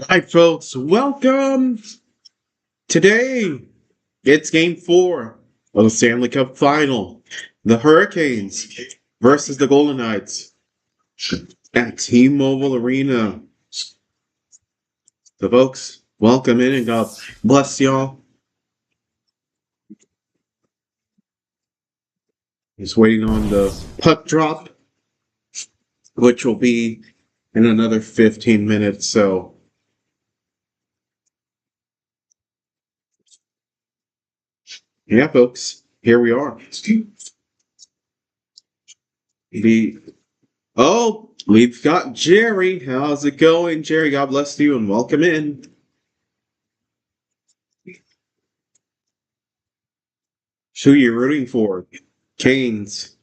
Hi, folks. Welcome. Today, it's game 4 of the Stanley Cup final. The Hurricanes versus the Golden Knights at T-Mobile Arena. So, folks, welcome in and God bless y'all. Just waiting on the puck drop, which will be in another 15 minutes. So, yeah, folks, here we are. We've got Jerry. How's it going, Jerry? God bless you and welcome in. Who you rooting for? Canes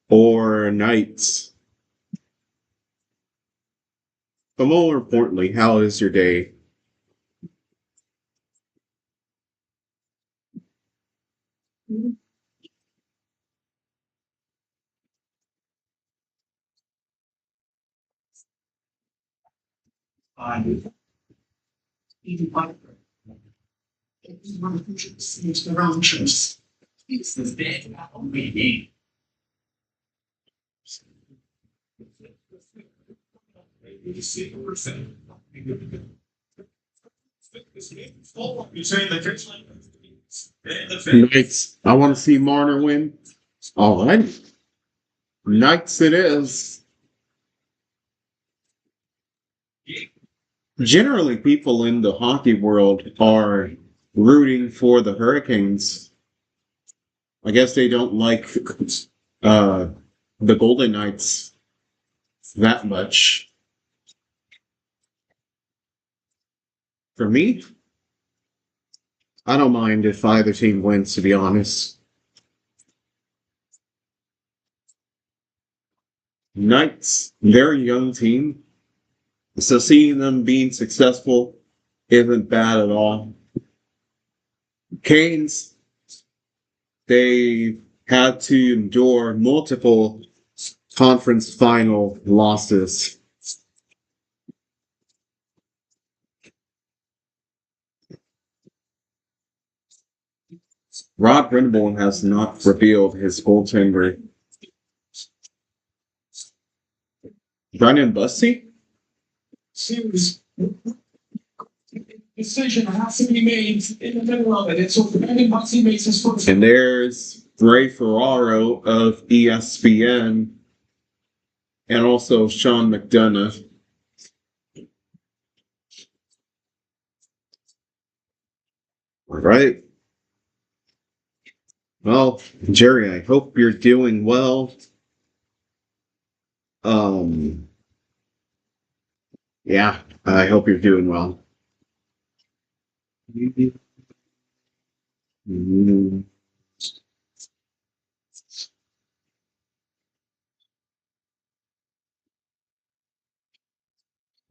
or Knights? But more importantly, how is your day? Knights. I want to see Marner win. All right. Knights it is. Generally, people in the hockey world are rooting for the Hurricanes. I guess they don't like uh, the Golden Knights that much. For me, I don't mind if either team wins, to be honest. Knights, they're a young team, so seeing them being successful isn't bad at all. Canes, they had to endure multiple conference final losses. Rod Brind'Amour has not revealed his goaltender. Brennan Bussey? Decision has to be made in the middle of it. And so Brennan Bussey makes his first. And there's Ray Ferraro of ESPN and also Sean McDonough. All right. Well, Jerry, I hope you're doing well. Yeah, I hope you're doing well. Mm,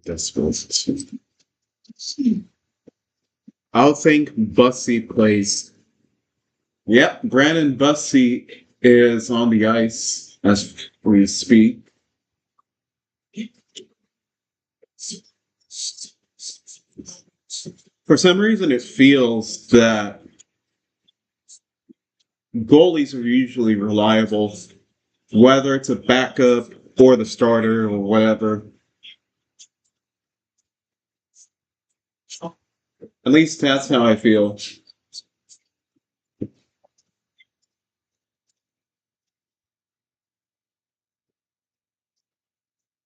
That's I'll think Bussey plays. Yep, Brandon Bussey is on the ice as we speak. For some reason, it feels that goalies are usually reliable, whether it's a backup or the starter or whatever. At least that's how I feel.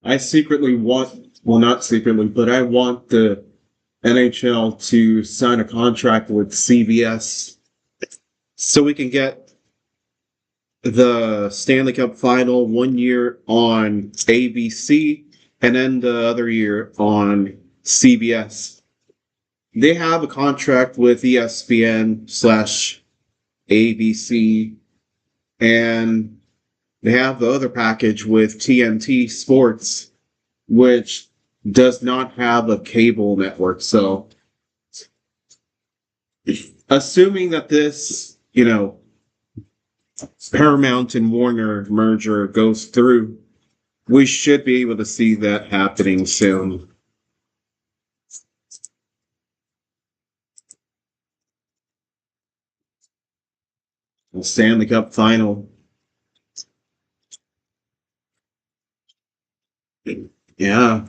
I secretly want, well, not secretly, but I want the NHL to sign a contract with CBS so we can get the Stanley Cup final 1 year on ABC and then the other year on CBS. They have a contract with ESPN slash ABC, and they have the other package with TNT Sports, which does not have a cable network. So, assuming that this, Paramount and Warner merger goes through, we should be able to see that happening soon. Stanley Cup final. Yeah.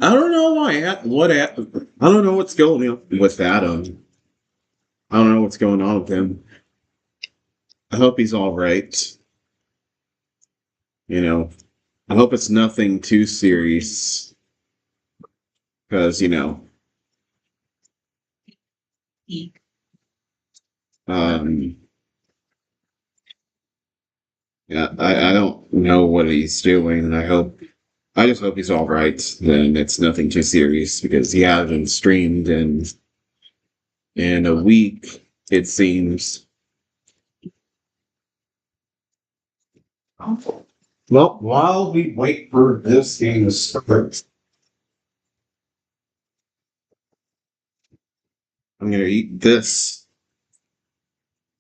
I don't know why. I don't know what's going on with Adam. I don't know what's going on with him. I hope he's all right. You know, I hope it's nothing too serious because um, yeah, I don't know what he's doing. I just hope he's all right. Then it's nothing too serious because he hasn't streamed in a week. It seems. Well, while we wait for this game to start, I'm gonna eat this.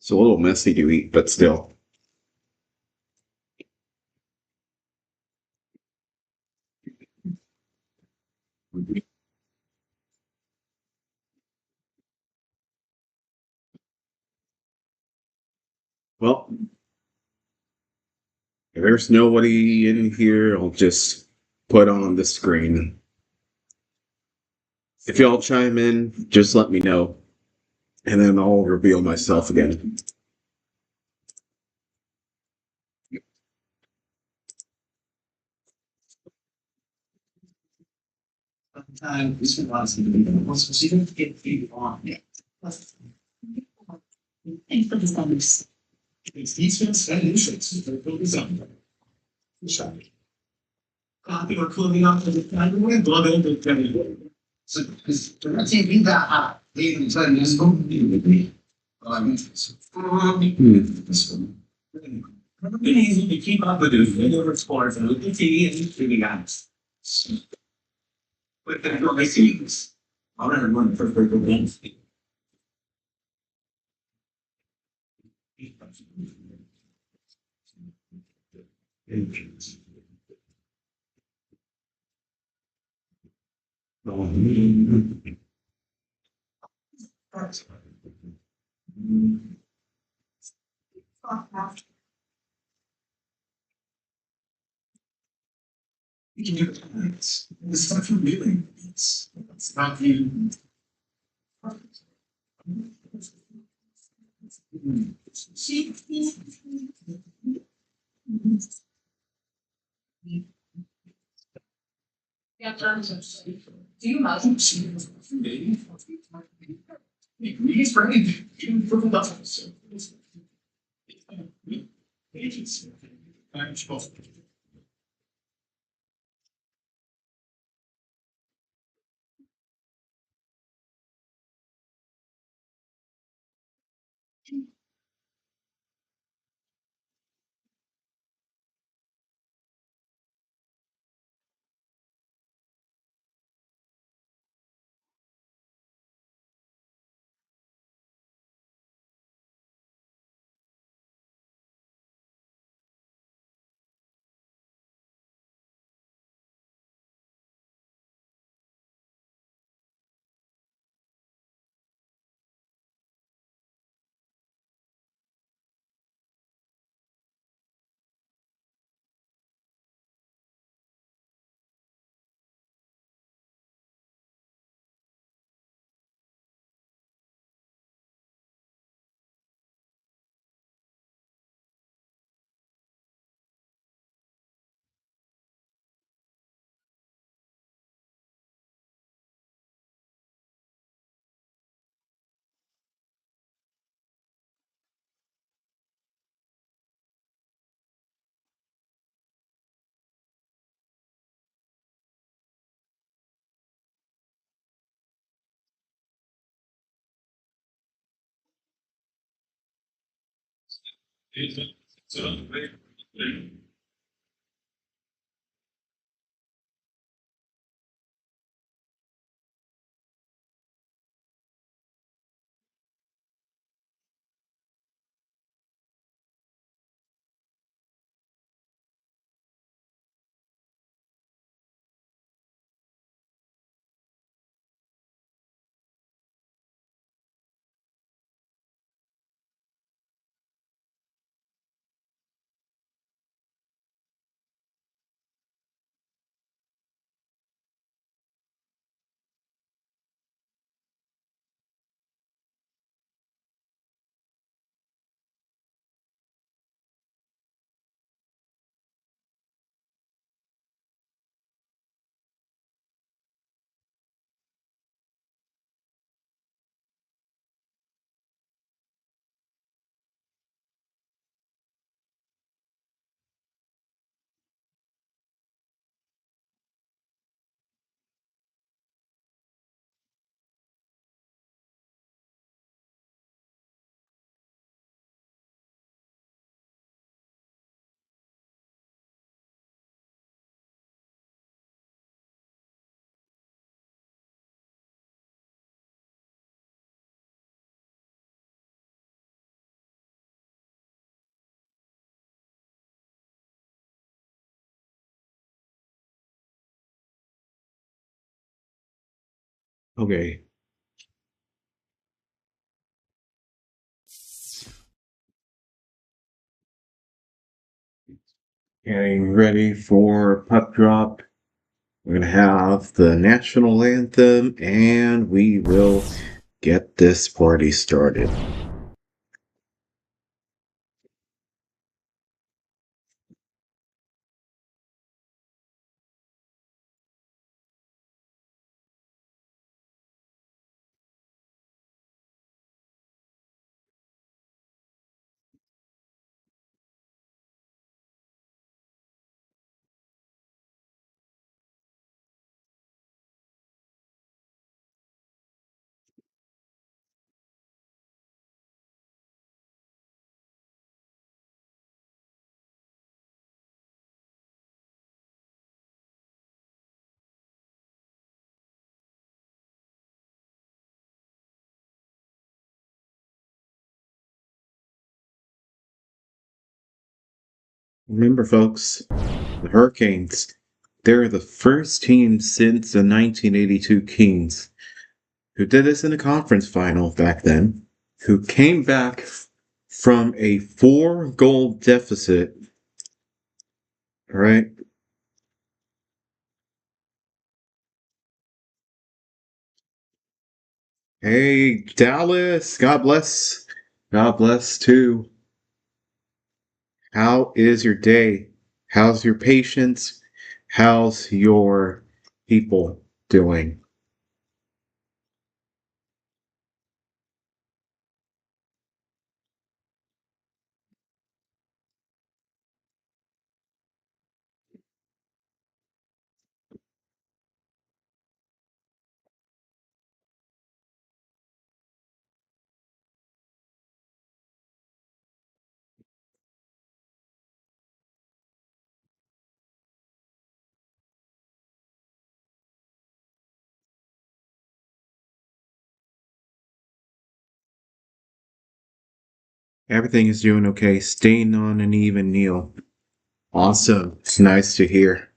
It's a little messy to eat, but still. Well, if there's nobody in here, I'll just put on the screen. If y'all chime in, just let me know, and then I'll reveal myself again. Sometimes we want to see them get you on. Thanks for the service. It's defense and insurance. Copy or clothing off of the category, blood in the category. So, because the TV that hot, they even tell you this going to be with me. It's easy to keep up with the regular sports and look at TV and TV guys. But then I see this. I'll never run for games. You can do it. It's not for really. It's not you. Do you imagine she was maybe he's ready to put it up. Agency. I'm supposed to. Okay. Getting ready for pup drop. We're going to have the national anthem and we will get this party started. Remember, folks, the Hurricanes, they're the first team since the 1982 Kings who did this in a conference final back then, who came back from a 4-goal deficit. All right. Hey, Dallas, God bless. God bless too. How is your day? How's your patients? How's your people doing? Everything is doing okay. Staying on an even kneel. Awesome. It's nice to hear.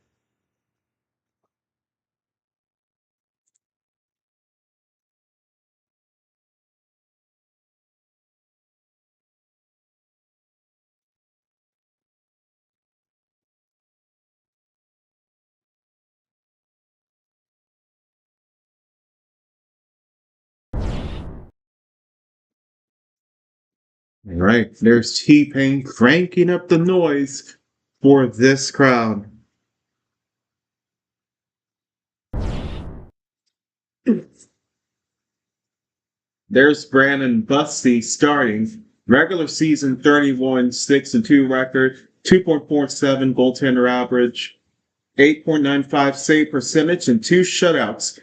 All right, there's T-Pain cranking up the noise for this crowd. There's Brandon Busty starting. Regular season 31, 6-2 record, 2.47 goaltender average, 8.95 save percentage, and 2 shutouts.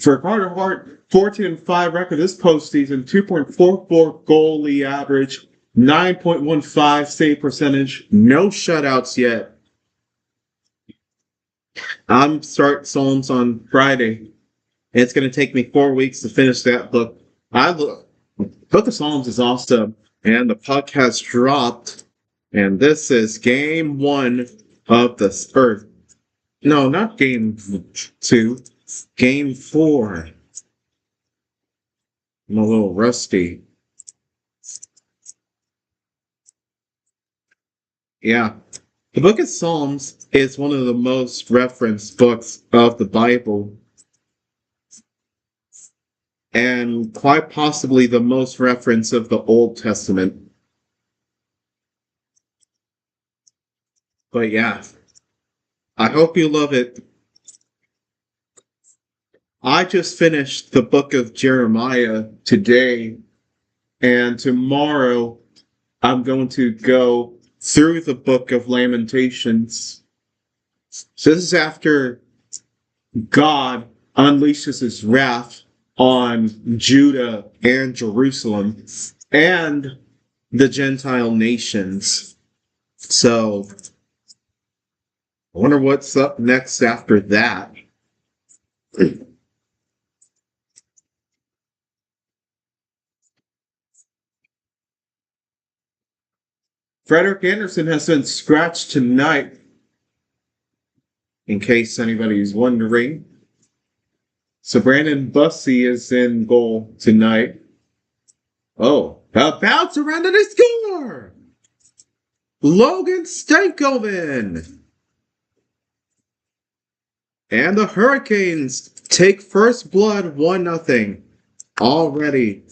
For Carter Hart, 14-5 record this postseason, 2.44 goalie average, 9.15 save percentage, no shutouts yet. I'm starting Psalms on Friday. It's going to take me 4 weeks to finish that book. Book of Psalms is awesome, and the podcast dropped, and this is game one of the Earth. No, not game two, game four. I'm a little rusty. Yeah. The book of Psalms is one of the most referenced books of the Bible, and quite possibly the most reference of the Old Testament. But yeah, I hope you love it. I just finished the book of Jeremiah today, and tomorrow I'm going to go through the book of Lamentations. So this is after God unleashes his wrath on Judah and Jerusalem and the Gentile nations. So I wonder what's up next after that. Frederick Anderson has been scratched tonight, in case anybody is wondering. So Brandon Bussey is in goal tonight. Oh, about to run to the score! Logan Stankoven! And the Hurricanes take first blood 1-0 already.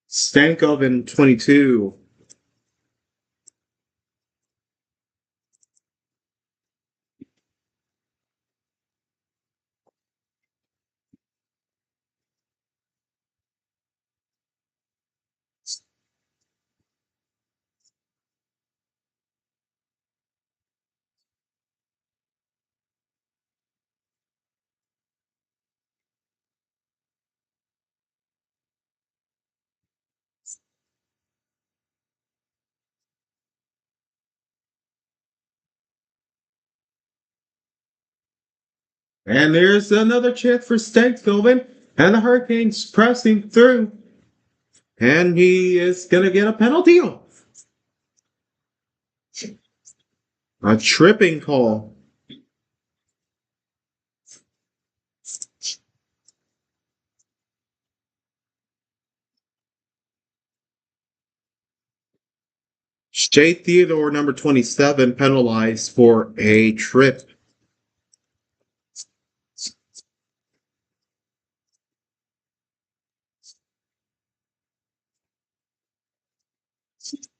Stankoven 22. And there's another chance for Stankoven. And the Hurricanes pressing through. And he is going to get a penalty. A tripping call. Jay Theodore, number 27, penalized for a trip.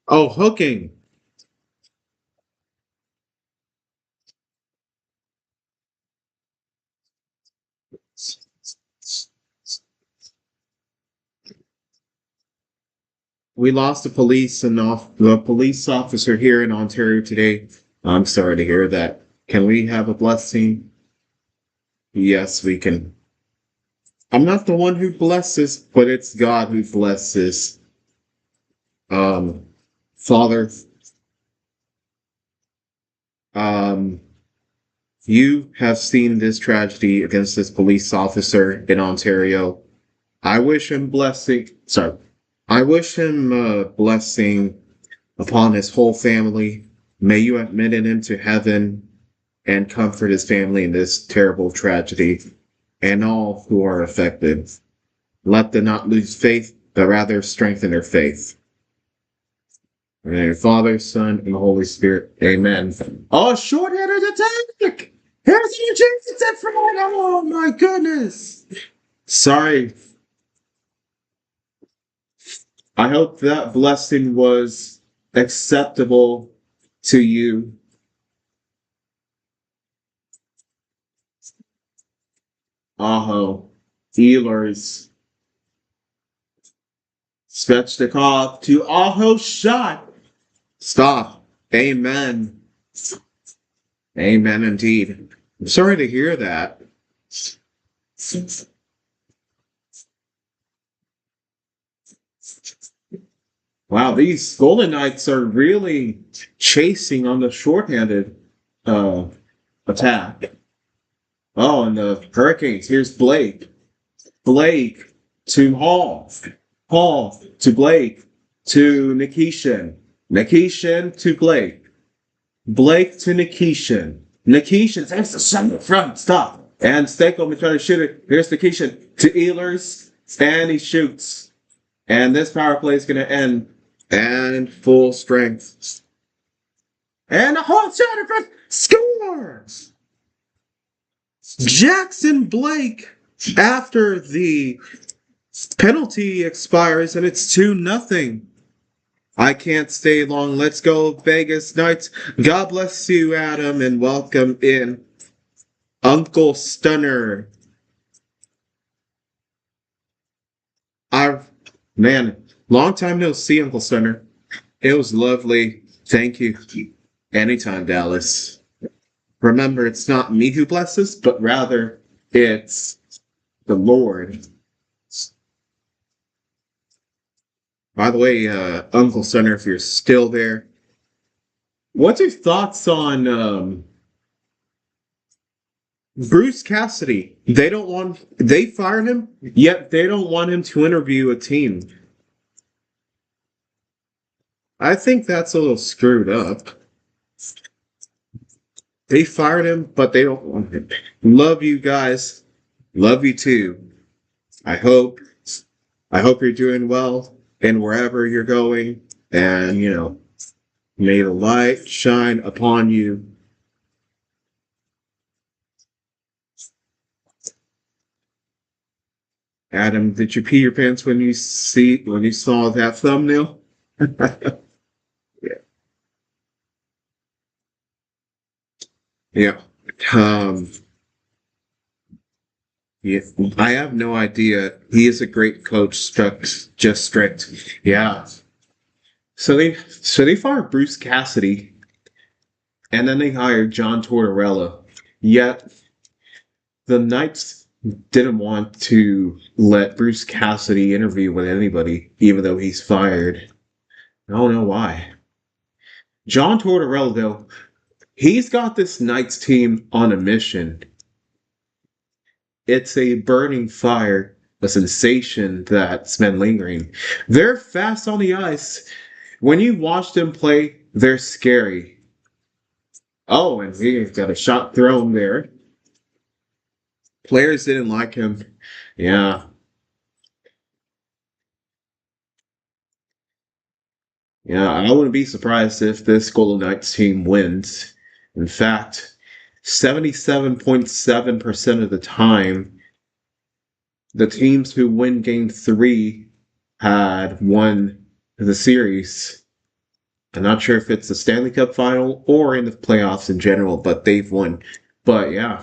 Oh, hooking. We lost the police officer here in Ontario today. I'm sorry to hear that. Can we have a blessing? Yes, we can. I'm not the one who blesses, but it's God who blesses. Father, um, you have seen this tragedy against this police officer in Ontario. I wish him blessing. Sorry. I wish him blessing upon his whole family. May you admit him to heaven and comfort his family in this terrible tragedy and all who are affected. Let them not lose faith, but rather strengthen their faith. In the name of the Father, Son, and the Holy Spirit. Amen. Oh, short-handed attack! Here's the Jason at front! Oh my goodness! Sorry. I hope that blessing was acceptable to you. Aho. Healers. Svechnikov to Aho shot. Stop. Amen. Amen indeed. I'm sorry to hear that. Wow, these Golden Knights are really chasing on the shorthanded attack. Oh, and the Hurricanes. Here's Blake. Blake to Hall. Hall to Blake to Nikishin. Nikishin to Blake. Blake to Nikishin. Nikishin takes the center front. Stop. And Stankoven trying to shoot it. Here's Nikishin to Ehlers. And he shoots. And this power play is going to end. And full strength. And a hot shot in front. Scores! Jackson Blake, after the penalty expires, and it's 2-0. I can't stay long. Let's go, Vegas Knights. God bless you, Adam, and welcome in Uncle Stunner. Man, long time no see, Uncle Stunner. It was lovely. Thank you. Anytime, Dallas. Remember, it's not me who blesses, but rather it's the Lord. By the way, Uncle Stunner, if you're still there, what's your thoughts on Bruce Cassidy? They fired him, yet they don't want him to interview a team. I think that's a little screwed up. They fired him, but they don't want him. Love you guys. Love you too. I hope I hope you're doing well and wherever you're going. And may the light shine upon you. Adam, did you pee your pants when you saw that thumbnail? Yeah. Yeah. Um, yeah. I have no idea. He is a great coach, just strict. Yeah. So they fired Bruce Cassidy and then they hired John Tortorella. Yet the Knights didn't want to let Bruce Cassidy interview with anybody, even though he's fired. I don't know why. John Tortorella, though, he's got this Knights team on a mission. It's a burning fire, a sensation that's been lingering. They're fast on the ice. When you watch them play, they're scary. Oh, and he's got a shot thrown there. Players didn't like him. Yeah. Yeah, I wouldn't be surprised if this Golden Knights team wins. In fact, 77.7% of the time, the teams who win game three had won the series. I'm not sure if it's the Stanley Cup final or in the playoffs in general, but they've won. But yeah,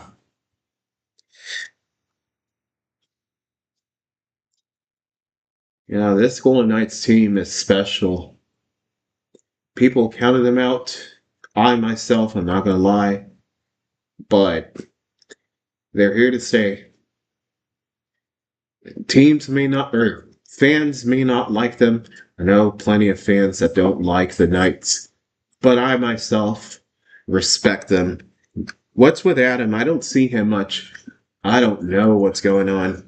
this Golden Knights team is special. People counted them out. I myself, I'm not going to lie, but they're here to stay. Teams may not, or fans may not like them. I know plenty of fans that don't like the Knights, but I myself respect them. What's with Adam? I don't see him much. I don't know what's going on.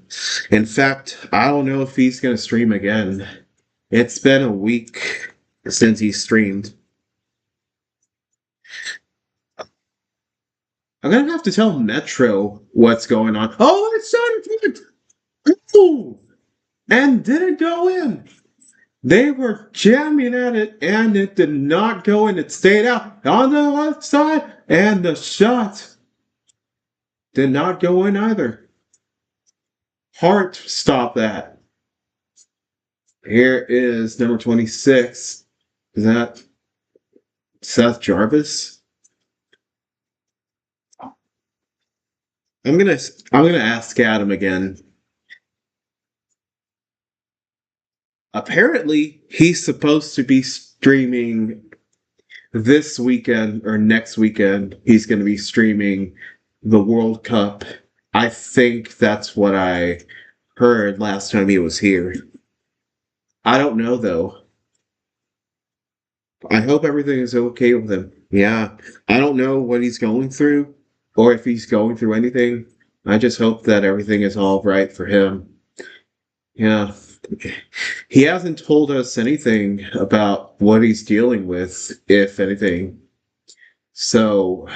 In fact, I don't know if he's going to stream again. It's been a week since he streamed. I'm going to have to tell Metro what's going on. Oh, it's on! Ooh! And didn't go in. They were jamming at it, and it did not go in. It stayed out on the left side, and the shot did not go in either. Hart stopped that. Here is number 26. Is that Seth Jarvis? I'm gonna I'm gonna ask Adam again. Apparently, he's supposed to be streaming this weekend or next weekend. He's going to be streaming the World Cup. I think that's what I heard last time he was here. I don't know though. I hope everything is okay with him. Yeah. I don't know what he's going through or if he's going through anything. I just hope that everything is all right for him. Yeah. He hasn't told us anything about what he's dealing with, if anything. So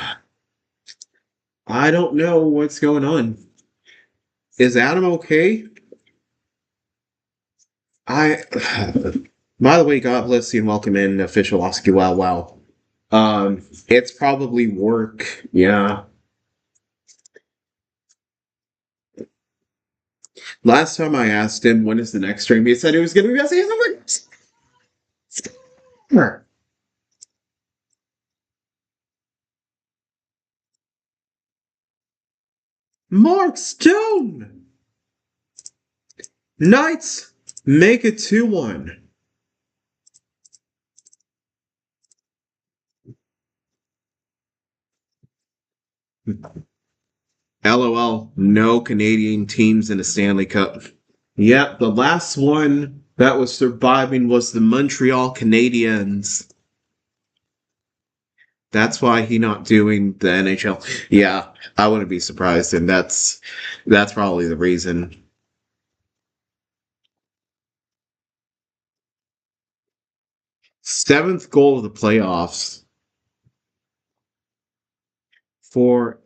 I don't know what's going on. Is Adam okay? I. By the way, God bless you and welcome in official Oski Wow Wow. It's probably work. Yeah. Last time I asked him when is the next stream, he said it was going to be messy. I'm like, Mark Stone. Knights make it 2-1. LOL, no Canadian teams in the Stanley Cup. Yep, the last one that was surviving was the Montreal Canadiens. That's why he not doing the NHL. Yeah, I wouldn't be surprised, and that's probably the reason. Seventh goal of the playoffs. 4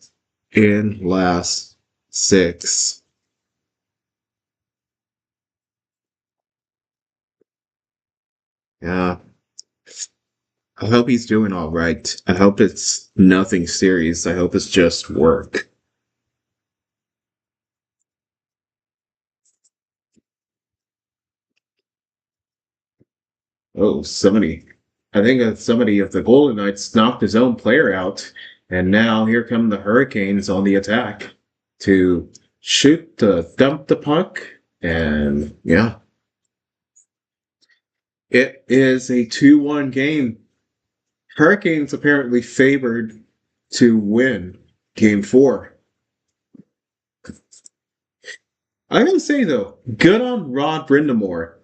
in last 6. Yeah. I hope he's doing all right. I hope it's nothing serious. I hope it's just work. Oh, somebody. I think somebody of the Golden Knights knocked his own player out. And now here come the Hurricanes on the attack to dump the puck. And yeah, it is a 2-1 game. Hurricanes apparently favored to win game 4. I gotta say though, good on Rod Brindamore.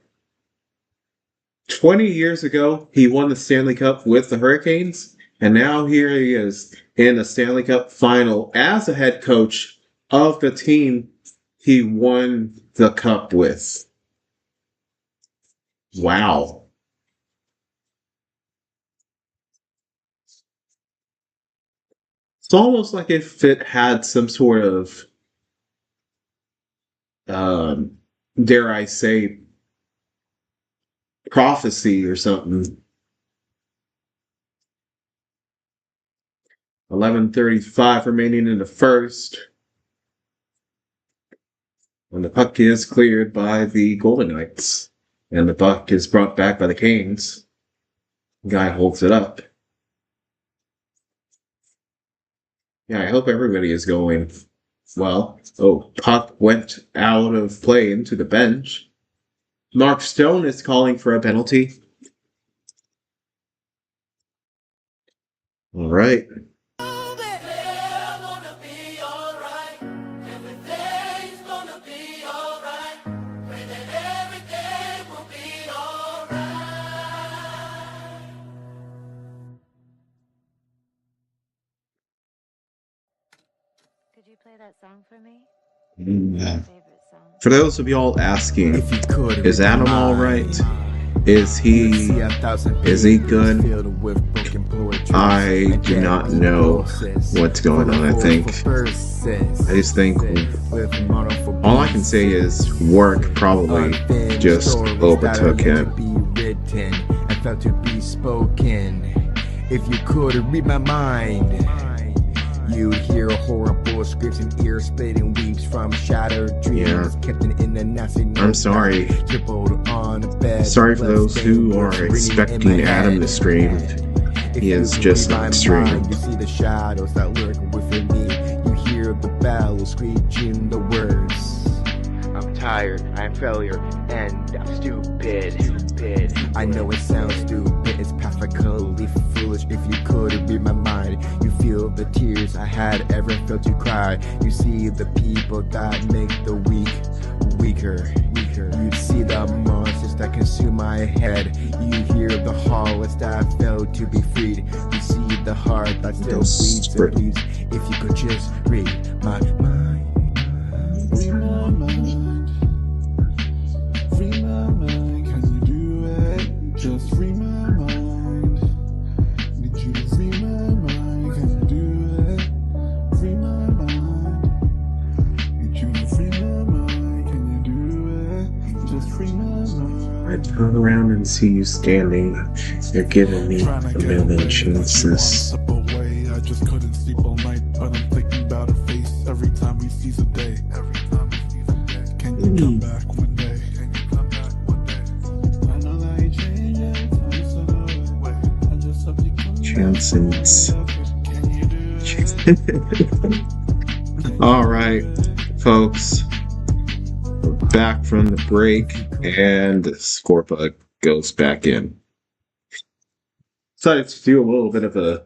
20 years ago, he won the Stanley Cup with the Hurricanes, and now here he is in the Stanley Cup final as a head coach of the team he won the cup with. Wow. It's almost like if it had some sort of, um, dare I say, prophecy or something. 11:35 remaining in the first. When the puck is cleared by the Golden Knights. And the puck is brought back by the Canes. The guy holds it up. Yeah, I hope everybody is going well. Oh, puck went out of play into the bench. Mark Stone is calling for a penalty. All right. Could you play that song for me? Yeah. Favorite song. For those of y'all asking, is Adam all right? Is he good? I do not know what's going on. I just think all I can say is work probably just overtook him. I felt to be spoken. If you could read my mind, you'd hear horrible scripts and ear-splitting weeps from shattered dreams. Kept in the nasty. I'm sorry. On a bed. Sorry for those who are expecting Adam to stream. He is just not streaming. You see the shadows that lurk within me. You hear the bells screeching the words. I'm tired, I'm failure, and I'm stupid. I know it sounds stupid, it's perfectly foolish. If you could read my mind, you feel the tears I had ever felt to cry. You see the people that make the weak weaker. You see the monsters that consume my head. You hear the harlots that felt to be freed. You see the heart that still bleeds and bleeds. If you could just read my mind. Read my mind. Read my mind. Can you do it? Just read my mind. Need you to read my mind. Can you do it? Read my mind. Need you to read my mind. Can you do it? Just read my mind. I turn around and see you standing. You're giving me a million chances. I just couldn't sleep all night, but I'm thinking about her face every time we seize a day. Can you come back one day? I know that you change every time, so I just hope you come Chansons. back. All right, folks. We're back from the break, and Scorpa goes back in. Decided to do a little bit of a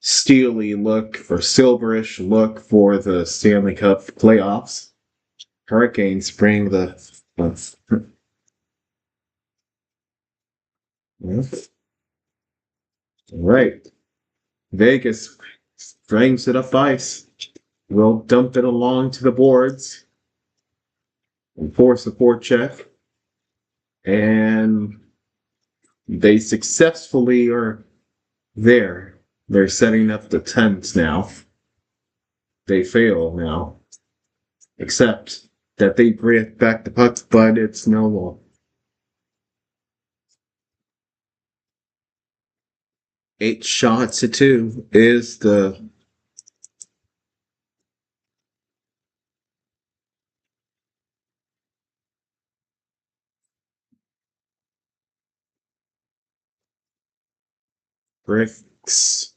steely look or silverish look for the Stanley Cup playoffs. Hurricanes bring the all right. Vegas brings it up ice. We'll dump it along to the boards and force a forecheck. And they successfully are there. They're setting up the tents now. they fail now. Except that they bring back the puck, but it's no more. 8 shots to 2 is the bricks.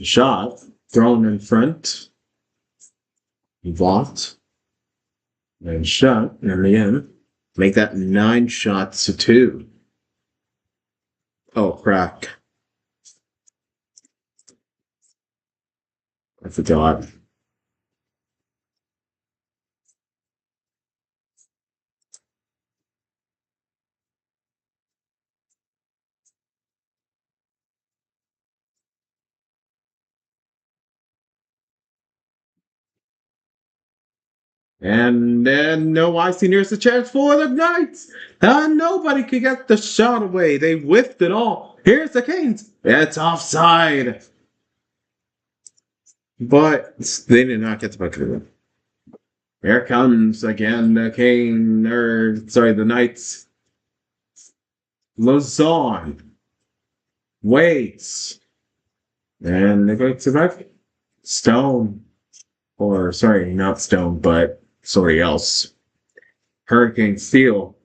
Shot thrown in front, blocked, and shot in the end. Make that 9 shots to 2. Oh, crack. I forgot. And then no icing. There's a chance for the Knights. And nobody could get the shot away. They whiffed it all. Here's the Canes. It's offside. But they did not get the bucket of it. Here comes again the the Knights. Lazon waits. And they go to back. Stone. Or, sorry, not Stone, but somebody else. Hurricane Steel.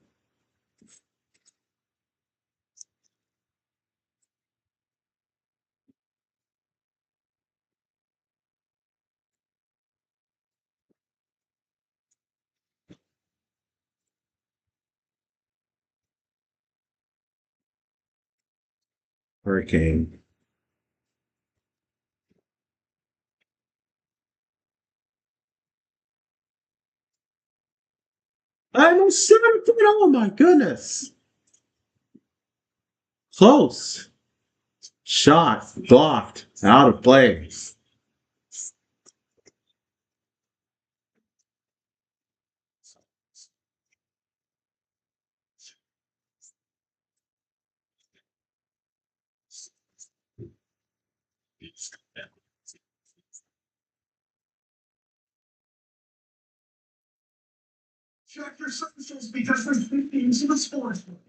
Hurricane. I'm a 7-foot. Oh my goodness. Close. Shot. Blocked. Out of play. Check your socials because there's big things in the sports book.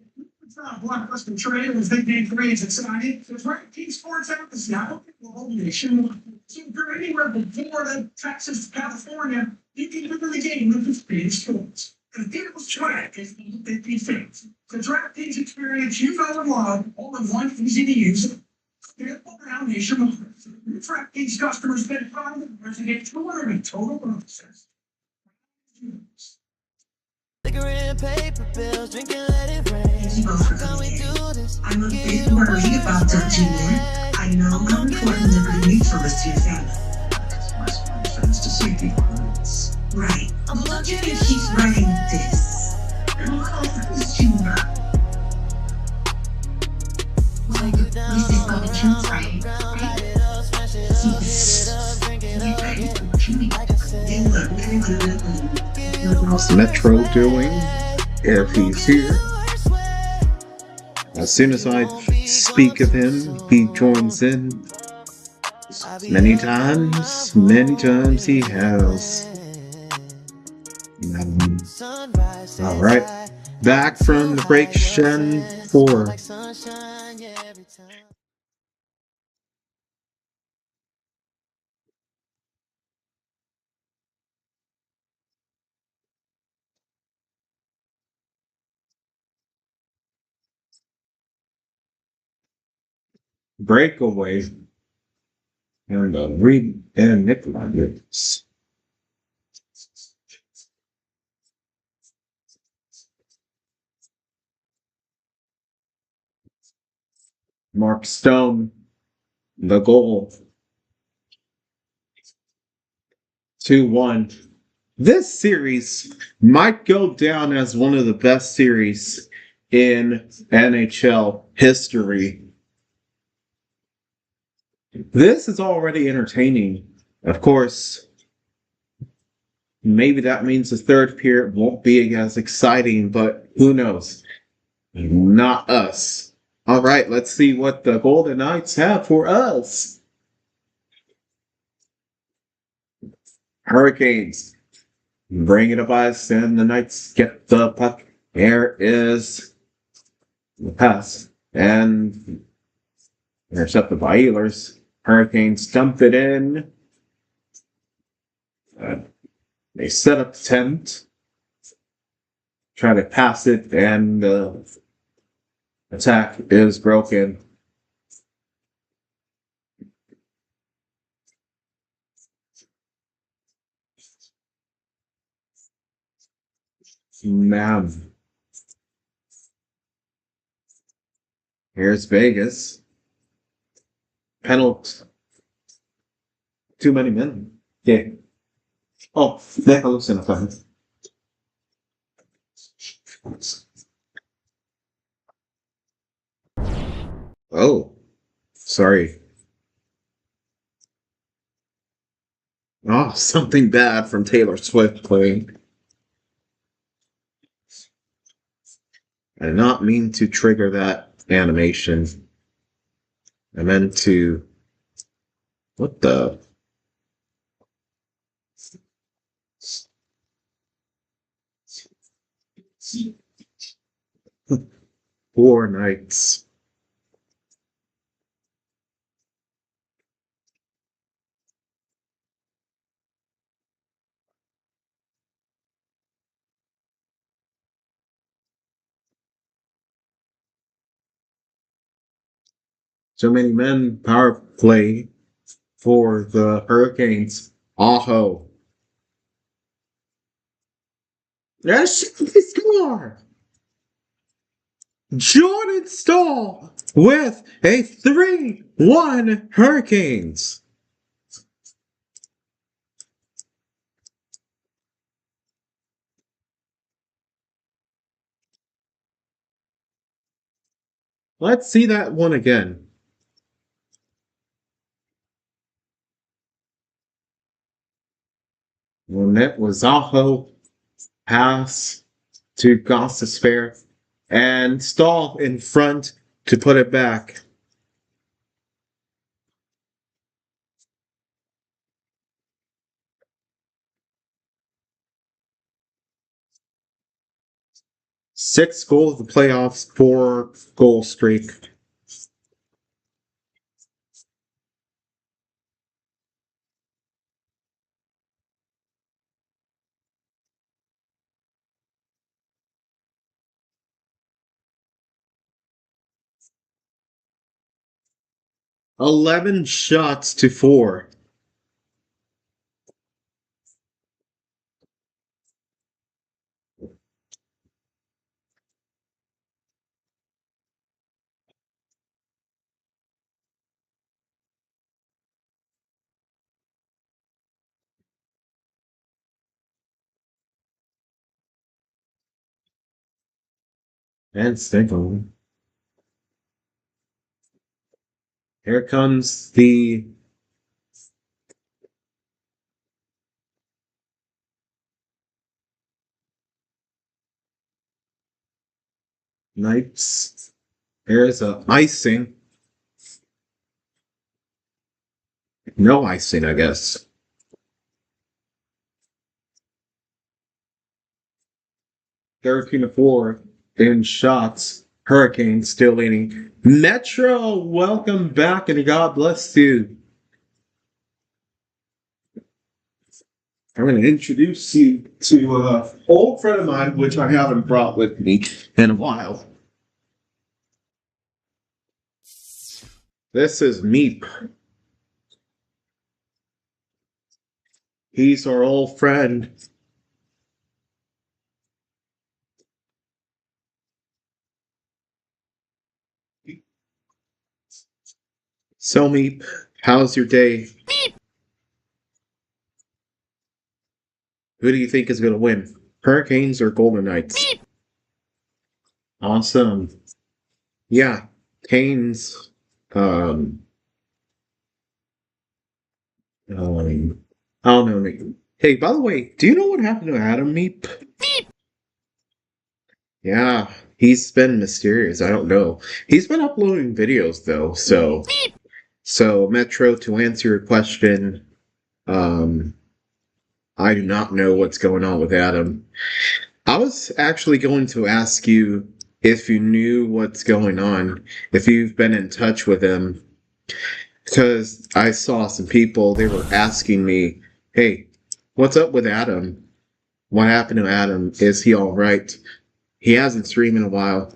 It's not a blockbuster trade with big name grades excited. It's right. Team Sports app is now available nationwide. So if you're anywhere from Florida, Texas, California, you can go to the game with the speed of sports. The deal's track is 50 things. The DraftKings experience you know and love, all in one easy to use. Available now nationwide. DraftKings customers get $5 and get $200 in total bonuses. Cigarette, paper bills, drink and let it rain. Both How we do this? I'm a bit worried about touching it. I know how important it really is for us to your family. Because most of my friends to sweet people. Right. But don't you think he's running this? And what else is Junior? Well, this is going to try, right? See this. Get ready for Jimmy. What's Metro doing? If he's here. As soon as I speak of him, he joins in. Many times he has. Alright. Back from the break, Shen 4. Breakaway. And Reed and Nicholas. Mark Stone, the goal. 2-1. This series might go down as one of the best series in NHL history. This is already entertaining. Of course, Maybe that means the third period won't be as exciting, but who knows? Not us. All right, let's see what the Golden Knights have for us. Hurricanes. Bring it up us, and the Knights get the puck. There is the pass. And intercepted by Ehlers. Hurricanes dump it in. They set up the tent. Try to pass it, and the attack is broken. Now, here's Vegas. Penalty. Too many men. Yeah. Oh, they're close enough. Oh, sorry. Oh, something bad from Taylor Swift playing. I did not mean to trigger that animation. I meant to. What the? Four nights. So many men power play for the Hurricanes. Aho. Yes, they score! Jordan Stahl with a 3-1 Hurricanes. Let's see that one again. Net was Aho. Pass to Gostisbehere. And Stahl in front to put it back. Six goals of the playoffs, 4-goal streak. $11 shots to 4. And Stinko. Here comes the Knights. Here's a icing. No icing, I guess. 13-4 in shots. Hurricanes still leading. Metro, welcome back and God bless you. I'm going to introduce you to an old friend of mine, which I haven't brought with me in a while. This is Meep. He's our old friend. So, Meep, how's your day? Who do you think is going to win? Hurricanes or Golden Knights? Awesome. Yeah, Canes. I don't know. Hey, by the way, do you know what happened to Adam Meep? Yeah, he's been mysterious. I don't know. He's been uploading videos though, so Metro, to answer your question, um, I do not know what's going on with Adam. I was actually going to ask you if you knew what's going on, if you've been in touch with him, because I saw some people, they were asking me, hey, what's up with Adam? What happened to Adam? Is he all right? He hasn't streamed in a while.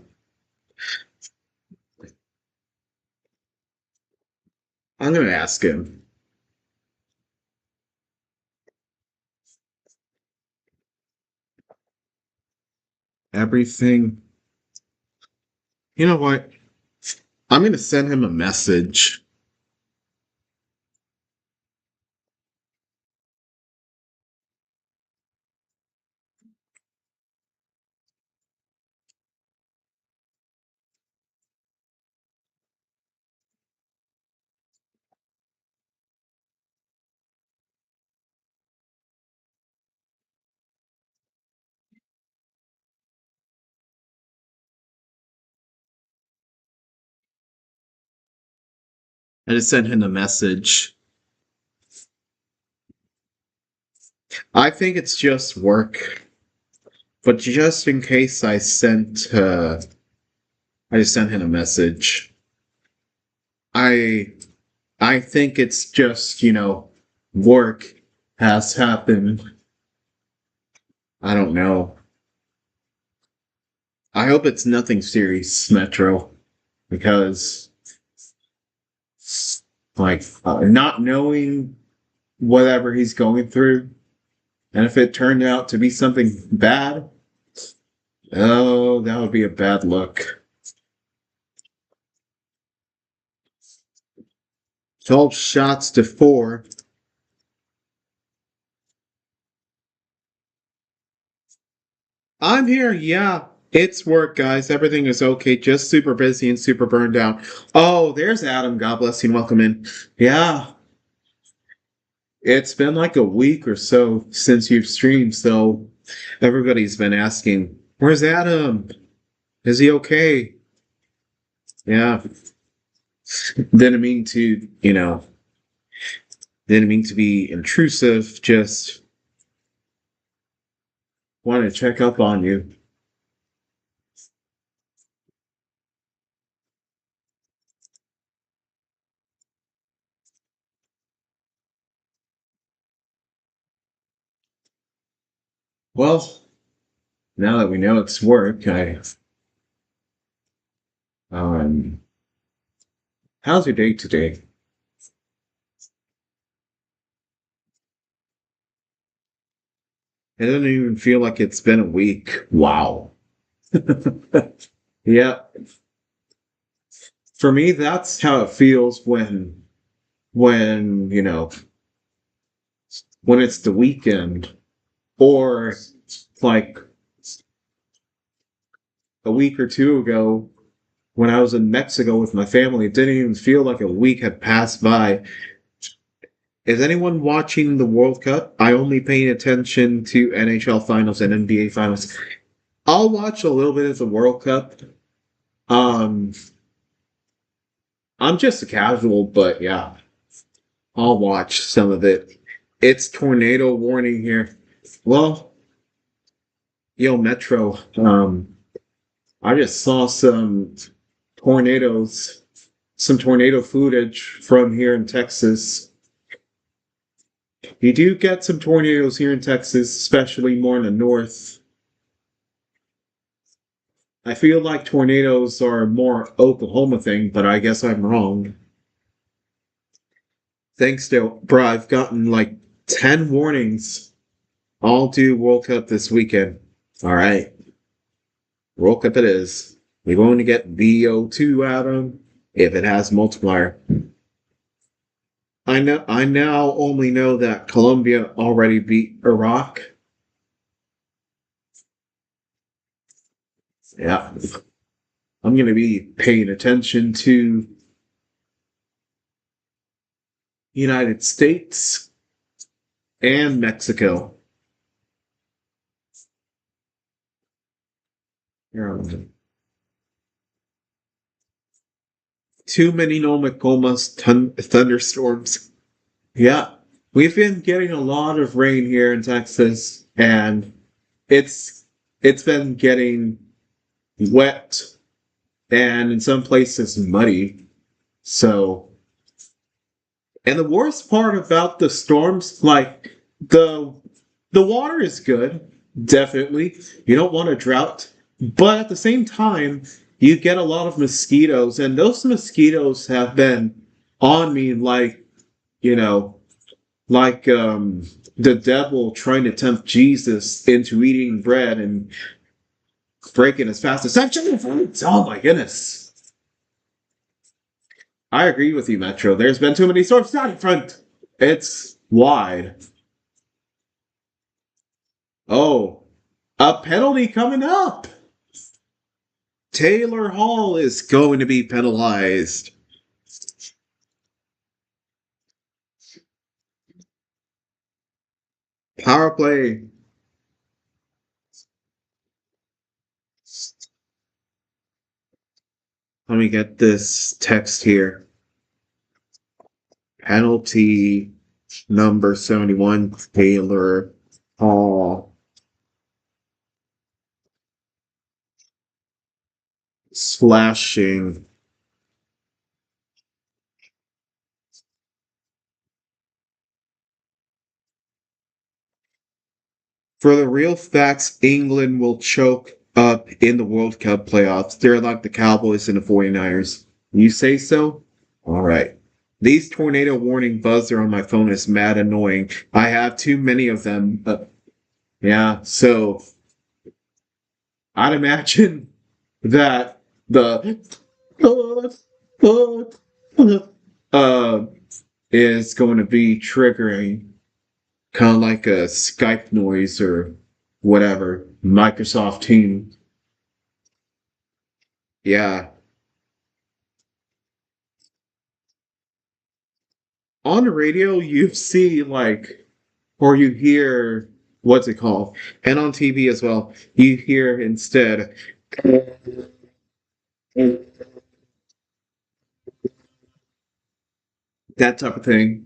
I'm going to ask him. Everything. You know what? I'm going to send him a message. I just sent him a message. I think it's just work, but just in case I just sent him a message. I I think it's just, work has happened. I don't know. I hope it's nothing serious, Metro, because like not knowing whatever he's going through, and if it turned out to be something bad, oh, that would be a bad look. 12 shots to 4. I'm here, yeah. It's work, guys. Everything is okay. Just super busy and super burned out. Oh, there's Adam. God bless you. Welcome in. Yeah, it's been like a week or so since you've streamed, so everybody's been asking, where's Adam? Is he okay? Yeah. Didn't mean to, didn't mean to be intrusive. Just wanted to check up on you. Well, now that we know it's work, um, how's your day today? It doesn't even feel like it's been a week. Wow. Yeah. For me, that's how it feels when, when it's the weekend, or like a week or two ago when I was in Mexico with my family. It didn't even feel like a week had passed by. Is anyone watching the World Cup? I only pay attention to NHL finals and NBA finals. I'll watch a little bit of the World Cup. Um, I'm just a casual, but yeah, I'll watch some of it. It's tornado warning here. Well, yo, Metro. I just saw tornadoes, some tornado footage from here in Texas. You do get some tornadoes here in Texas, especially more in the north. I feel like tornadoes are a more Oklahoma thing, but I guess I'm wrong. Thanks to, bro, I've gotten like 10 warnings all due World Cup this weekend. All right. World Cup it is. We're going to get VO2 out of them if it has multiplier. I now only know that Colombia already beat Iraq. Yeah. I'm going to be paying attention to United States and Mexico. Too many Nomacomas thunderstorms. Yeah, we've been getting a lot of rain here in Texas, and it's it's been getting wet and in some places muddy. So, and the worst part about the storms, like the the water is good, definitely. You don't want a drought, but at the same time, you get a lot of mosquitoes, and those mosquitoes have been on me like, you know, like the devil trying to tempt Jesus into eating bread and breaking his fast ascension. Oh my goodness. I agree with you, Metro. There's been too many storms down in front. It's wide. Oh, a penalty coming up. Taylor Hall is going to be penalized. Power play. Let me get this text here. Penalty number 71, Taylor Hall. Slashing. For the real facts, England will choke up in the World Cup playoffs. They're like the Cowboys and the 49ers. You say so? All right. These tornado warning buzzer on my phone is mad annoying. I have too many of them. Yeah, so I'd imagine that the uh is going to be triggering kind of like a Skype noise or whatever. Microsoft Teams. Yeah. On the radio, you see like, or you hear, what's it called? And on TV as well, you hear instead that type of thing.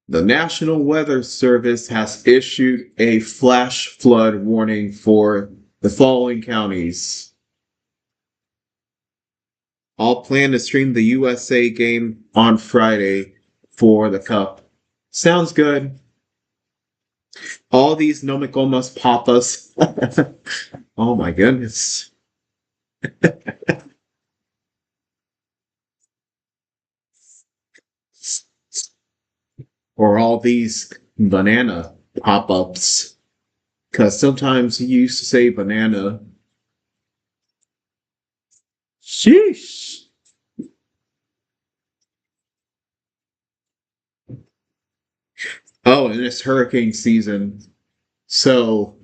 The National Weather Service has issued a flash flood warning for the following counties. I'll plan to stream the USA game on Friday for the Cup. Sounds good. All these Nomacomas papas. Oh my goodness. Or all these banana pop-ups. Because sometimes you used to say banana. Sheesh. Oh, and it's hurricane season. So,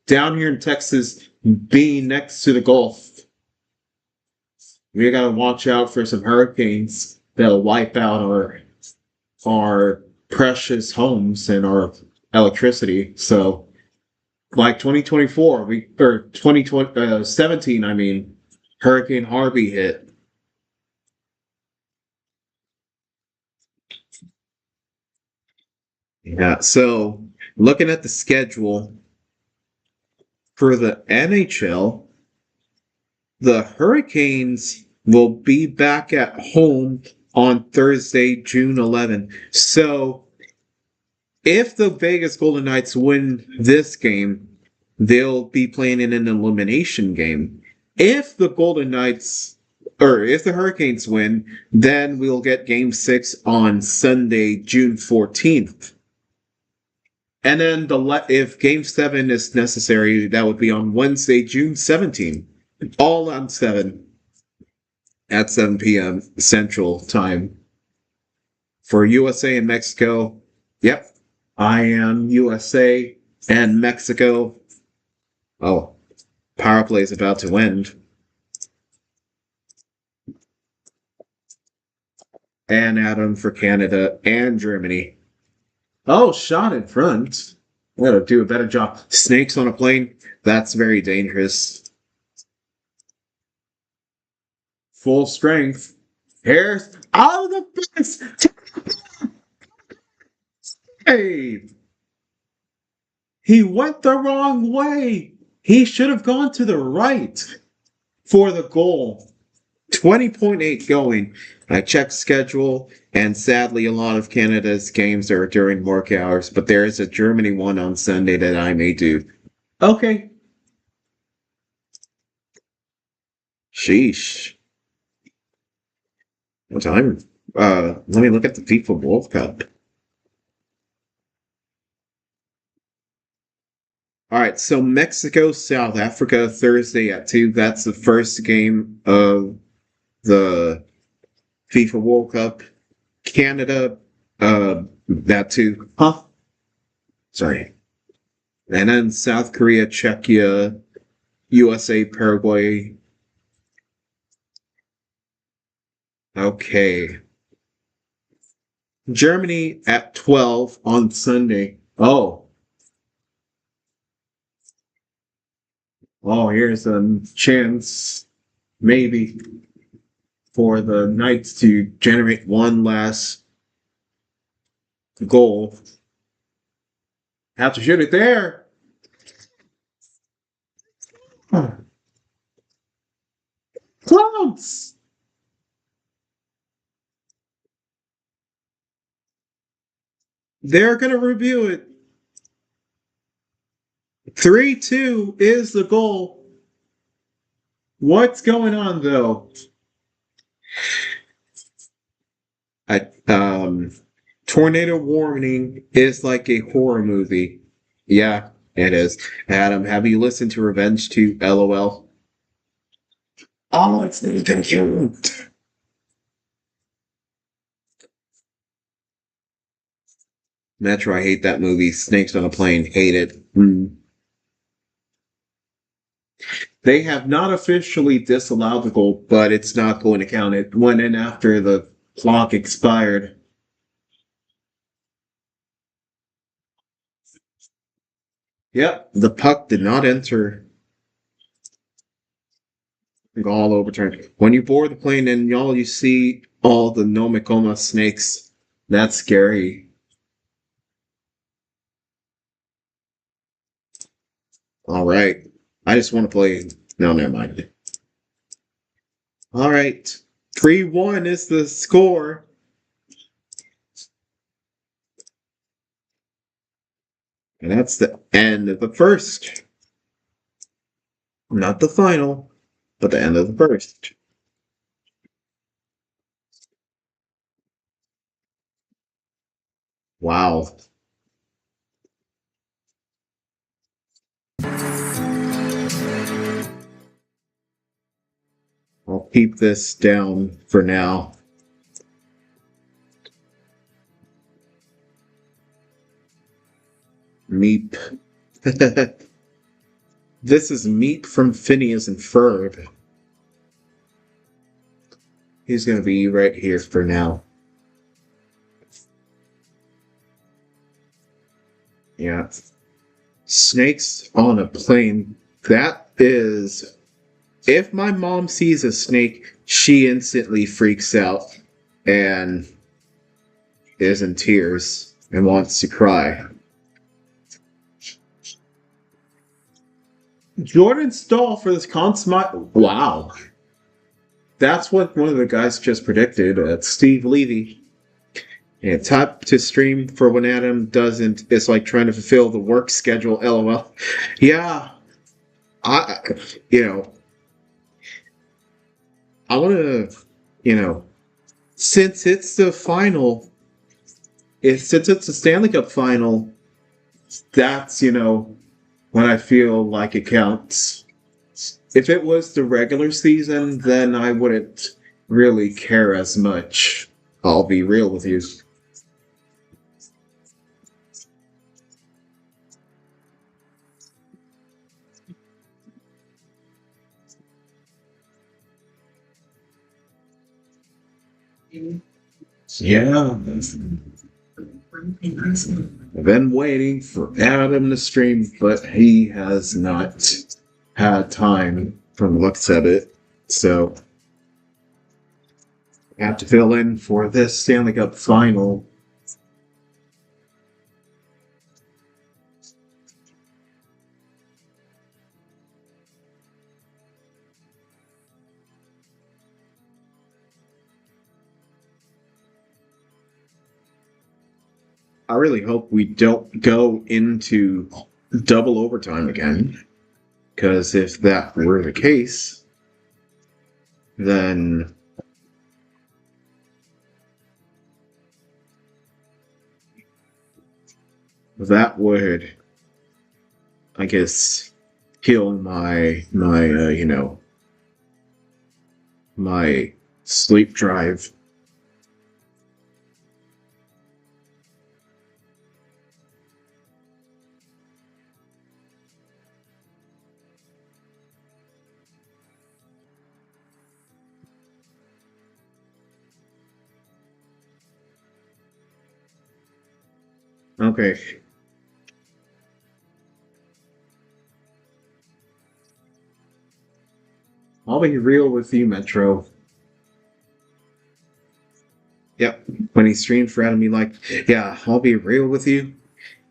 down here in Texas, being next to the Gulf, we gotta watch out for some hurricanes that'll wipe out our precious homes and our electricity. So, like 2024, or 2017, I mean, Hurricane Harvey hit. Yeah, so looking at the schedule for the NHL, the Hurricanes will be back at home on Thursday, June 11th. So if the Vegas Golden Knights win this game, they'll be playing in an elimination game. If the Golden Knights, or if the Hurricanes win, then we'll get game 6 on Sunday, June 14th. And then if game 7 is necessary, that would be on Wednesday, June 17th. All on 7 at 7 p.m. Central Time. For USA and Mexico, yep, I am USA and Mexico. Oh, power play is about to end. And Adam for Canada and Germany. Oh, shot in front. I gotta do a better job. Snakes on a plane. That's very dangerous. Full strength. Here's out of the base. Hey, he went the wrong way. He should have gone to the right for the goal. 20.8 going. I checked schedule, and sadly, a lot of Canada's games are during work hours, but there is a Germany one on Sunday that I may do. Okay. Sheesh. What time? Let me look at the FIFA World Cup. All right, so Mexico, South Africa, Thursday at 2. That's the first game of the FIFA World Cup. Canada, that 2. Huh? Sorry. And then South Korea, Czechia, USA, Paraguay. Okay. Germany at 12 on Sunday. Oh, here's a chance, maybe, for the Knights to generate one last goal. Have to shoot it there. Close. They're going to review it. 3-2 is the goal. What's going on, though? Tornado warning is like a horror movie. Yeah, it is. Adam, have you listened to Revenge 2? LOL. Oh, it's Nathan cute. Metro, I hate that movie. Snakes on a Plane, hate it. They have not officially disallowed the goal, but it's not going to count. It went in after the clock expired. Yep, the puck did not enter. All overturned. When you board the plane and you see all the Nomikoma snakes, that's scary. All right. I just want to play. No, never mind. All right. 3-1 is the score. And that's the end of the first. Not the final, but the end of the first. Wow. I'll keep this down for now. Meep. This is Meep from Phineas and Ferb. He's going to be right here for now. Yeah. Snakes on a plane. That is... If my mom sees a snake, she instantly freaks out and is in tears and wants to cry. Jordan Stahl for this consummate. Wow. That's what one of the guys just predicted. Steve Levy. And tap to stream for when Adam doesn't. It's like trying to fulfill the work schedule. LOL. Yeah. I want to, since it's the final, since it's the Stanley Cup final, that's, when I feel like it counts. If it was the regular season, then I wouldn't really care as much. I'll be real with you. Yeah. I've been waiting for Adam to stream, but he has not had time from the looks of it. So I have to fill in for this Stanley Cup final. I really hope we don't go into double overtime again. Because if that were the case, then that would, I guess, kill my my sleep drive. Okay. I'll be real with you, Metro. Yep. When he streamed for Adam, he like, yeah, I'll be real with you.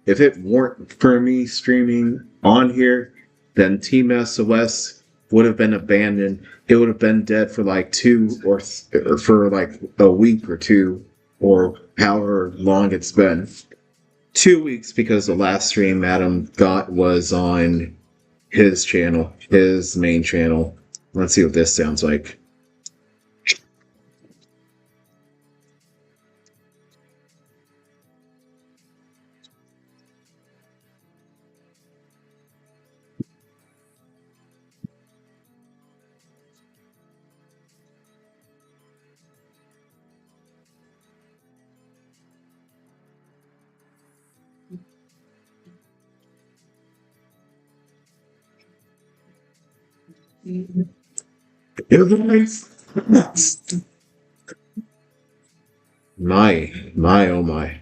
If it weren't for me streaming on here, then Team SOS would have been abandoned. It would have been dead for like or for like a week or two, or however long it's been. 2 weeks, because the last stream Adam got was on his channel, his main channel. Let's see what this sounds like. My, oh my.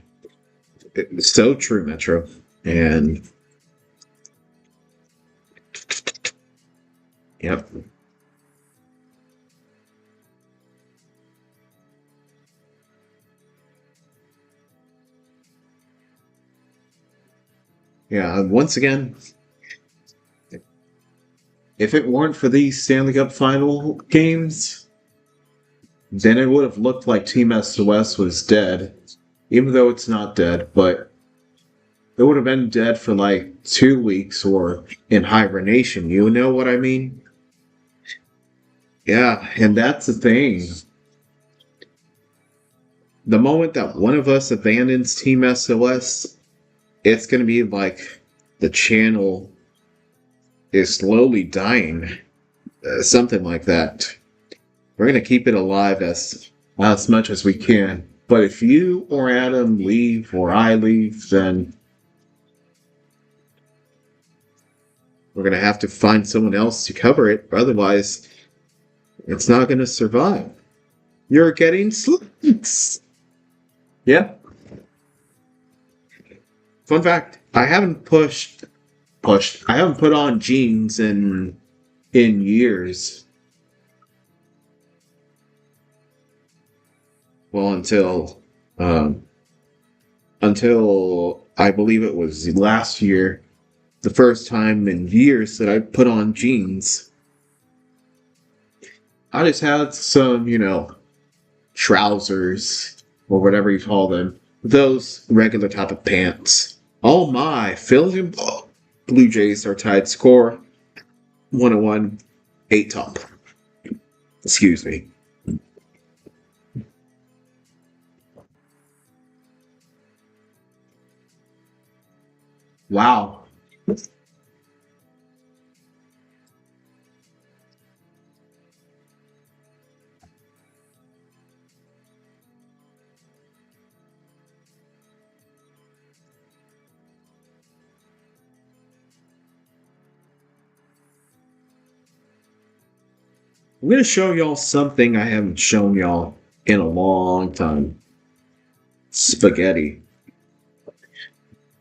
It's so true, Metro. And yep. Yeah, once again, if it weren't for these Stanley Cup final games, then it would have looked like Team SOS was dead. Even though it's not dead, but it would have been dead for like 2 weeks or in hibernation. You know what I mean? Yeah, and that's the thing. The moment that one of us abandons Team SOS, it's going to be like the channel is slowly dying. Something like that. We're going to keep it alive as much as we can. But if you or Adam leave or I leave, then we're going to have to find someone else to cover it. Otherwise, it's not going to survive. You're getting slicks. Yeah. Fun fact, I haven't I haven't put on jeans in years. Well, until I believe it was last year, the first time in years that I put on jeans. I just had some, trousers or whatever you call them. Those regular type of pants. Oh my, Philly Blue Jays are tied score 101, 8 top. Excuse me. Wow. I'm going to show y'all something I haven't shown y'all in a long time. Spaghetti.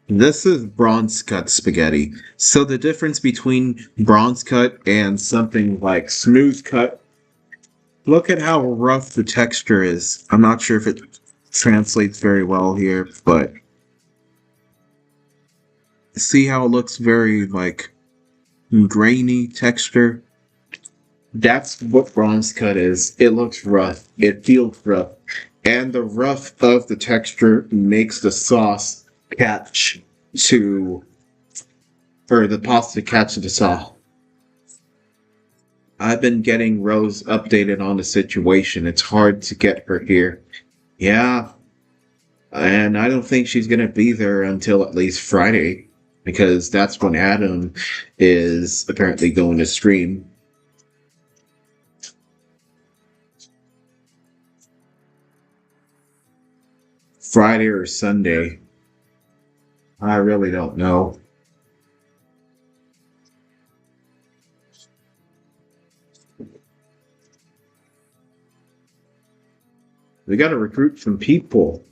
This is bronze cut spaghetti. So the difference between bronze cut and something like smooth cut, look at how rough the texture is. I'm not sure if it translates very well here, but see how it looks very like grainy texture? That's what bronze cut is. It looks rough. It feels rough. And the rough of the texture makes the sauce catch to, or the pasta catch the sauce. I've been getting Rose updated on the situation. It's hard to get her here. Yeah. And I don't think she's going to be there until at least Friday, because that's when Adam is apparently going to stream. Friday or Sunday. I really don't know. We got to recruit some people.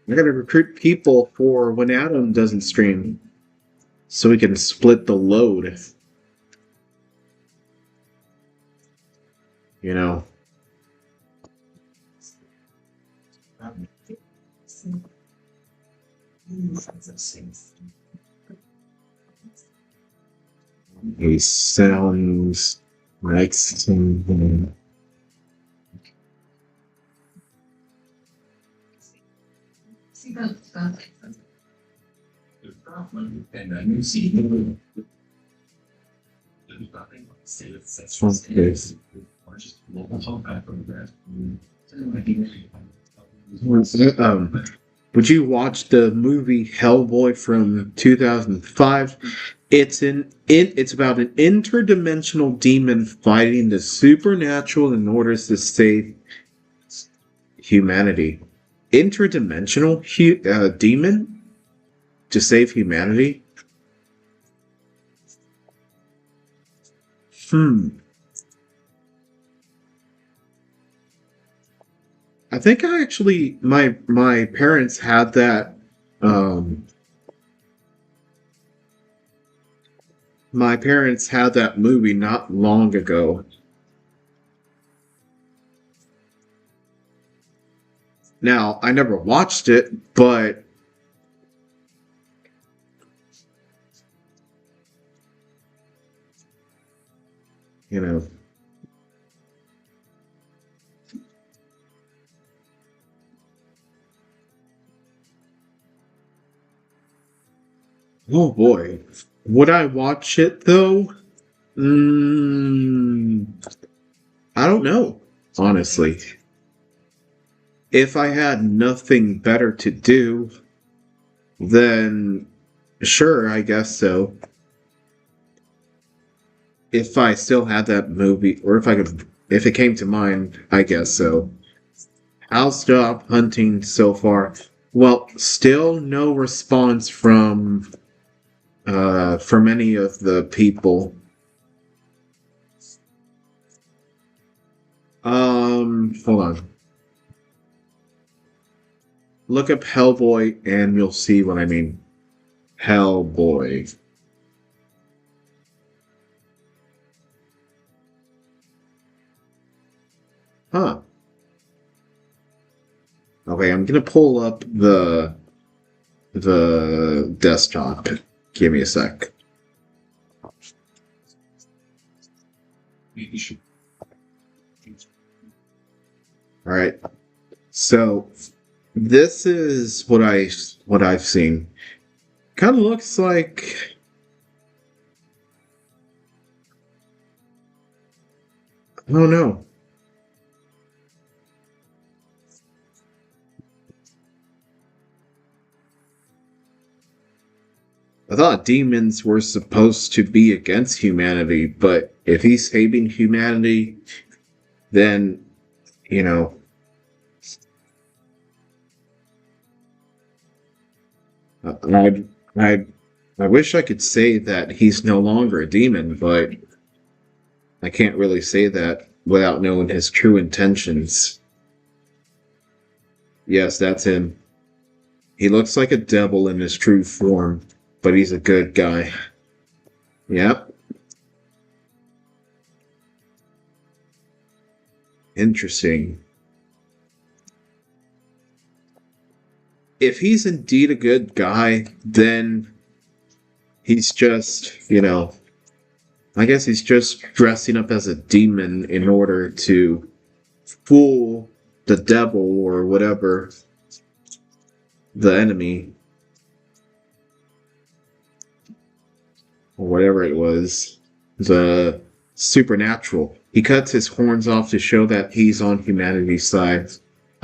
We got to recruit people for when Adam doesn't stream, so we can split the load. You know. He sounds like something. Would you watch the movie Hellboy from 2005? It's about an interdimensional demon fighting the supernatural in order to save humanity. Interdimensional demon to save humanity? I think I actually my parents had that. My parents had that movie not long ago. Now, I never watched it, but you know. Oh boy. Would I watch it though? I don't know, honestly. If I had nothing better to do, then sure, I guess so. If I still had that movie, or if it came to mind, I guess so. How's job hunting so far? Well, still no response from any of the people. Hold on. Look up Hellboy and you'll see what I mean. Hellboy. Huh. Okay, I'm gonna pull up the desktop. Give me a sec. Alright. So this is what I've seen. Kinda looks like I don't know. I thought demons were supposed to be against humanity, but if he's saving humanity, then, you know. I wish I could say that he's no longer a demon, but I can't really say that without knowing his true intentions. Yes, that's him. He looks like a devil in his true form, but he's a good guy. Yep. Interesting. If he's indeed a good guy, then he's just, I guess he's just dressing up as a demon in order to fool the devil or whatever, the enemy, or whatever it was, the supernatural. He cuts his horns off to show that he's on humanity's side.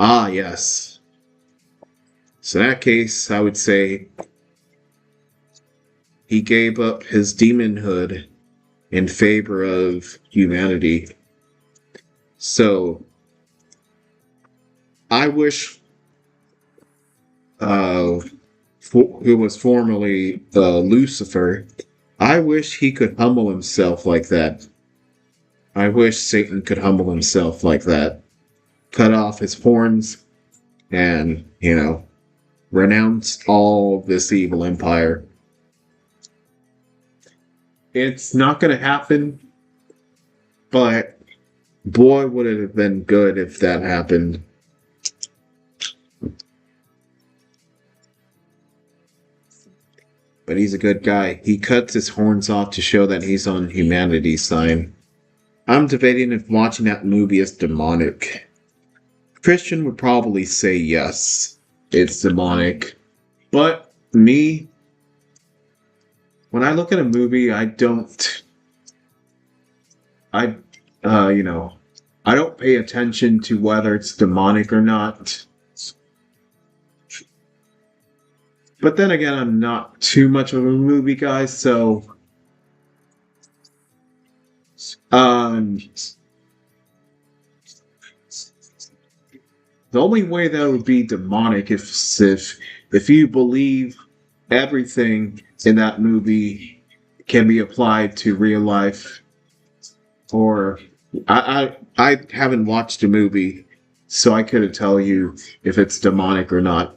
Ah, yes. So in that case, I would say he gave up his demonhood in favor of humanity. So I wish who was formerly Lucifer, I wish he could humble himself like that. I wish Satan could humble himself like that. Cut off his horns and, renounce all this evil empire. It's not going to happen, but boy, would it have been good if that happened. But he's a good guy. He cuts his horns off to show that he's on humanity's side. I'm debating if watching that movie is demonic. Christian would probably say yes, it's demonic. But me, when I look at a movie, I don't pay attention to whether it's demonic or not. But then again, I'm not too much of a movie guy, so the only way that would be demonic if you believe everything in that movie can be applied to real life. Or I haven't watched a movie, so I couldn't tell you if it's demonic or not.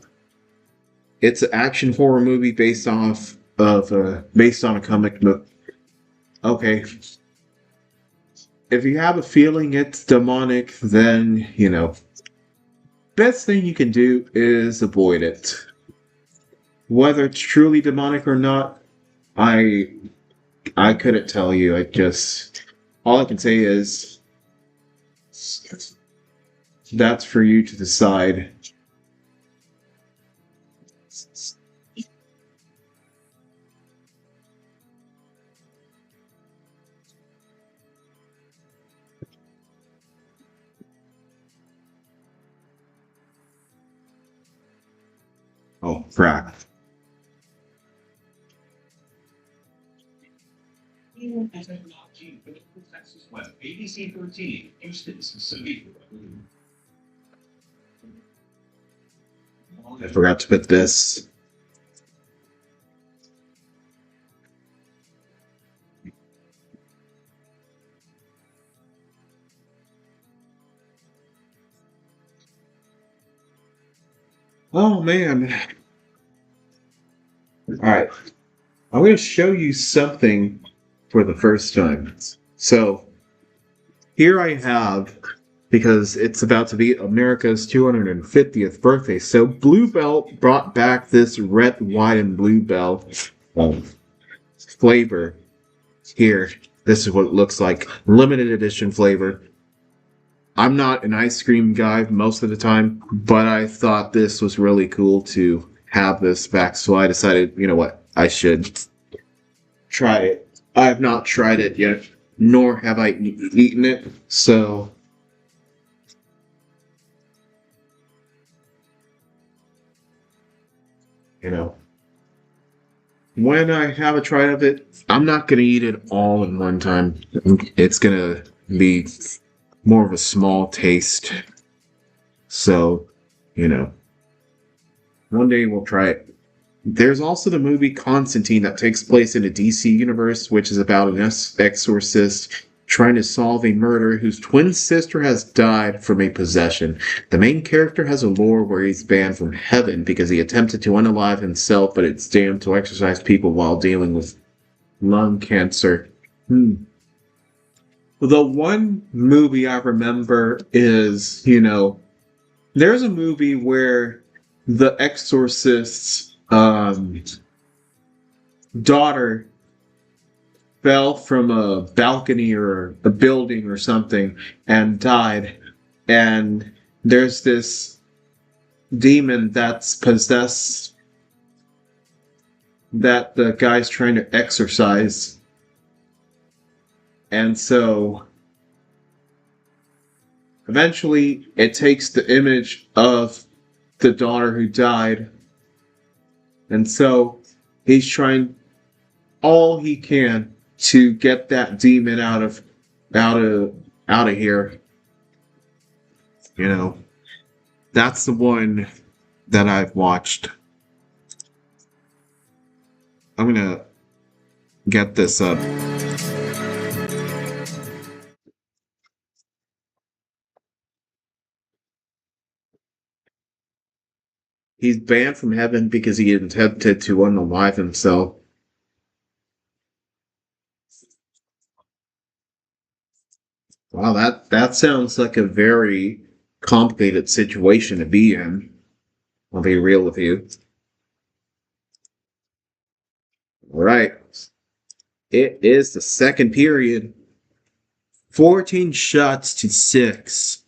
It's an action horror movie based on a comic book. Okay. If you have a feeling it's demonic, then, best thing you can do is avoid it. Whether it's truly demonic or not, I couldn't tell you. All I can say is that's for you to decide. Oh, crap. I forgot to put this. Oh, man. Alright. I'm going to show you something for the first time. So, here I have, because it's about to be America's 250th birthday, so Blue Bell brought back this red, white, and blue bell flavor. Here, this is what it looks like. Limited edition flavor. I'm not an ice cream guy most of the time, but I thought this was really cool to have this back, so I decided, you know what, I should try it. I have not tried it yet, nor have I eaten it, so when I have a try of it, I'm not going to eat it all in one time. It's going to be more of a small taste. So, one day we'll try it. There's also the movie Constantine that takes place in a DC universe, which is about an exorcist trying to solve a murder whose twin sister has died from a possession. The main character has a lore where he's banned from heaven because he attempted to unalive himself, but it's damned to exorcise people while dealing with lung cancer. The one movie I remember is, there's a movie where the exorcist's daughter fell from a balcony or a building or something and died. And there's this demon that's possessed that the guy's trying to exorcise. And so eventually it takes the image of the daughter who died. And so he's trying all he can to get that demon out of here. That's the one that I've watched. I'm gonna get this up. He's banned from heaven because he attempted to unalive himself. Wow, that sounds like a very complicated situation to be in. I'll be real with you. All right. It is the second period. 14 shots to 6.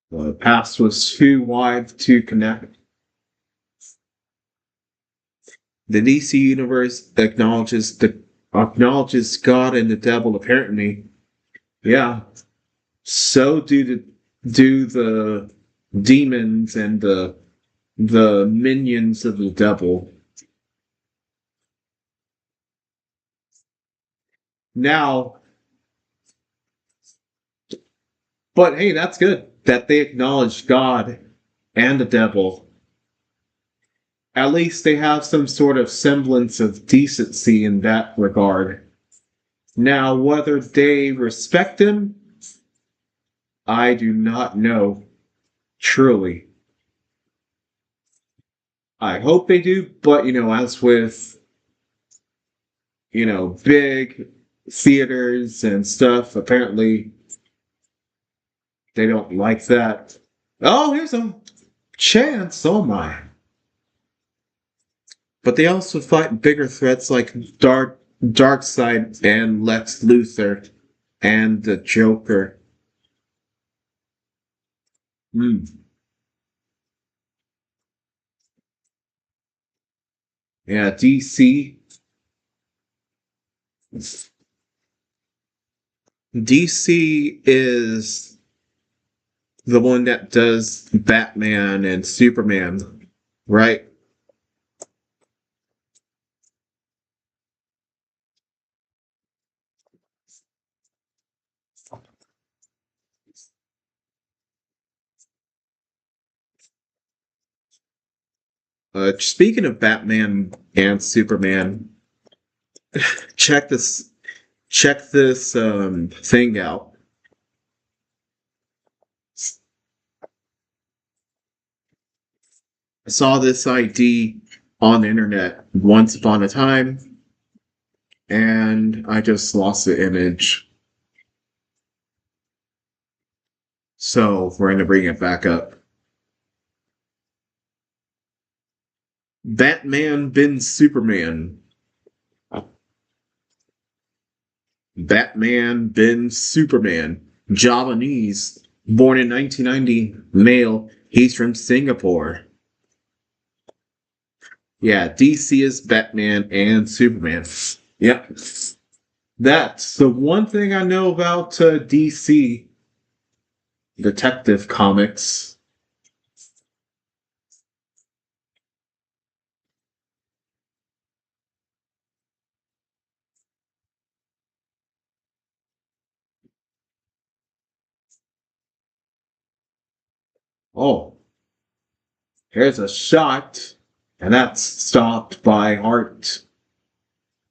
The pass was too wide to connect. The DC universe acknowledges God and the devil. Apparently, yeah. So do the demons and the minions of the devil. Now, but hey, that's good that they acknowledge God and the devil. At least they have some sort of semblance of decency in that regard. Now, whether they respect him, I do not know. Truly. I hope they do, but as with, big theaters and stuff, apparently they don't like that. Oh, here's a chance. Oh my. But they also fight bigger threats like Darkseid and Lex Luthor and the Joker. Yeah, DC. DC is the one that does Batman and Superman, right? Speaking of Batman and Superman, check this thing out. I saw this ID on the internet once upon a time, and I just lost the image. So we're going to bring it back up. Batman bin Superman. Batman bin Superman. Javanese. Born in 1990. Male. He's from Singapore. Yeah, DC is Batman and Superman. Yep. That's the one thing I know about DC. Detective Comics. Oh, here's a shot, and that's stopped by Hart.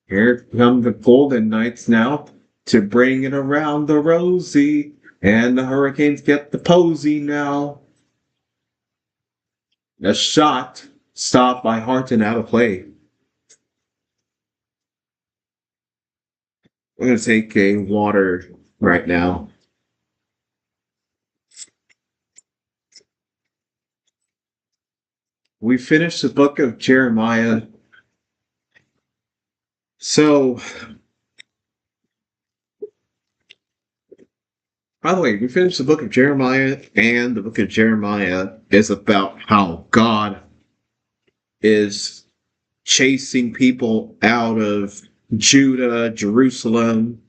Here come the Golden Knights now to bring it around the Rosie, and the Hurricanes get the posy now. A shot stopped by Hart and out of play. I'm going to take a water right now. We finished the book of Jeremiah. So, by the way, we finished the book of Jeremiah, and the book of Jeremiah is about how God is chasing people out of Judah, Jerusalem,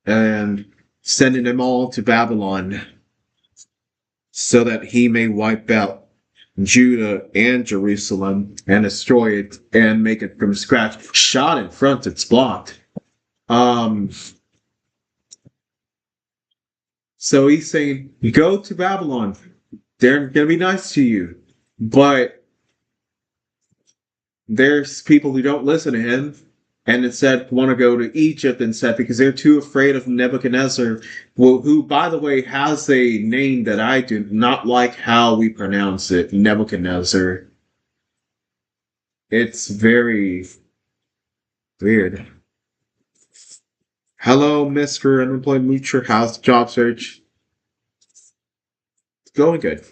and sending them all to Babylon so that he may wipe out Judah and Jerusalem and destroy it and make it from scratch. Shot in front, it's blocked. So he's saying, go to Babylon. They're going to be nice to you. But there's people who don't listen to him and instead want to go to Egypt instead because they're too afraid of Nebuchadnezzar, who, by the way, has a name that I do not like how we pronounce it, Nebuchadnezzar. It's very weird. Hello, Mr. Unemployed Moocher. How's the job search? It's going good.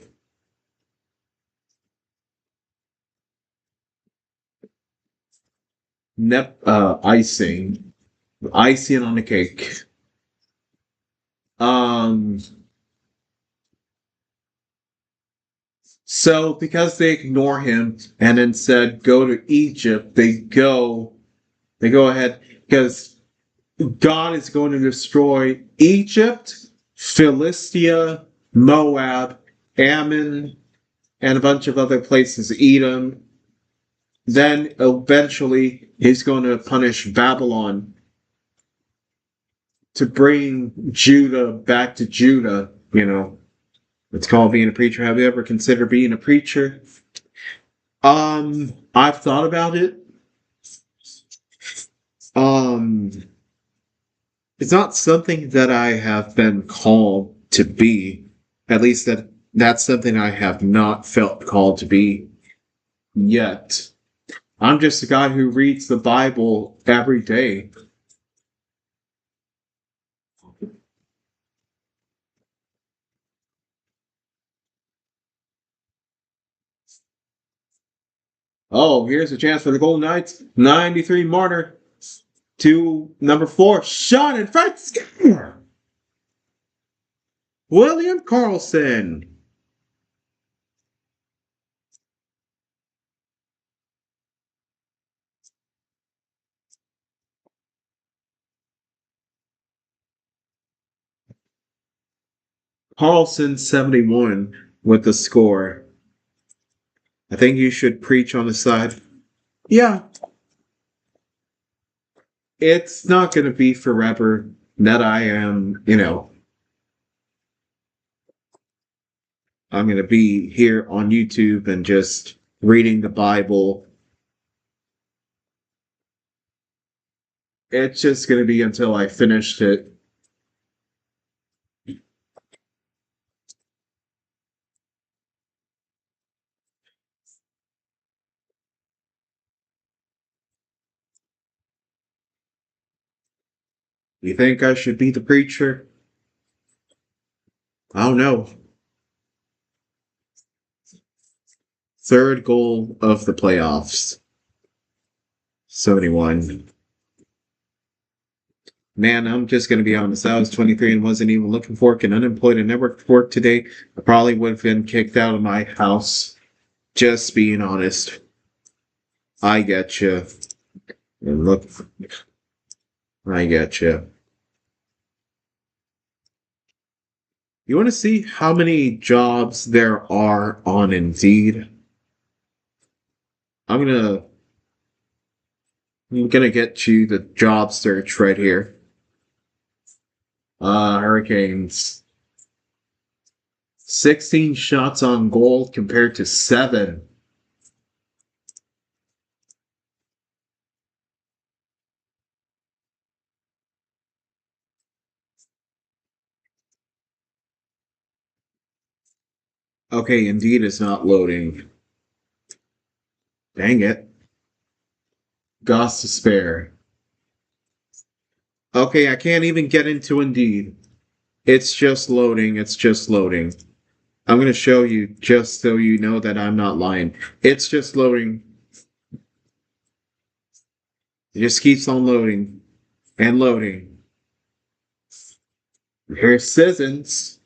Icing. Icing on the cake. So because they ignore him and instead go to Egypt, they go ahead because God is going to destroy Egypt, Philistia, Moab, Ammon, and a bunch of other places, Edom. Then eventually he's going to punish Babylon to bring Judah back to Judah. You know, it's called being a preacher. Have you ever considered being a preacher? I've thought about it. It's not something that I have been called to be. At least that's something I have not felt called to be yet. I'm just a guy who reads the Bible every day. Oh, here's a chance for the Golden Knights. 93 Marner to number 4. Shot in front. Score! William Karlsson. Carlson 71 with the score. I think you should preach on the side. Yeah. It's not going to be forever that I am, I'm going to be here on YouTube and just reading the Bible. It's just going to be until I finished it. You think I should be the preacher? I don't know. Third goal of the playoffs. 71. Man, I'm just going to be honest. I was 23 and wasn't even looking for work and unemployed and never worked today. I probably would have been kicked out of my house. Just being honest. I get you. And look, I get you. You want to see how many jobs there are on Indeed? I'm gonna get you the job search right here. Hurricanes. 16 shots on goal compared to 7. Okay, Indeed is not loading. Dang it. Goss to spare. Okay, I can't even get into Indeed. It's just loading. It's just loading. I'm going to show you just so you know that I'm not lying. It's just loading. It just keeps on loading and loading. Here's Citizens.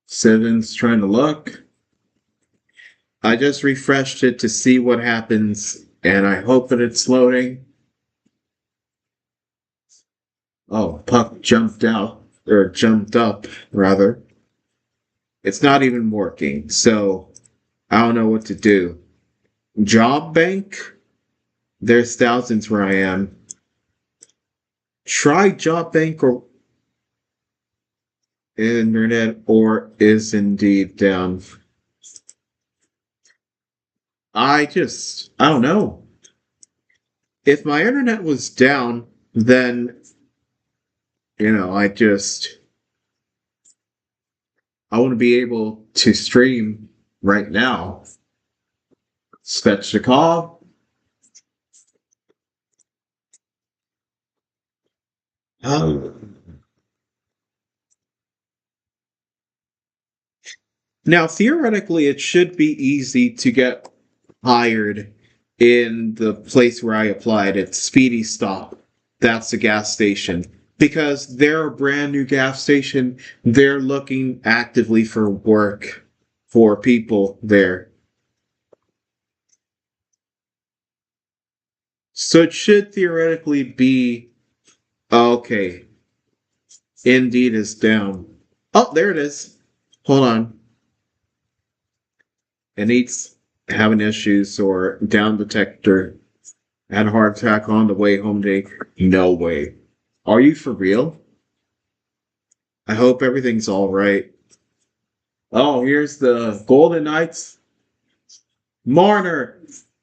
Citizens trying to look. I just refreshed it to see what happens, and I hope that it's loading. Oh, puck jumped out, or jumped up, rather. It's not even working, so I don't know what to do. Job bank? There's thousands where I am. Try job bank or internet, or is Indeed down? I don't know. If my internet was down, then, I wouldn't be able to stream right now. Svechnikov. Now, theoretically, it should be easy to get hired in the place where I applied. It's Speedy Stop. That's the gas station. Because they're a brand new gas station, they're looking actively for work for people there. So it should theoretically be okay. Indeed is down. Oh, there it is. Hold on. It needs having issues or down detector. Had a heart attack on the way home today. No way. Are you for real? I hope everything's all right. Oh, here's the Golden Knights. Marner.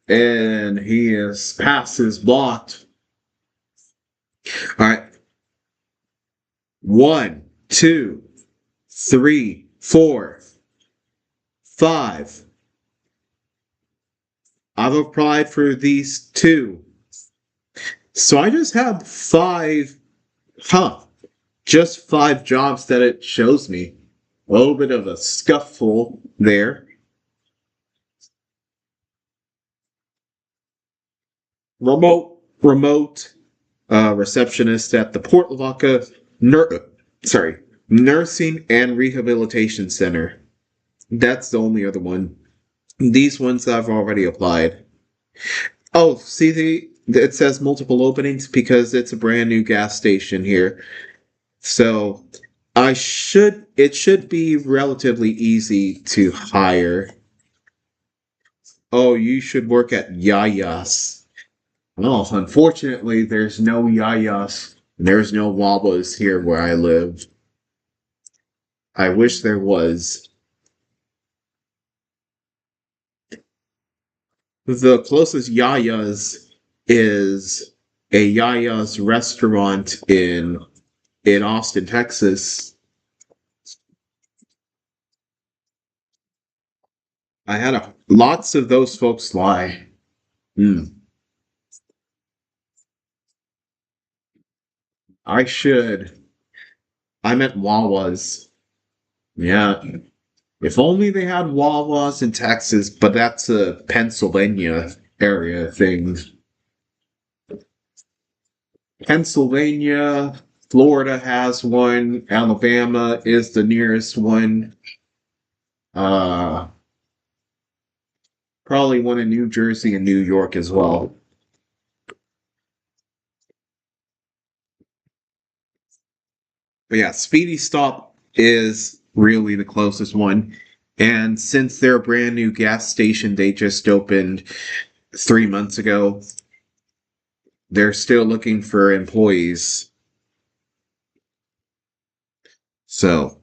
And he is past his blocked. All right. 1, 2, 3, 4, 5. I've applied for these 2. So I just have 5. Just 5 jobs that it shows me. A little bit of a scuffle there. Remote receptionist at the Port Lavaca Nursing and Rehabilitation Center. That's the only other one. These ones I've already applied. Oh, see, it says multiple openings because it's a brand new gas station here. So it should be relatively easy to hire. Oh, you should work at Yayas. Well, unfortunately, there's no Yayas. There's no Wabas here where I live. I wish there was. The closest Yaya's is a Yaya's restaurant in Austin, Texas. I had lots of those folks lie. I should. I meant Wawas. Yeah. If only they had Wawas in Texas, but that's a Pennsylvania area thing. Pennsylvania, Florida has one. Alabama is the nearest one. Probably one in New Jersey and New York as well. But yeah, Speedy Stop is really the closest one. And since they're a brand new gas station, they just opened 3 months ago. They're still looking for employees. So,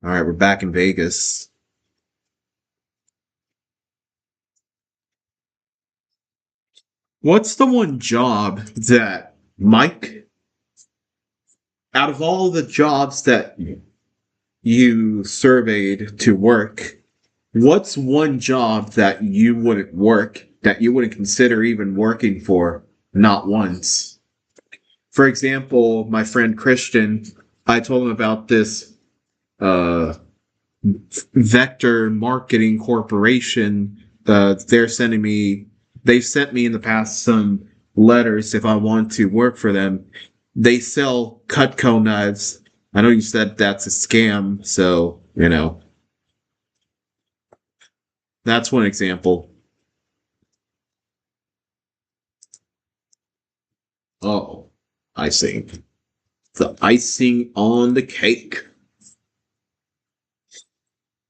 All right, we're back in Vegas. What's the one job that Mike, out of all the jobs that you surveyed to work, what's one job that you wouldn't work, that you wouldn't consider even working for, not once? For example, my friend Christian, I told him about this Vector Marketing Corporation. They sent me in the past some letters if I want to work for them. They sell Cutco knives. I know you said that's a scam, so, that's one example. Oh, I see. The icing on the cake.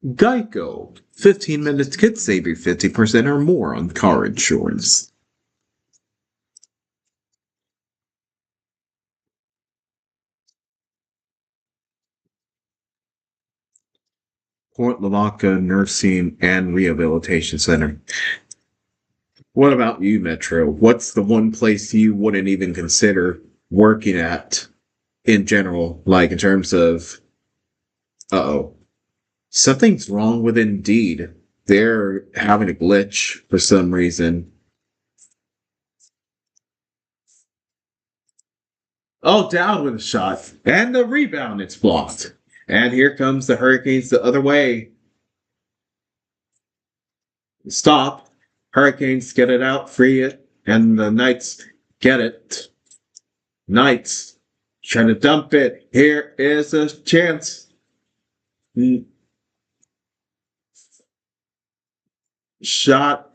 Geico. 15 minutes could save you 50% or more on car insurance. Port Lavaca Nursing and Rehabilitation Center. What about you, Metro? What's the one place you wouldn't even consider working at in general? Like in terms of, uh-oh, something's wrong with Indeed. They're having a glitch for some reason. Oh, down with a shot. And the rebound, it's blocked. And here comes the Hurricanes the other way. Stop. Hurricanes get it out, free it, and the Knights get it. Knights trying to dump it. Here is a chance. Shot.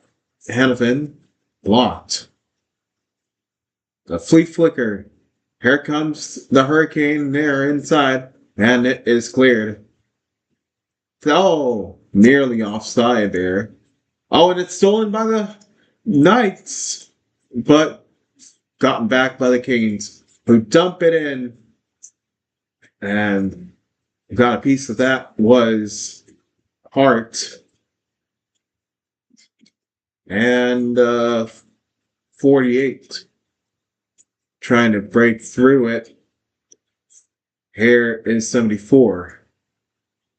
Hannafin blocked. The flea flicker. Here comes the Hurricane there inside, and it is cleared. Oh, nearly offside there. Oh, and it's stolen by the Knights, but gotten back by the Canes, who dump it in. And got a piece of that was Hart. And 48. Trying to break through it. Here is 74.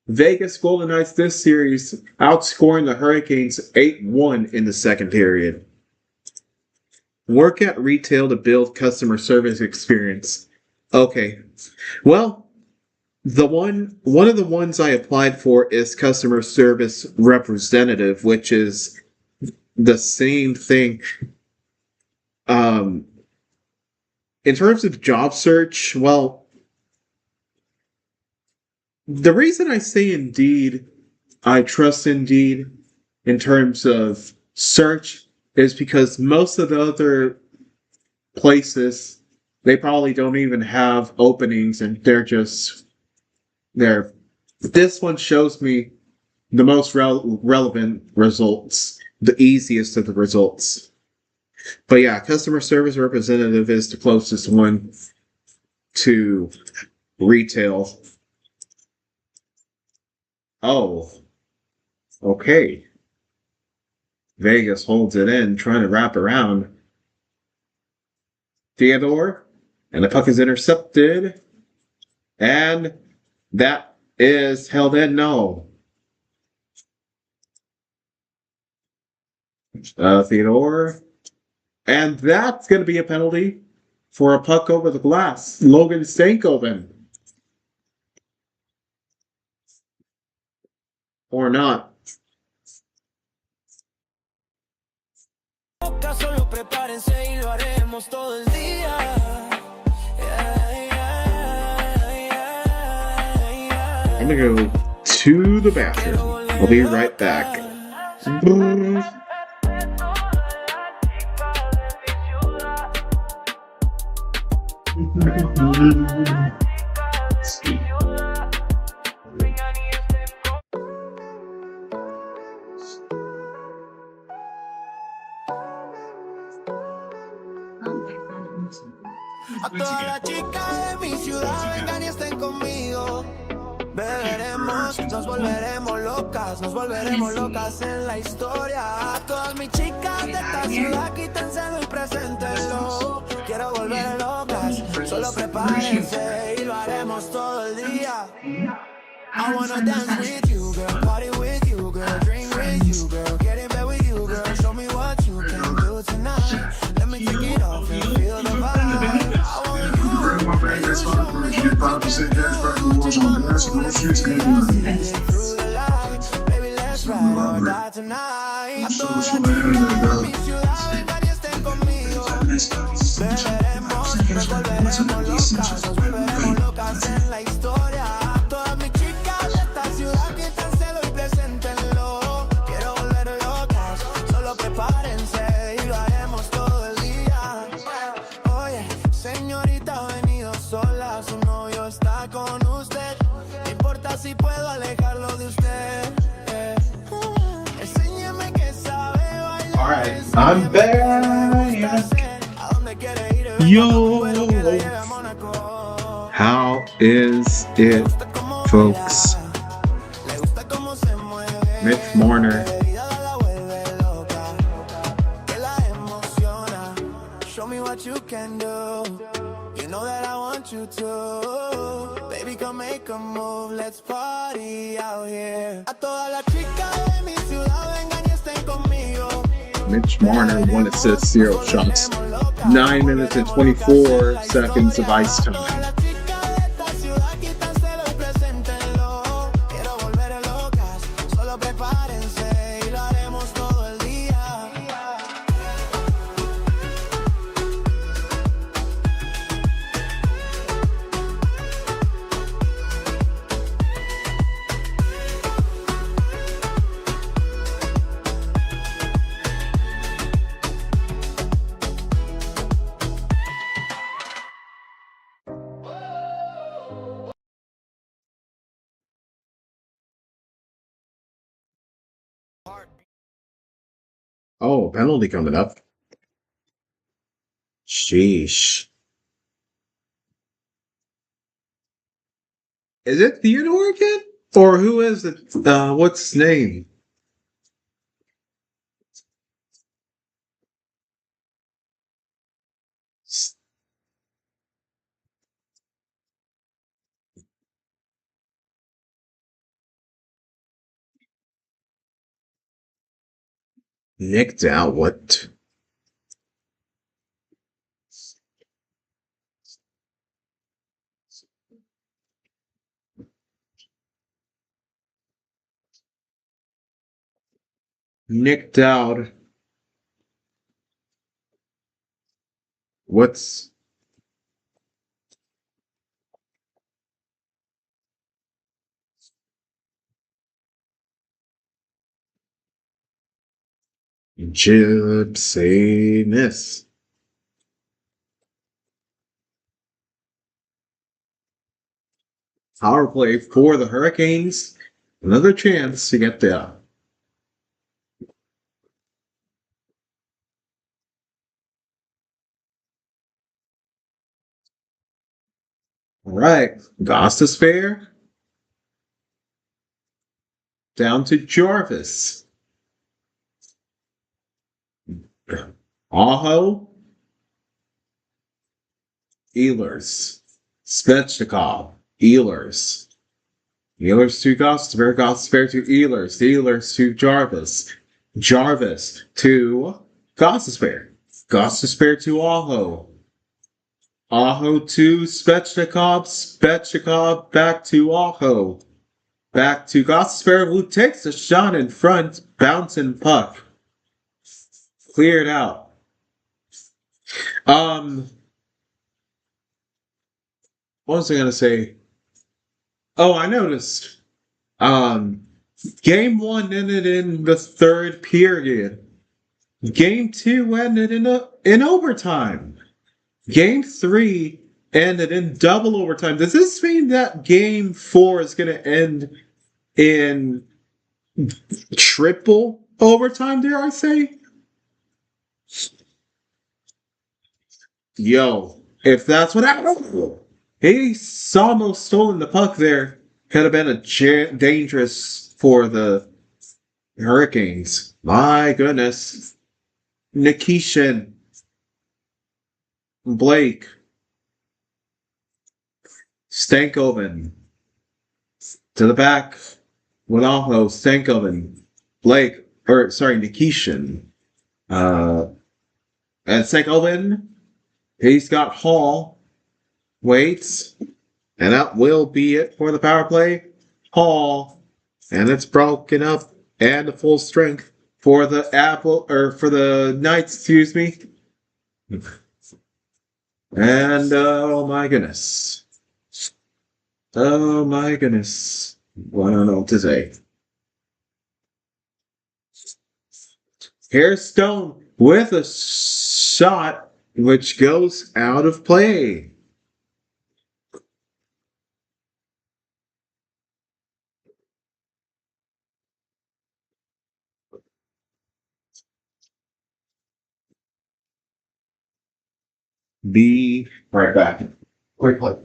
Vegas Golden Knights this series outscoring the Hurricanes 8-1 in the second period. Work at retail to build customer service experience. Okay. Well, one of the ones I applied for is customer service representative, which is the same thing. In terms of job search, well, the reason I say Indeed, I trust Indeed in terms of search is because most of the other places, they probably don't even have openings and they're just there. This one shows me the most relevant results, the easiest of the results. But yeah, customer service representative is the closest one to retail. Oh, okay. Vegas holds it in, trying to wrap around. Theodore, and the puck is intercepted. And that is held in. No. Theodore. And that's going to be a penalty for a puck over the glass. Logan Stankoven. Or not. Solo prepárense y lo haremos todo el día. I'm gonna go to the bathroom. I'll be right back. A todas las chicas de mi ciudad vengan y estén conmigo. Beberemos, nos volveremos locas en la historia. A todas mis chicas de esta ciudad, quítenselo y preséntenlo. Quiero volver locas, solo prepárense y lo haremos todo el día. I wanna dance with you, girl, party with you, girl, drink with you, girl, get in bed with you, girl, show me what you can do tonight. Let me take it off and feel the vibe. I want you. Through the lights, baby, let's ride or die tonight. A todas las chicas de mi ciudad, vengan y estén conmigo. Beberemos, nos volveremos locas en la historia. A todas mis chicas de esta ciudad, quítenselo y preséntenlo. Quiero volver locas, solo prepárense y lo haremos todo el día. Oye, señorita, ha venido sola, su novio está con usted. No importa si puedo alejarlo de usted. Enséñeme que sabe bailar. Alright, I'm back. Yo, how is it, folks? Mitch Marner. Show me what you can do. You know that I want you to. Baby, come make a move. Let's party out here. A todas las chicas de mi ciudad, vengan y estén conmigo. Mitch Marner, 1 assist, 0 shots. 9 minutes and 24 seconds of ice time. Oh, penalty coming up. Sheesh. Is it Theodore again? Or who is it? What's his name? Nicked out. What? Nicked out. What's gypsiness? Power play for the Hurricanes. Another chance to get there. All right, Goss fair. Down to Jarvis. Aho. Ehlers. Svechnikov. Ehlers. Ehlers to Gostisbehere. Gostisbehere to Ehlers. Ehlers to Jarvis. Jarvis to Gostisbehere. Gostisbehere to Aho. Aho to Svechnikov. Svechnikov back to Aho. Back to Gostisbehere, who takes a shot in front. Bouncing puck. Cleared out. What was I gonna say? Oh, I noticed. Game 1 ended in the 3rd period. Game 2 ended in overtime. Game 3 ended in double overtime. Does this mean that Game 4 is going to end in triple overtime, dare I say? Yo, if that's what happened, he's almost stolen the puck there. Could have been dangerous for the Hurricanes. My goodness. Nikishin. Blake. Stankoven. To the back. Winaho. Stankoven. Blake. Nikishin. And Stankoven. He's got Hall. Waits. And that will be it for the power play. Hall. And it's broken up and the full strength for the for the Knights, excuse me. And oh my goodness. Oh my goodness. Well, I don't know what to say. Here's Stone with a shot which goes out of play. Be right back. Quick play.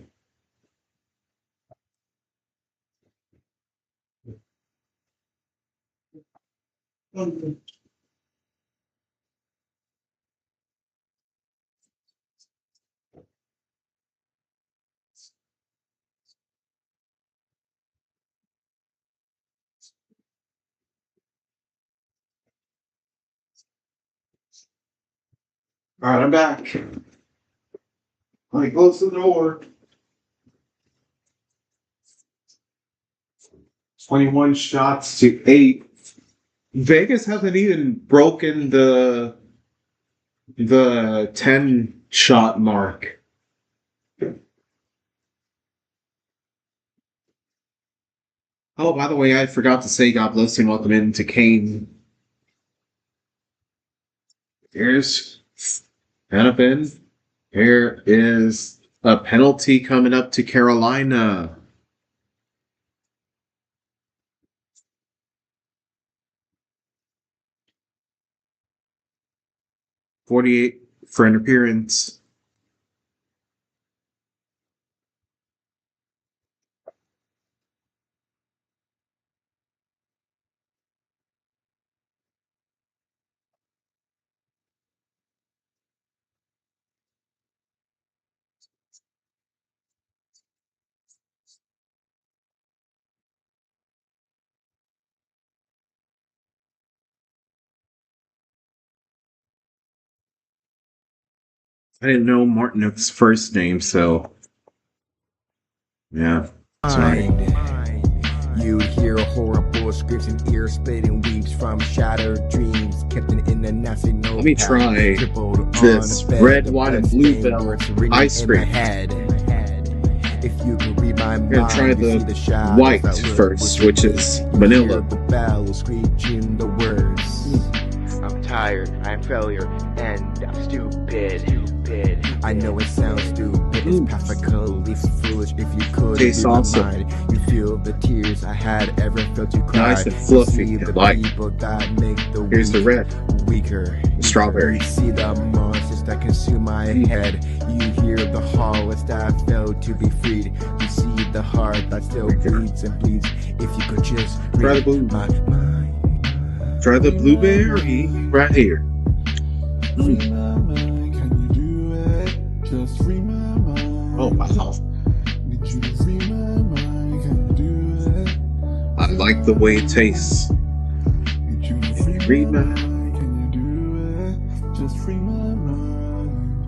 All right, I'm back. Let me close the door. 21 shots to 8. Vegas hasn't even broken the 10 shot mark. Oh, by the way, I forgot to say God bless and welcome in to Kane. Here's Hennepin. Here is a penalty coming up to Carolina. .48 for interference. I didn't know Martinook's first name, so yeah, that's right. You hear horrible screams and ear-splitting weeps from shattered dreams, kept in the nasty notepad. Let me try this red, white, and blue bell ice cream. If you can read my I'm gonna try the white first, which is vanilla. The bell screeching the words. I'm tired, I'm failure, and I'm stupid. I know it sounds stupid, it's practically foolish. If you could Tastes read my awesome. mind, you feel the tears I had ever felt you cry. Nice and fluffy, You see the like. people that make the Here's the weak red. weaker. Strawberry. You see the monsters that consume my head. You hear the harlots that failed to be freed. You see the heart that still bleeds and bleeds. If you could just Try the read blue. my mind. Try the blueberry right here. Free my mind, can you do it? Just free my mind. Oh wow. Need you to free my mind, can you do it? I like the way it tastes. Need you to free Read my my- mind, can you do it? Just free my mind.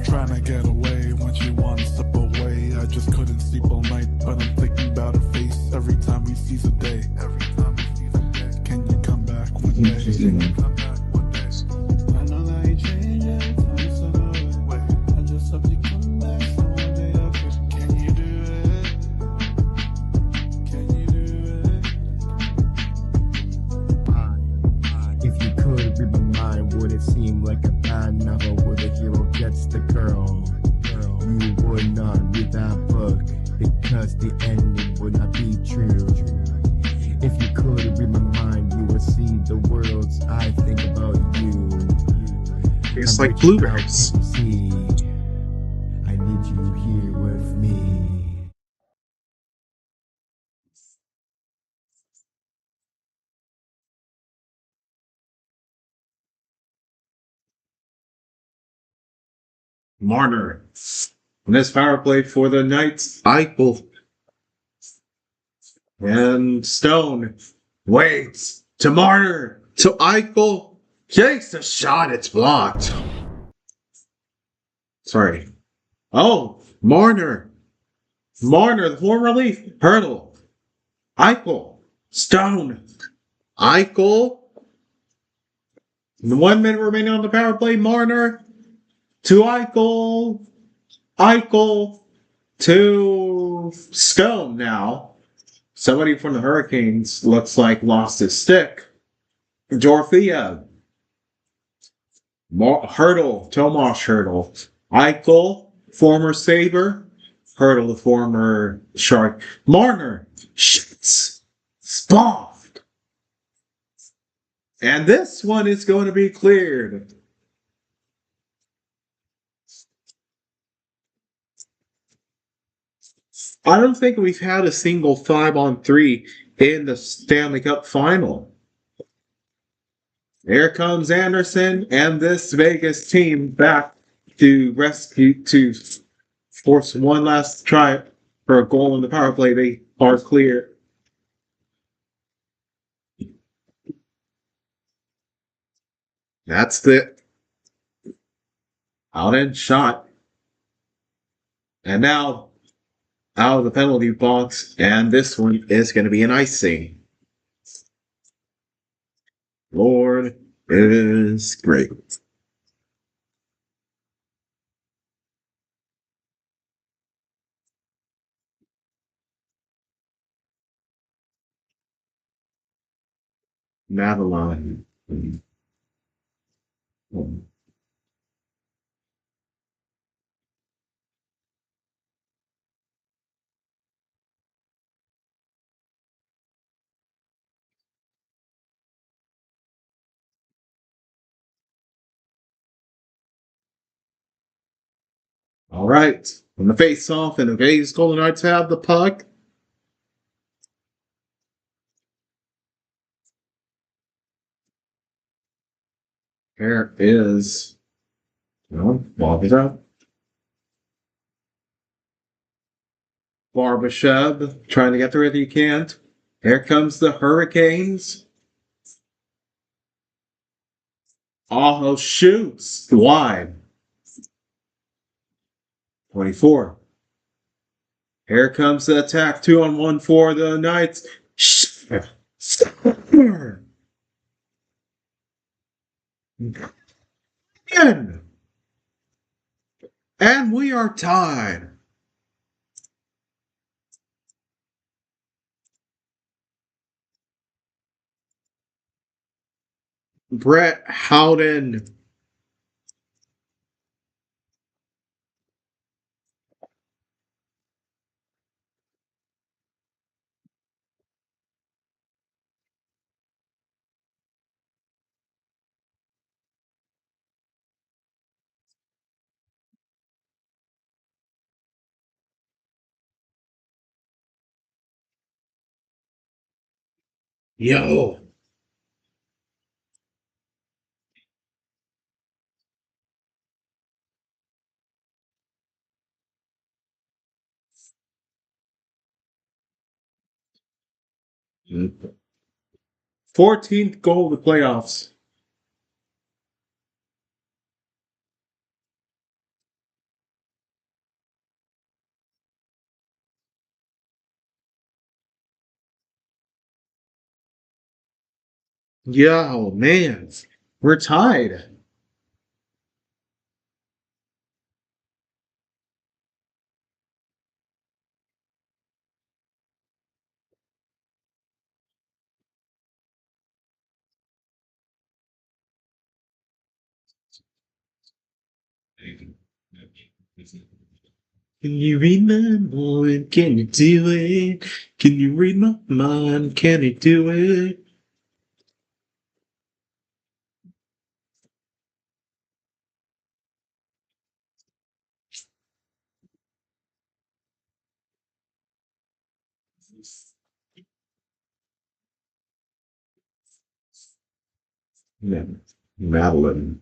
Trying to get away when she one step away. I just couldn't sleep all night, but I'm thinking about her face every time we seize a day. Can you come back one day? I know that you changed every time you said away. I just hope you come back so one day I'll just, can you do it? Can you do it? If you could read my mind, would it seem like a bad novel where the hero gets the girl? You would not read that book because the ending would not be true. If you could read my mind, you would see the worlds I think about you. Tastes And like which blueberries. I can't see. I need you here with me. Marner. And this power play for the Knights, Eichel. And Stone waits to Marner, to Eichel. Takes a shot, it's blocked. Sorry. Oh, Marner. Marner, the former relief. Hurdle. Eichel. Stone. Eichel. The 1 minute remaining on the power play. Marner to Eichel. Eichel to Stone now. Somebody from the Hurricanes looks like lost his stick. Dorothea. Hurdle. Tomas Hurdle. Eichel, former Sabre. Hurdle, the former Shark. Marner. Shits. Spoffed. And this one is going to be cleared. I don't think we've had a single 5-on-3 in the Stanley Cup final. Here comes Anderson and this Vegas team back to force one last try for a goal in the power play. They are clear. That's the out end shot. And now out of the penalty box, and this one is going to be an icing. Lord is great. Madeline. All right. On the face off, and the Vegas Golden Knights have the puck. Here is, Bob is out. Barbashev trying to get through it. He can't. Here comes the Hurricanes. Aho shoots wide. 24. Here comes the attack. 2-on-1 for the Knights. And we are tied. Brett Howden. Yo. Mm. 14th goal of the playoffs. Yo, man. We're tied. Can you read my mind? Can you do it? Can you read my mind? Can you do it? Yeah. Madeline.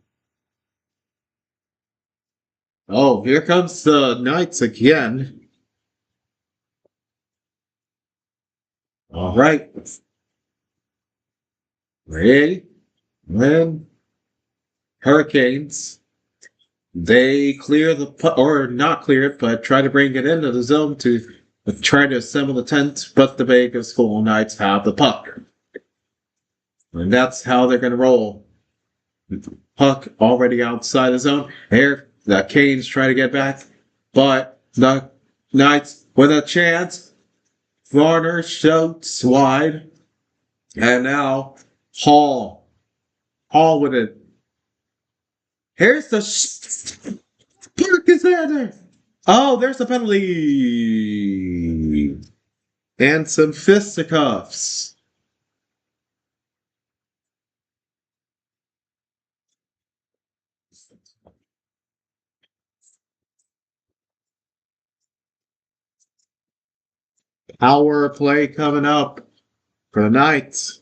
Oh, here comes the Knights again. All right. Ready? When Hurricanes, they clear the or not clear it, but try to bring it into the zone to try to assemble the tent, but the Vegas Golden Knights have the puck. And that's how they're going to roll. Puck already outside the zone. Here, the Canes try to get back, but the Knights with a chance. Varner shoots wide, and now Hall. Hall with it. Here's the puck is there. Oh, there's a penalty and some fisticuffs. Power play coming up for the Knights.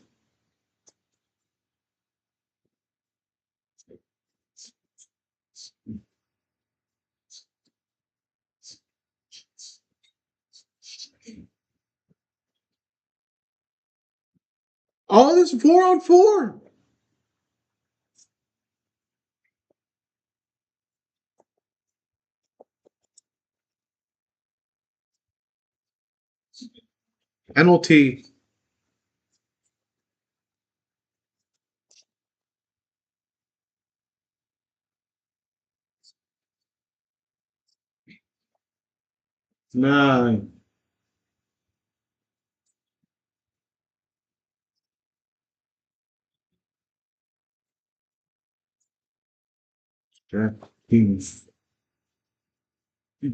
Oh, this is 4-on-4. Penalty. Nine.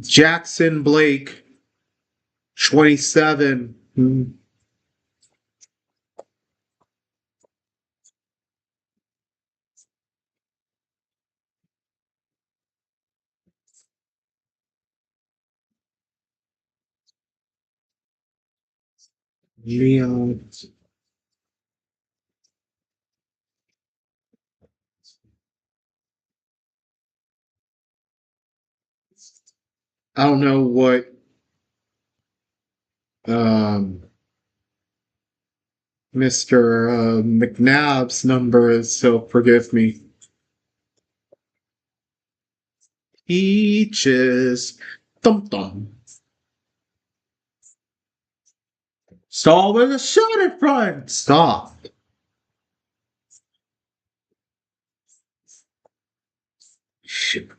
Jackson Blake, 27. Leon. I don't know what Mr. McNabb's number is, so forgive me. Peaches. Dum dum. Stall with a shot in front. Stop. Shit.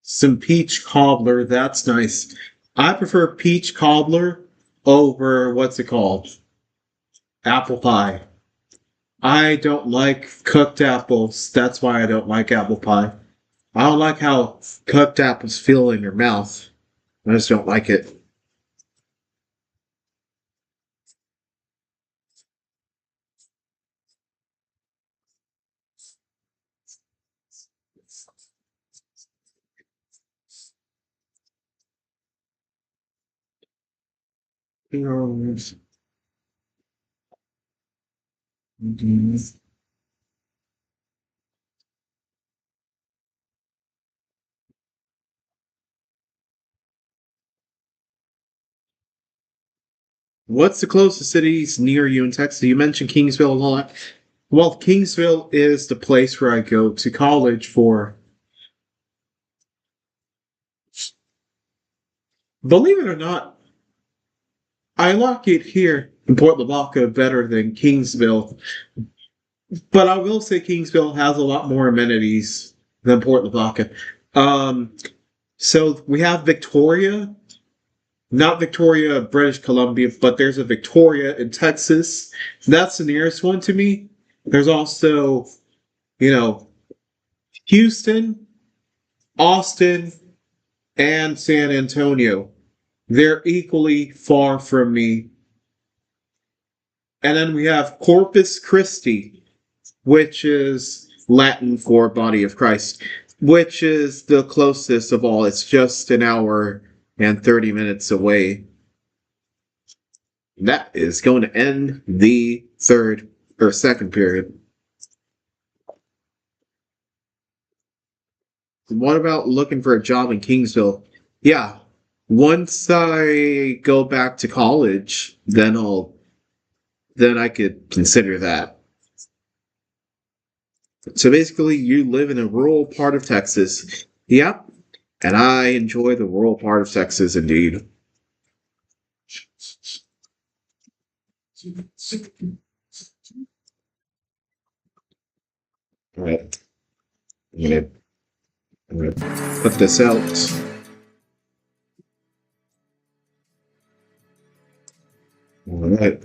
Some peach cobbler. That's nice. I prefer peach cobbler over what's it called? Apple pie. I don't like cooked apples. That's why I don't like apple pie. I don't like how cooked apples feel in your mouth. I just don't like it. What's the closest cities near you in Texas? You mentioned Kingsville a lot. Well, Kingsville is the place where I go to college for. Believe it or not, I like it here in Port Lavaca better than Kingsville. But I will say Kingsville has a lot more amenities than Port Lavaca. So we have Victoria, not Victoria, British Columbia, but there's a Victoria in Texas. That's the nearest one to me. There's also, you know, Houston, Austin, and San Antonio. They're equally far from me. And then we have Corpus Christi, which is Latin for Body of Christ, which is the closest of all. It's just an hour and 30 minutes away. That is going to end the second period. What about looking for a job in Kingsville? Yeah. Once I go back to college, then I could consider that. So basically, you live in a rural part of Texas. Yep. And I enjoy the rural part of Texas indeed. All right. I'm gonna put this out. All right.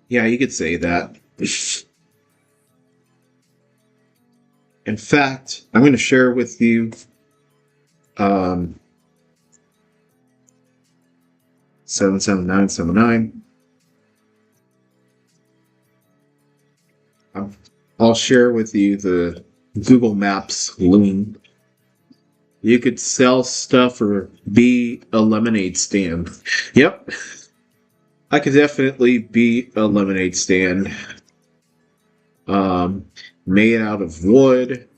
Yeah, you could say that. In fact, I'm going to share with you 77979. I'll share with you the Google Maps link. You could sell stuff or be a lemonade stand. Yep. I could definitely be a lemonade stand. Made out of wood.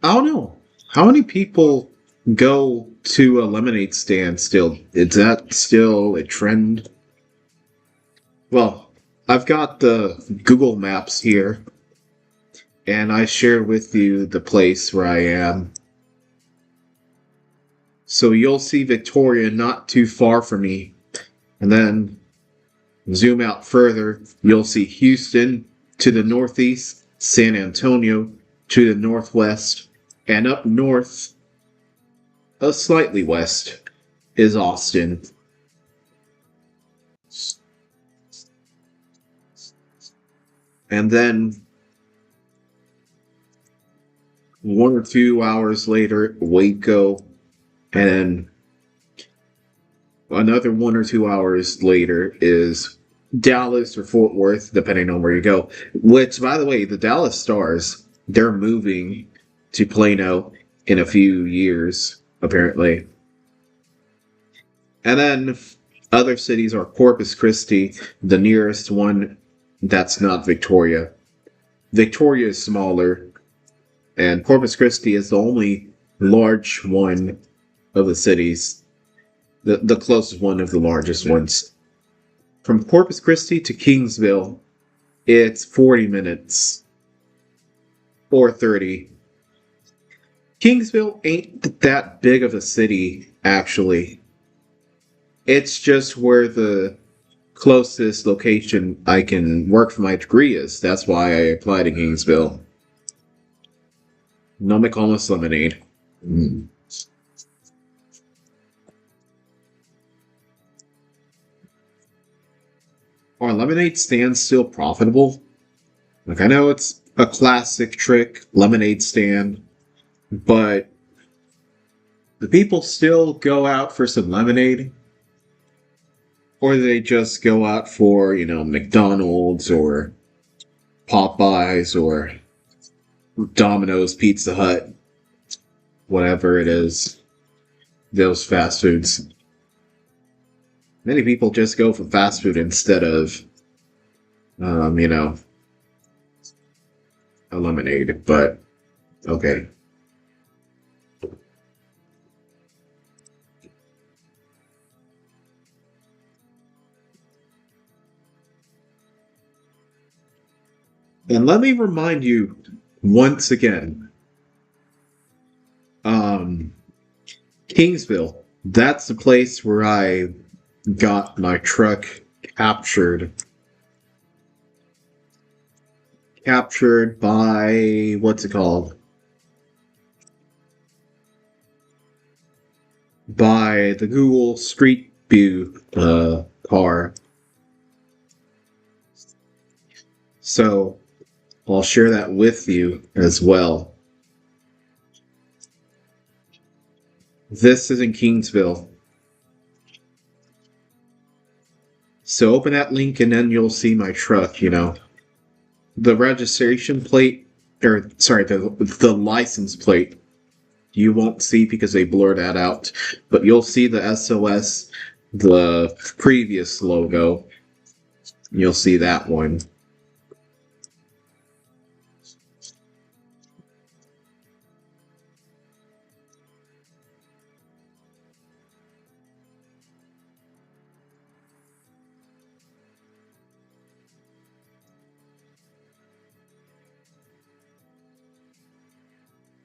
I don't know. How many people go to a lemonade stand still? Is that still a trend? Well, I've got the Google Maps here, and I share with you the place where I am. So you'll see Victoria not too far from me, and then zoom out further, you'll see Houston to the northeast, San Antonio to the northwest, and up north, slightly west, is Austin. And then 1 or 2 hours later, Waco, and another 1 or 2 hours later is Dallas or Fort Worth, depending on where you go. Which, by the way, the Dallas Stars, they're moving to Plano in a few years, apparently. And then other cities are Corpus Christi, the nearest one that's not Victoria. Victoria is smaller, and Corpus Christi is the only large one of the cities, the closest one of the largest ones. From Corpus Christi to Kingsville, it's 40 minutes. Or 30. Kingsville ain't that big of a city, actually. It's just where the closest location I can work for my degree is. That's why I applied to Kingsville. No McComas lemonade. Are lemonade stands still profitable? Like, I know it's a classic trick, lemonade stand, but do people still go out for some lemonade? Or do they just go out for, McDonald's or Popeyes or Domino's, Pizza Hut, whatever it is, those fast foods? Many people just go for fast food instead of, a lemonade, but okay. And let me remind you once again, Kingsville, that's the place where I got my truck captured. Captured by, what's it called? By the Google Street View car. So, I'll share that with you as well. This is in Kingsville. So open that link and then you'll see my truck, The registration plate, the license plate, you won't see because they blur that out. But you'll see the SOS, the previous logo. You'll see that one.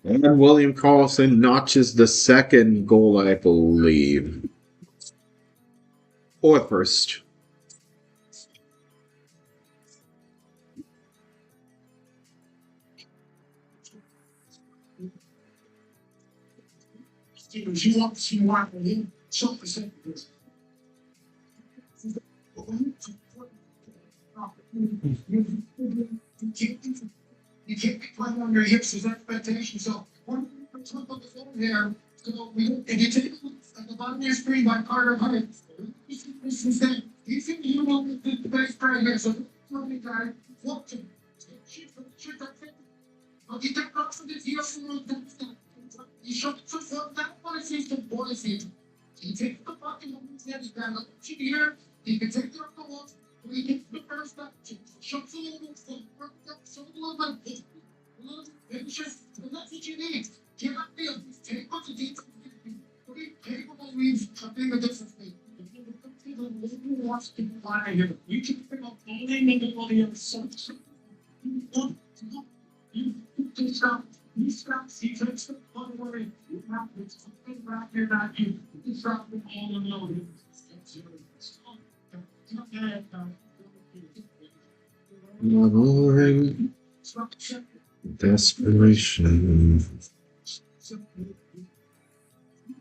And William Carlson notches the second goal, I believe. Or first. You want to see why we so for seconds. You can't be playing on your hips as expectation. So one flip of the phone here. So if you take a look at the bottom of your screen by Carter Hunt, this is that you think you know the best player here. So the guy walked him. Shoot that thing. But you take up for the deal from the you shot that policy to policy. You take the fucking he's got a here. You can take it up the wall. We can the first step. Shot a little bit. So a little bit. It's just that's what you need. Get up there. Take what you need. Capable means something the difference. Wants to fly here. You can pick up all the nobody else. You can stop. You stop. He takes the fun away. You have to something back here that you can stop them all alone. Ignoring desperation.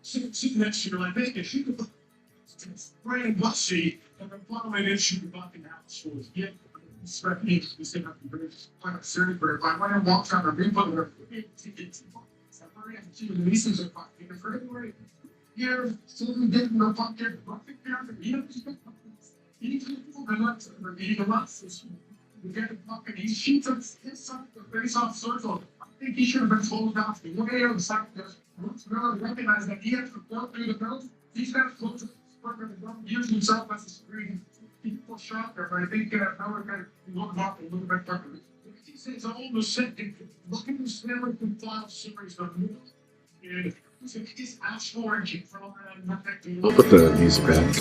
Sitting next to you like, hey, she could Brian Bussy, and the following issue about the house was yet. Expect me to say nothing very absurd, but if I went and walked on the river, it's the reasons are fucking the February. Yeah, so we didn't know about their fucking parents. He people the nuts or eating the nuts. We get a fucking he shoots his son the face off circle. I think he should have been told off the way of the side because once really recognize that he has to go through the belt, he's got to close the worker and don't use himself as a screen. People shot there, but I think Howard kind of looked up a little bit further. He says almost said, look at the Stanley File series of movies. And he's asked for it from I'll put the music back.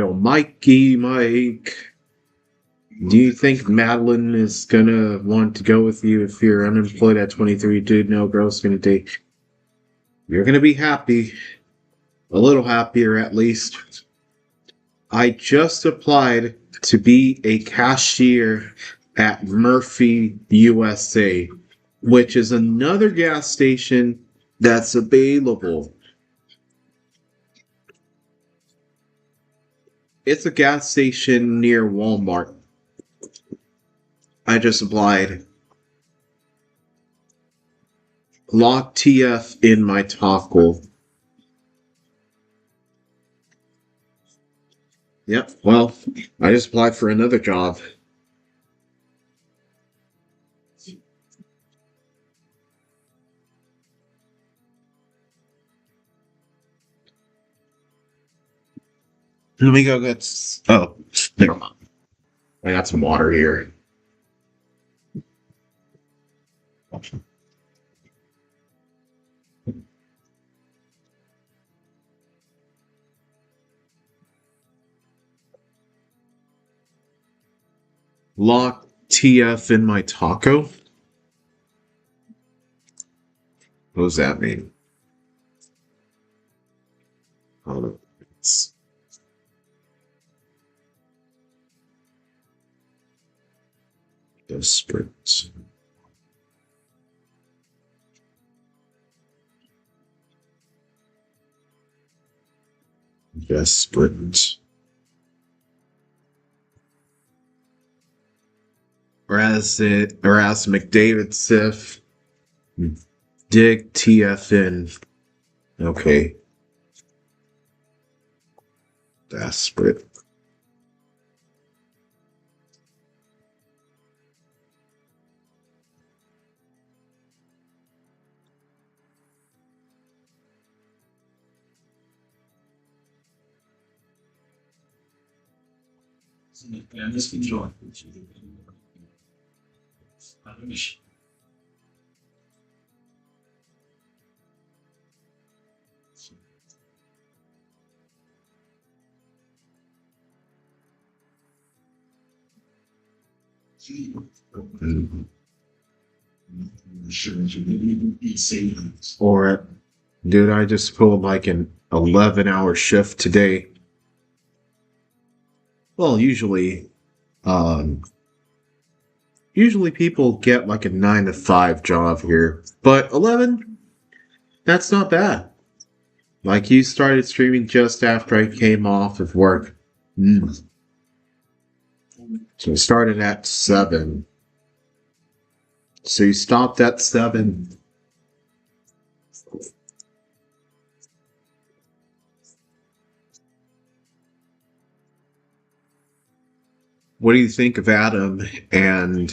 go. Mikey, Mike. Do you think Madeline is gonna want to go with you if you're unemployed at 23? Dude, no girl's gonna date. You're gonna be happy. A little happier, at least. I just applied to be a cashier at Murphy USA, which is another gas station that's available. It's a gas station near Walmart. I just applied. Lock TF in my taco. Yep, well, I just applied for another job. Let me go get... Oh, never mind. I got some water here. Lock TF in my taco? What does that mean? Oh, it's... Desperate. Desperate. Or as McDavid Sif, dig TF in. Okay. Desperate. Or, dude, I just pulled like an 11-hour shift today. Well, usually people get like a 9 to 5 job here, but 11, that's not bad. Like, you started streaming just after I came off of work. So I started at 7. So you stopped at 7. What do you think of Adam and,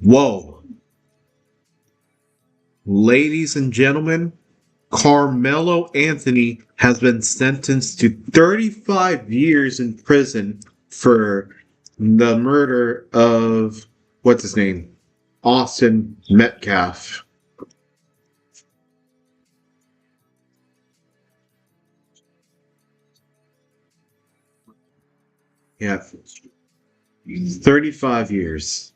Whoa. Ladies and gentlemen, Carmelo Anthony has been sentenced to 35 years in prison for the murder of, what's his name? Austin Metcalf. Yeah. 35 years.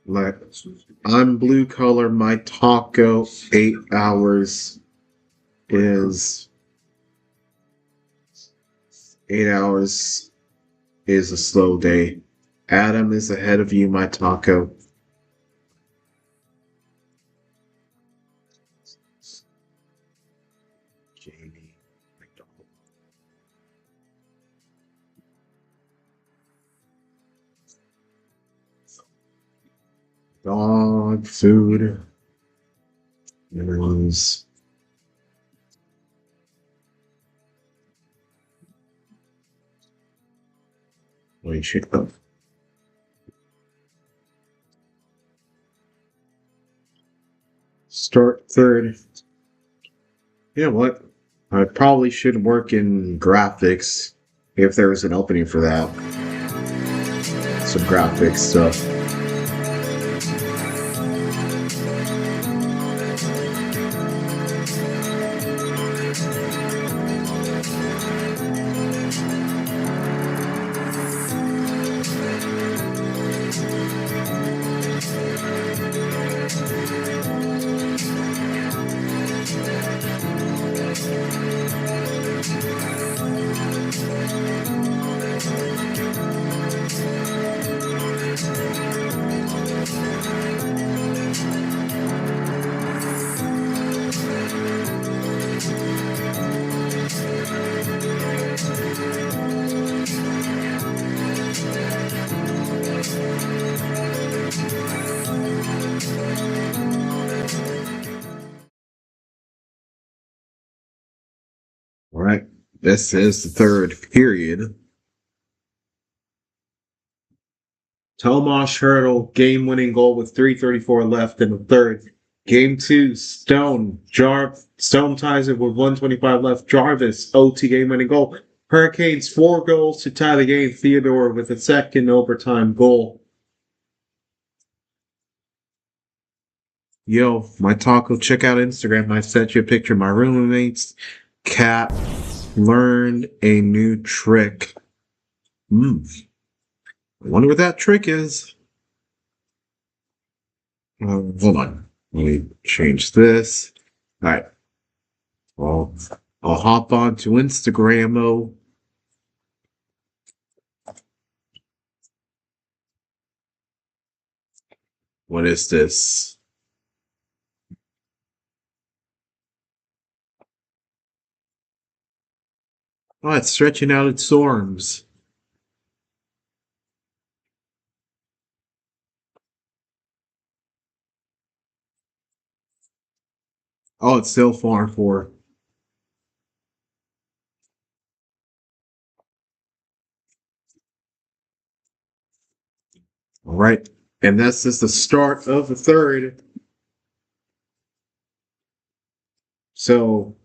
Like, I'm blue color. My taco 8 hours is 8 hours is a slow day. Adam is ahead of you, my taco. Jamie McDonald. Dog food. Everyone's wait, shit up. Start third. You know what? I probably should work in graphics if there was an opening for that. Some graphics stuff. All right. This is the third period. Tomas Hurdle, game-winning goal with 3:34 left in the third. Game 2, Stone ties it with 1:25 left. Jarvis, OT game-winning goal. Hurricanes 4 goals to tie the game. Theodore with a second overtime goal. Yo, my taco, check out Instagram. I sent you a picture of my roommate's cat learned a new trick. I wonder what that trick is. Hold on. Let me change this. All right. Well, I'll hop on to Instagram. What is this? Oh, it's stretching out its arms. Oh, it's still far for. All right. And this is the start of the third. So,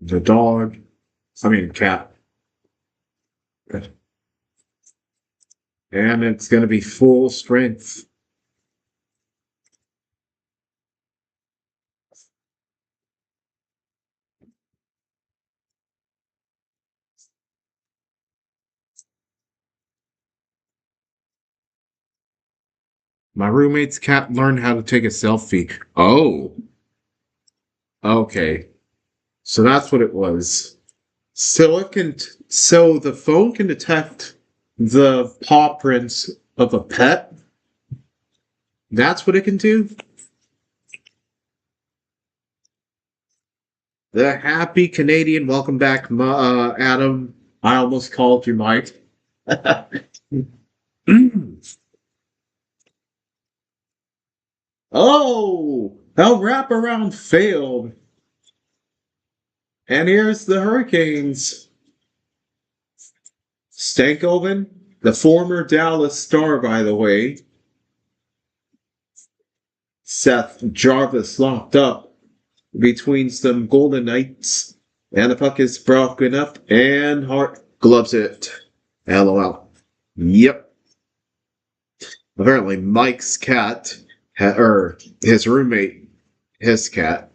the cat. And it's going to be full strength. My roommate's cat learned how to take a selfie. Oh. Okay. So that's what it was. So the phone can detect the paw prints of a pet. That's what it can do. The happy Canadian, welcome back, Adam. I almost called you Mike. Oh, how wraparound failed. And here's the Hurricanes. Stankoven, the former Dallas Star, by the way. Seth Jarvis locked up between some Golden Knights. And the puck is broken up, and Hart gloves it. LOL. Yep. Apparently, Mike's cat, or his roommate, his cat,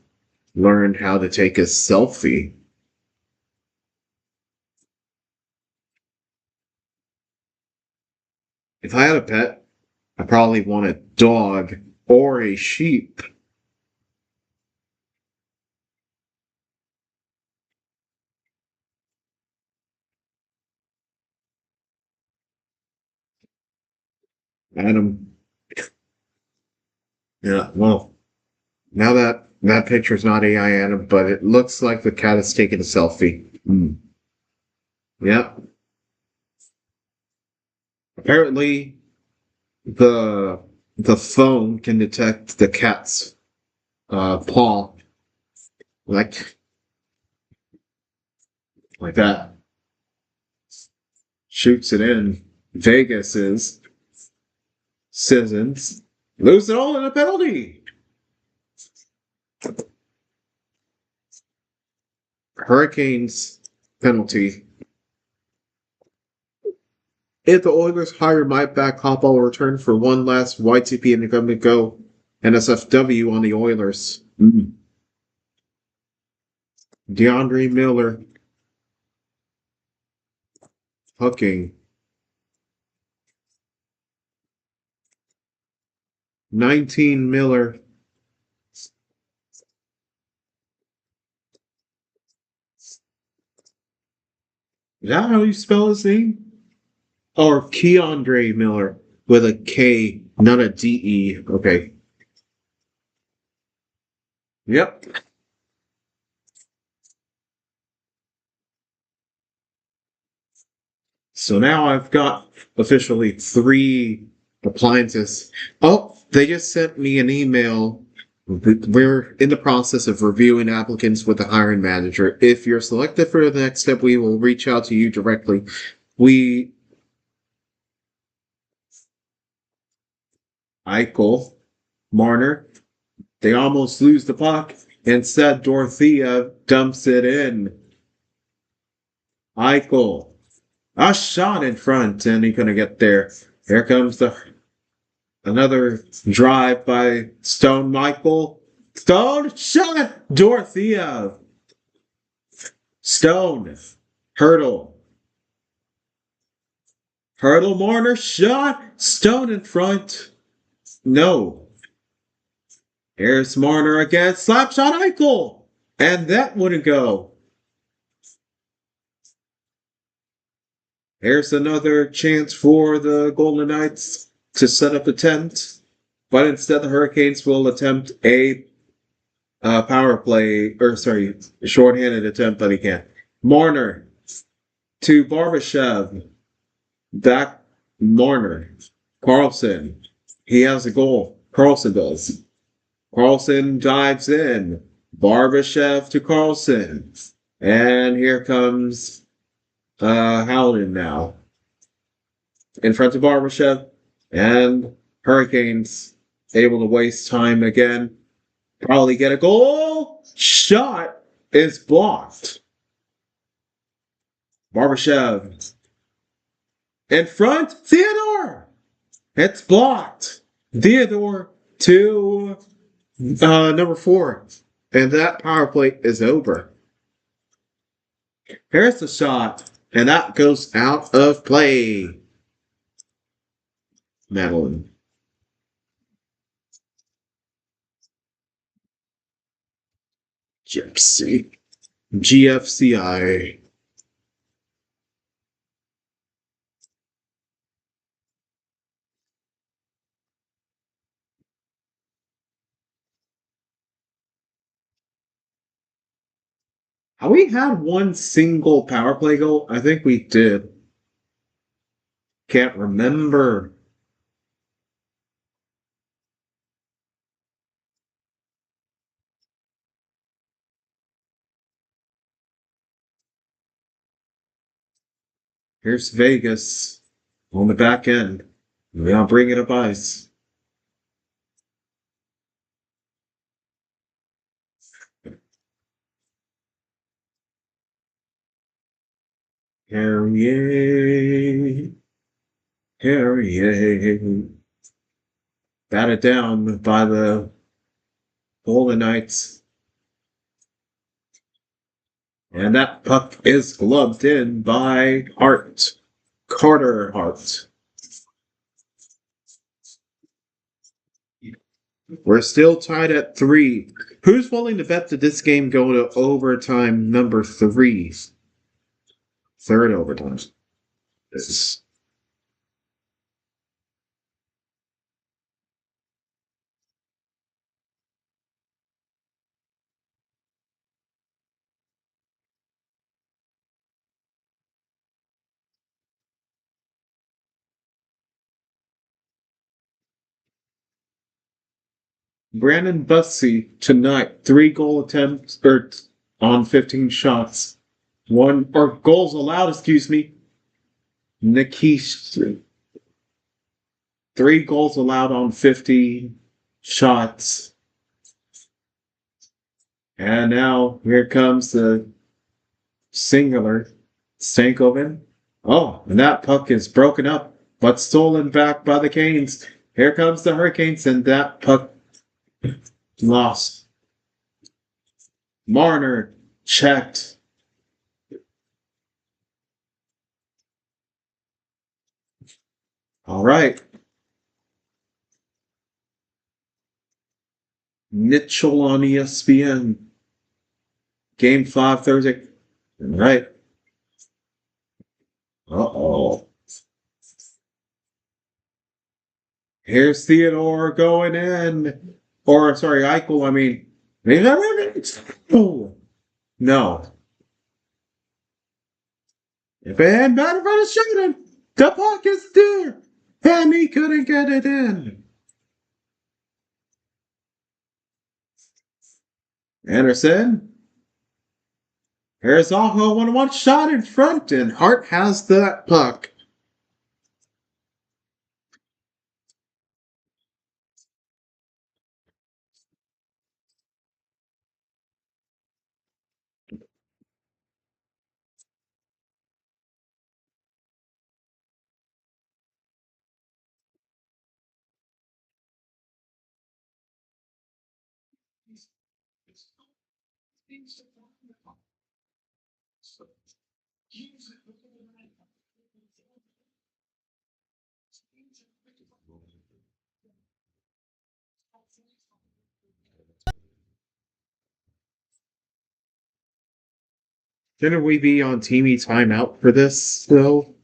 learned how to take a selfie. If I had a pet, I probably want a dog or a sheep. Adam. Yeah, well, now that picture's not AI Adam, but it looks like the cat is taking a selfie. Yep. Apparently, the phone can detect the cat's paw, like that. Shoots it in. Vegas is Citizens lose it all in a penalty. Hurricanes penalty. If the Oilers hire Mike back, Hop will return for one last YTP and come to go NSFW on the Oilers. DeAndre Miller. Hooking. 19 Miller. Is that how you spell his name? Or Keandre Miller with a K, not a D-E. Okay. Yep. So now I've got officially 3 appliances. Oh, they just sent me an email. We're in the process of reviewing applicants with the hiring manager. If you're selected for the next step, we will reach out to you directly. Eichel, Marner, they almost lose the puck. Instead, Dorothea dumps it in. Eichel, a shot in front, and he couldn't get there. Here comes another drive by Stone Michael. Stone, shot! Dorothea. Stone, Hurdle. Hurdle, Marner, shot! Stone in front. No. Here's Marner again. Slap shot, Eichel! And that wouldn't go. Here's another chance for the Golden Knights to set up a tent. But instead, the Hurricanes will attempt a shorthanded attempt, but he can't. Marner to Barbashev. Back Marner. Carlson. He has a goal. Carlson does. Carlson dives in. Barbashev to Carlson. And here comes Howland now. In front of Barbashev. And Hurricanes able to waste time again. Probably get a goal. Shot is blocked. Barbashev. In front, Theodore. It's blocked. Theodore to number 4. And that power play is over. Here's the shot. And that goes out of play. Madeline. Gypsy. GFCI. Have we had one single power play goal? I think we did. Can't remember. Here's Vegas on the back end. Now bringing up ice. Harry. Batted down by the Golden Knights. And that puck is gloved in by Hart. Carter Hart. We're still tied at 3. Who's willing to bet that this game go to overtime number 3? Third overtime. This. Brandon Bussey tonight, 3 goal attempts on 15 shots. Goals allowed, excuse me. Nikish. 3 goals allowed on 50 shots. And now here comes the singular, Stankoven. Oh, and that puck is broken up, but stolen back by the Canes. Here comes the Hurricanes, and that puck lost. Marner checked. All right. Mitchell on ESPN. Game 5 Thursday. All right. Uh-oh. Here's Theodore going in. Or, sorry, Eichel, I mean. Oh, no. If it hadn't been for the shooting, the puck is there. And he couldn't get it in. Anderson. Here's Aho, 1-1 shot in front, and Hart has that puck. Shouldn't we be on teamy timeout for this, though?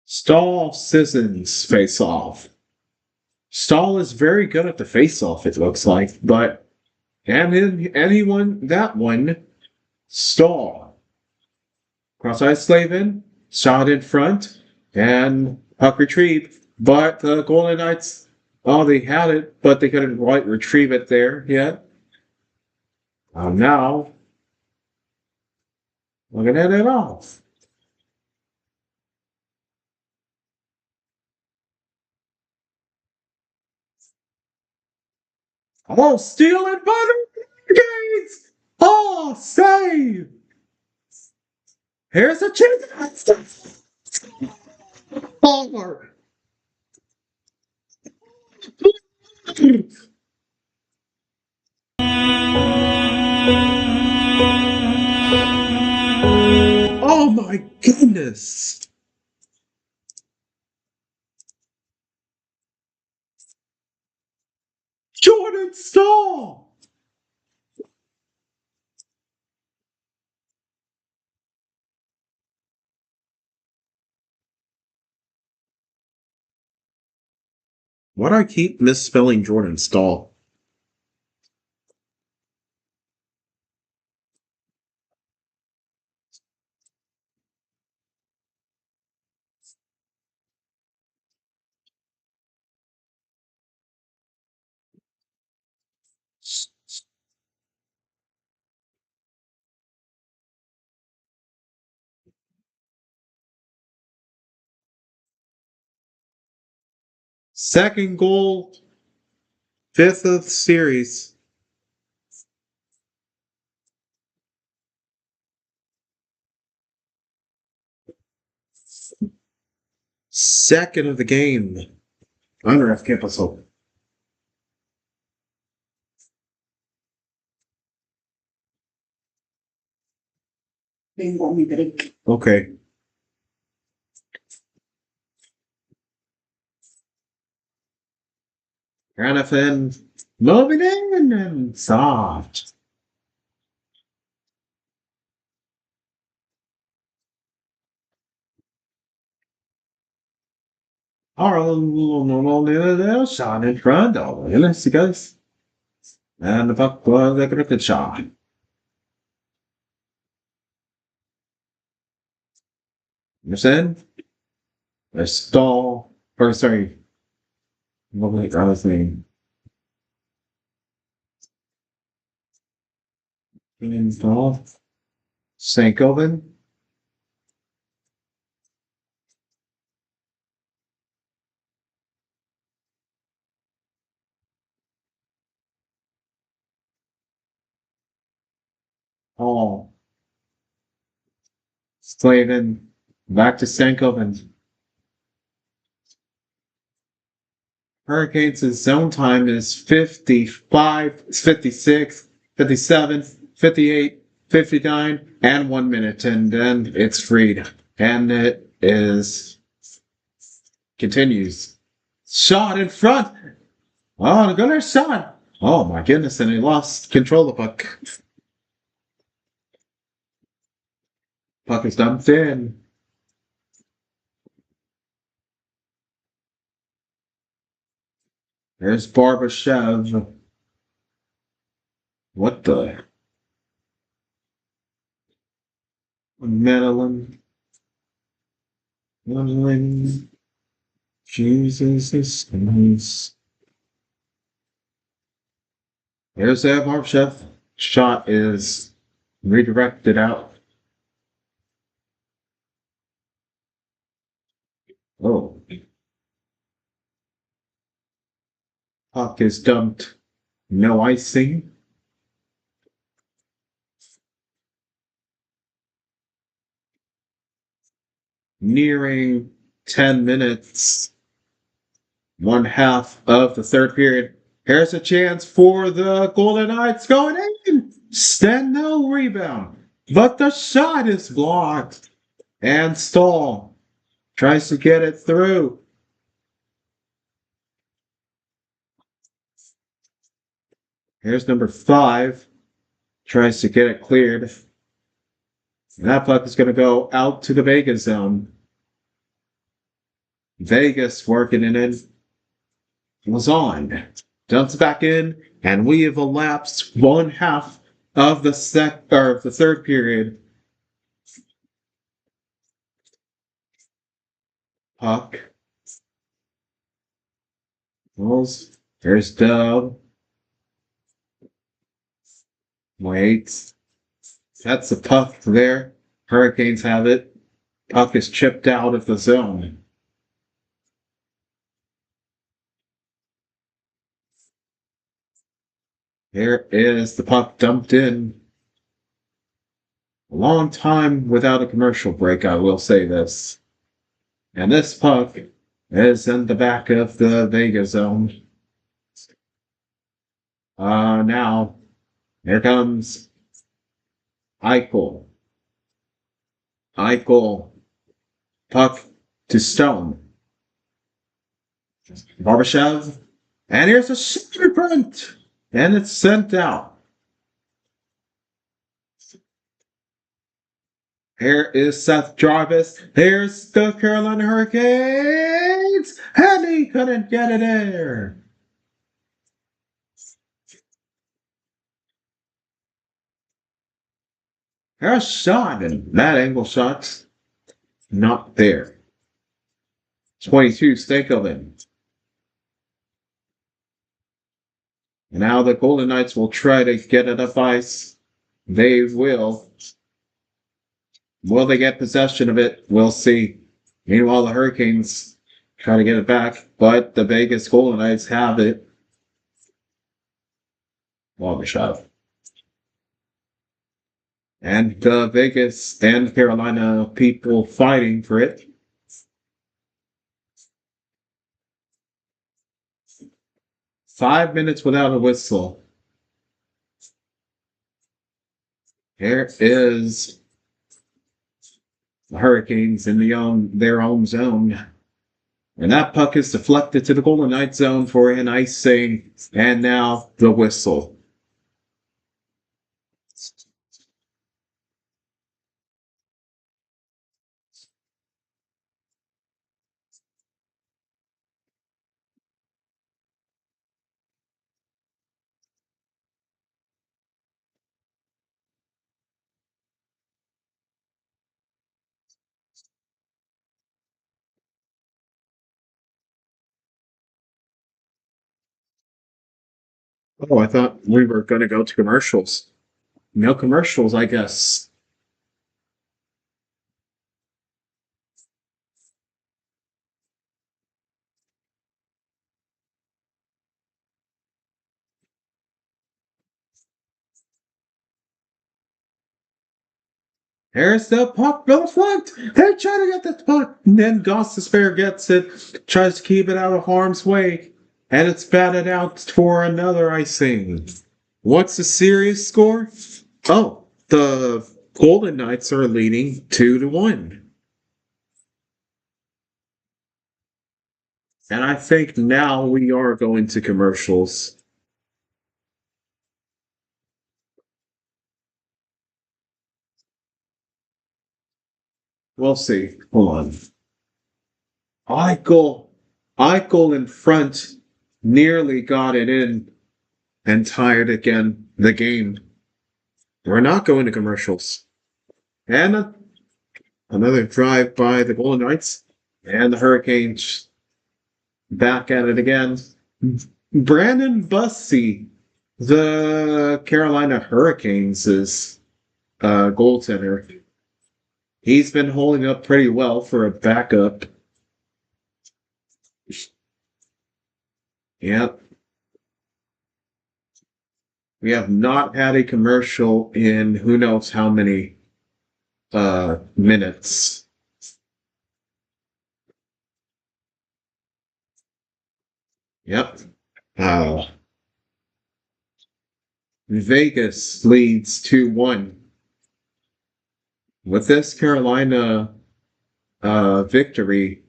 Stahl Sissons face off. Stahl is very good at the face off, it looks like, but anyone that one, Stahl. Cross ice Slavin, shot in front, and puck retrieved. But the Golden Knights, oh, they had it, but they couldn't quite retrieve it there yet. Now, looking at it off. Oh, stealing by the Gates! Oh, save! Here's a chance! Forward! Oh my goodness! Jordan Stahl! Why do I keep misspelling Jordan Stahl? Second goal, fifth of the series. Second of the game. Unref, ¿qué pasó? Vengo a mi break. Okay. Hannafin moving in and soft. Oh, shot in front. Oh, let's see, guys. And the puck was a good shot. Understand? A stall. Or, sorry. What was the other thing? Install. Sankoven. Hall. Slavin. Back to Sankoven. Hurricanes' zone time is 55, 56, 57, 58, 59, and 1 minute. And then it's freed. And it is continues. Shot in front. Oh, the gunner shot. Oh my goodness, and he lost control of the puck. Puck is dumped in. There's Barbashev. What the? Medellin. Medellin. Jesus is nice. There's that Barbashev. Shot is redirected out. Oh. Puck is dumped. No icing. Nearing 10 minutes. 1/2 of the third period. Here's a chance for the Golden Knights going in. Stand no rebound. But the shot is blocked. And Stahl tries to get it through. Here's number 5. Tries to get it cleared. And that puck is going to go out to the Vegas zone. Vegas working it in. Was on. Dumps back in, and we have elapsed 1/2 of the third period. Puck. Rolls. There's Dub. Wait. That's the puck there. Hurricanes have it. Puck is chipped out of the zone. Here is the puck dumped in. A long time without a commercial break, I will say this. And this puck is in the back of the Vega zone. Now, here comes Eichel. Eichel. Puck to Stone. Barbashev. And here's a super print. And it's sent out. Here is Seth Jarvis. Here's the Carolina Hurricanes. And he couldn't get it there. Here's a shot, and that angle shot's not there. 22, Stankoven. And now the Golden Knights will try to get it up ice. They will. Will they get possession of it? We'll see. Meanwhile, the Hurricanes try to get it back, but the Vegas Golden Knights have it. Long shot. And the Vegas and Carolina people fighting for it. Five minutes without a whistle. Here is the Hurricanes in their own zone. And that puck is deflected to the Golden Knights zone for an icing. And now the whistle. Oh, I thought we were going to go to commercials. No commercials, I guess. Here's the puck, Bill Flint. They're trying to get the puck. And then Goss Despair gets it, tries to keep it out of harm's way, and it's batted out for another icing. What's the series score? Oh, the Golden Knights are leading 2-1. And I think now we are going to commercials. We'll see. Hold on. Eichel in front nearly got it in and tied again the game. We're not going to commercials. And another drive by the Golden Knights and the Hurricanes back at it again. Brandon Bussey, the Carolina Hurricanes' goaltender. He's been holding up pretty well for a backup. Yep. We have not had a commercial in who knows how many minutes. Yep. Vegas leads 2-1. With this Carolina victory,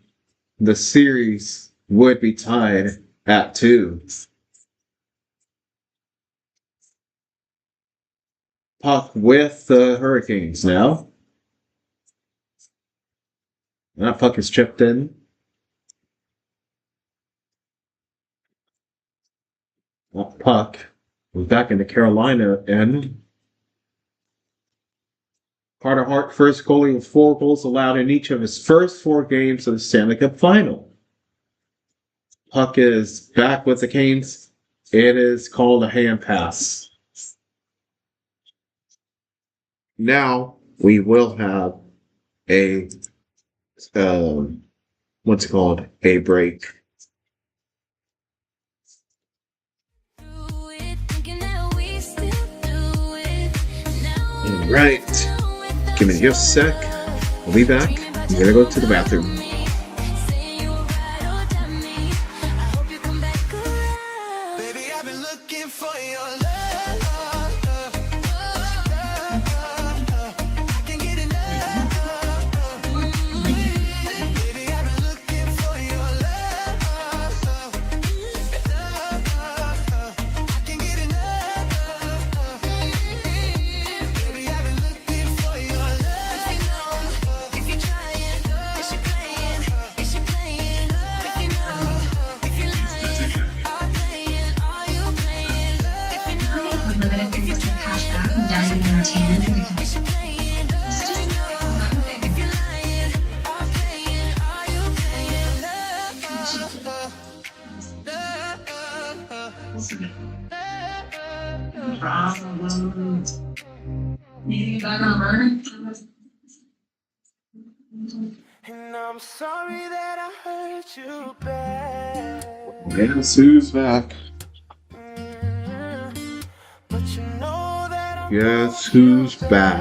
the series would be tied at 2. Puck with the Hurricanes now. That puck is chipped in. That puck was back into Carolina end. Carter Hart, first goalie with 4 goals allowed in each of his first 4 games of the Stanley Cup Final. Puck is back with the Canes. It is called a hand pass. Now we will have a what's it called? A break. Right. Give me just a sec. I'll be back. I'm gonna go to the bathroom. And I'm sorry that I hurt you bad. Guess who's back? But you know that I'm Guess who's back?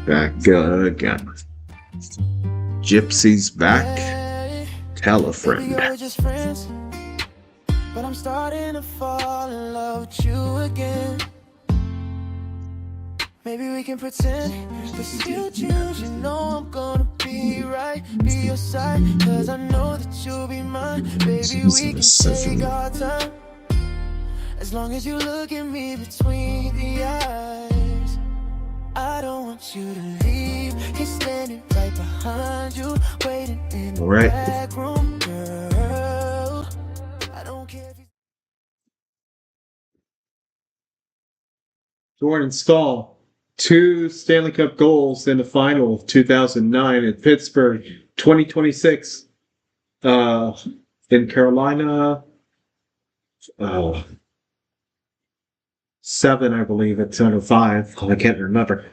Back again. Gypsy's back. Tell a friend. Maybe we're just friends, but I'm starting to fall in love with you again. Maybe we can pretend to still choose. You know I'm gonna be right, be your side, cause I know that you'll be mine. Baby, we can take our time, as long as you look at me between the eyes. I don't want you to leave. He's standing right behind you, waiting in the back room, girl. I don't care if you... Jordan Stahl. 2 Stanley Cup goals in the final of 2009 in Pittsburgh. 2026 in Carolina. 7, I believe. It's under 5. I can't remember.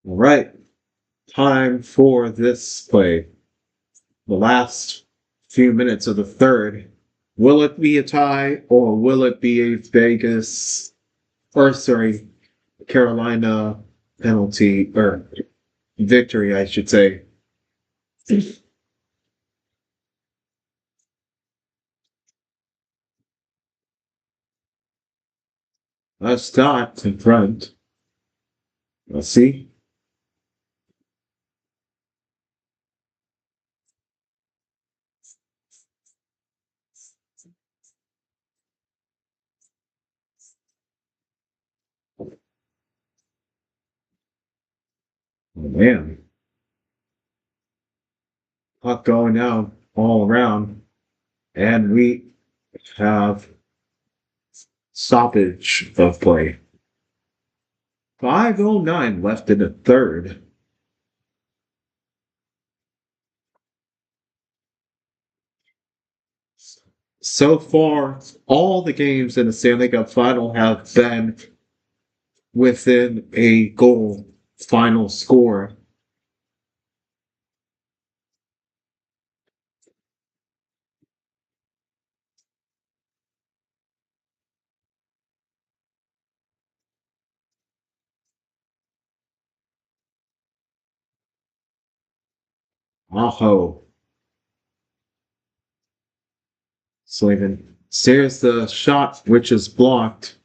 All right. time for this play. The last few minutes of the third. Will it be a tie or will it be a Vegas, or sorry, Carolina penalty or victory, I should say? Let's start in front. Let's see. Oh man. Puck going out all around. And we have stoppage of play. 5:09 left in the third. So far, all the games in the Stanley Cup final have been within a goal final score. Aho. Slavin steers the shot, which is blocked.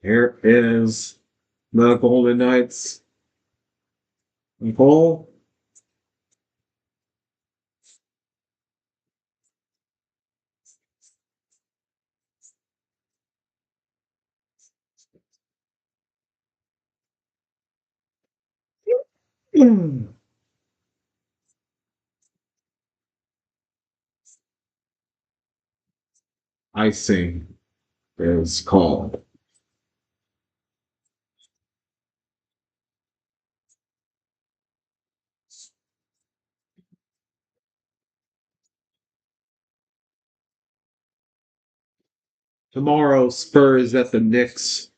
Here is the Golden Knights goal. Icing is called. Tomorrow, Spurs at the Knicks.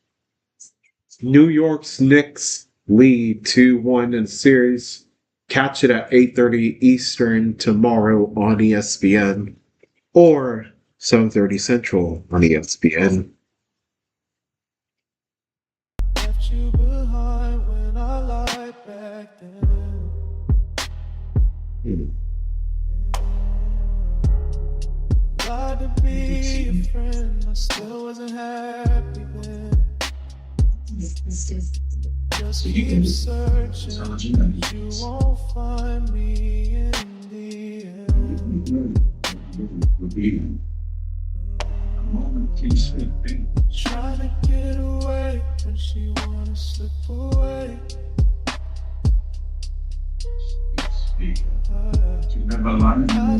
New York's Knicks lead 2-1 in the series. Catch it at 8:30 Eastern tomorrow on ESPN or 7:30 Central on ESPN. Left you behind when I lied back then. Tried to be a friend, I still wasn't happy then. Just keep searching, you won't find me in the end. Trying to get away when she wanna slip away. I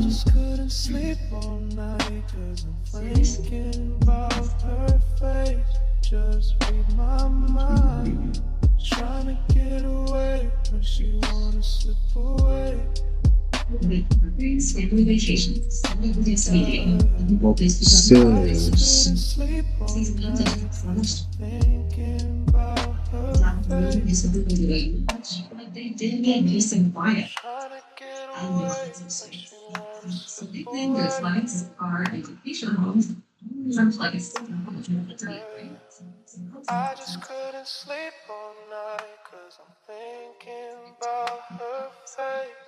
just couldn't sleep all night, 'cause I'm thinking about her face. Just read my mind. Trying to get away when she wanna slip away. Family vacations. This meeting. Sleep all night, thinking about her face. But they did get peace and quiet. Trying to get And away this when is she wanna so slip big thing with away. flights are education homes. Some flights. I just couldn't sleep all night, 'cause I'm thinking about her face.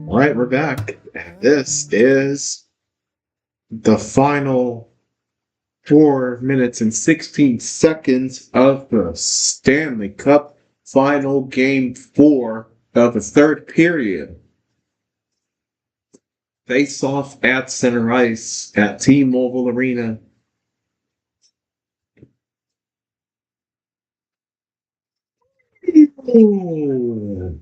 All right, we're back. This is the final 4 minutes and 16 seconds of the Stanley Cup final game 4 of the third period. Face off at center ice at T-Mobile Arena. Ooh.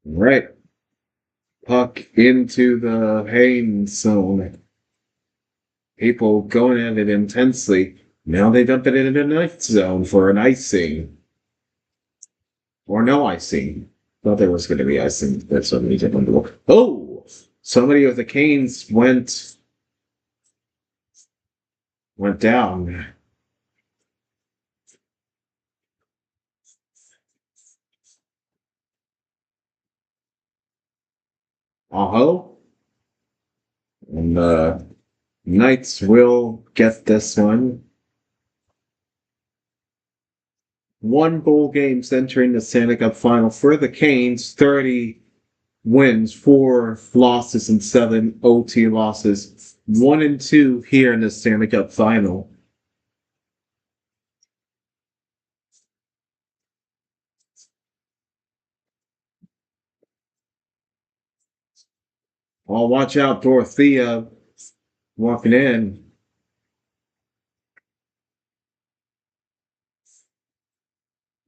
Right. Puck into the Haynes zone. People going at it intensely. Now they dump it into the Knight zone for an icing. Or no icing. Thought there was going to be icing. That's somebody didn't look. Oh! Somebody with the Canes went down. Uh-huh. And the Knights will get this one. 1 goal games entering the Stanley Cup final for the Canes. 30 wins, 4 losses, and 7 OT losses. 1-2 here in the Stanley Cup final. Oh, watch out, Dorothea walking in.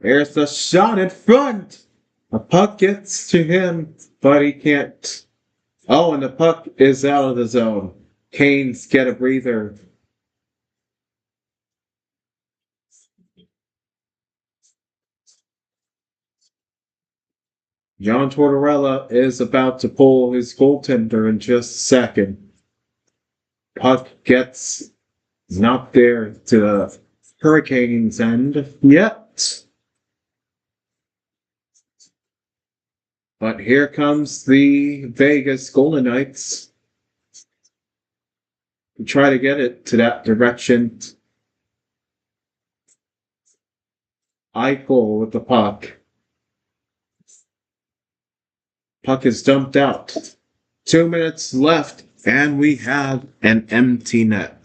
There's the shot in front. A puck gets to him, but he can't. Oh, and the puck is out of the zone. Canes get a breather. John Tortorella is about to pull his goaltender in just a second. Puck gets not there to the Hurricanes end yet. But here comes the Vegas Golden Knights to try to get it to that direction. Eichel with the puck. Puck is dumped out. 2 minutes left, and we have an empty net.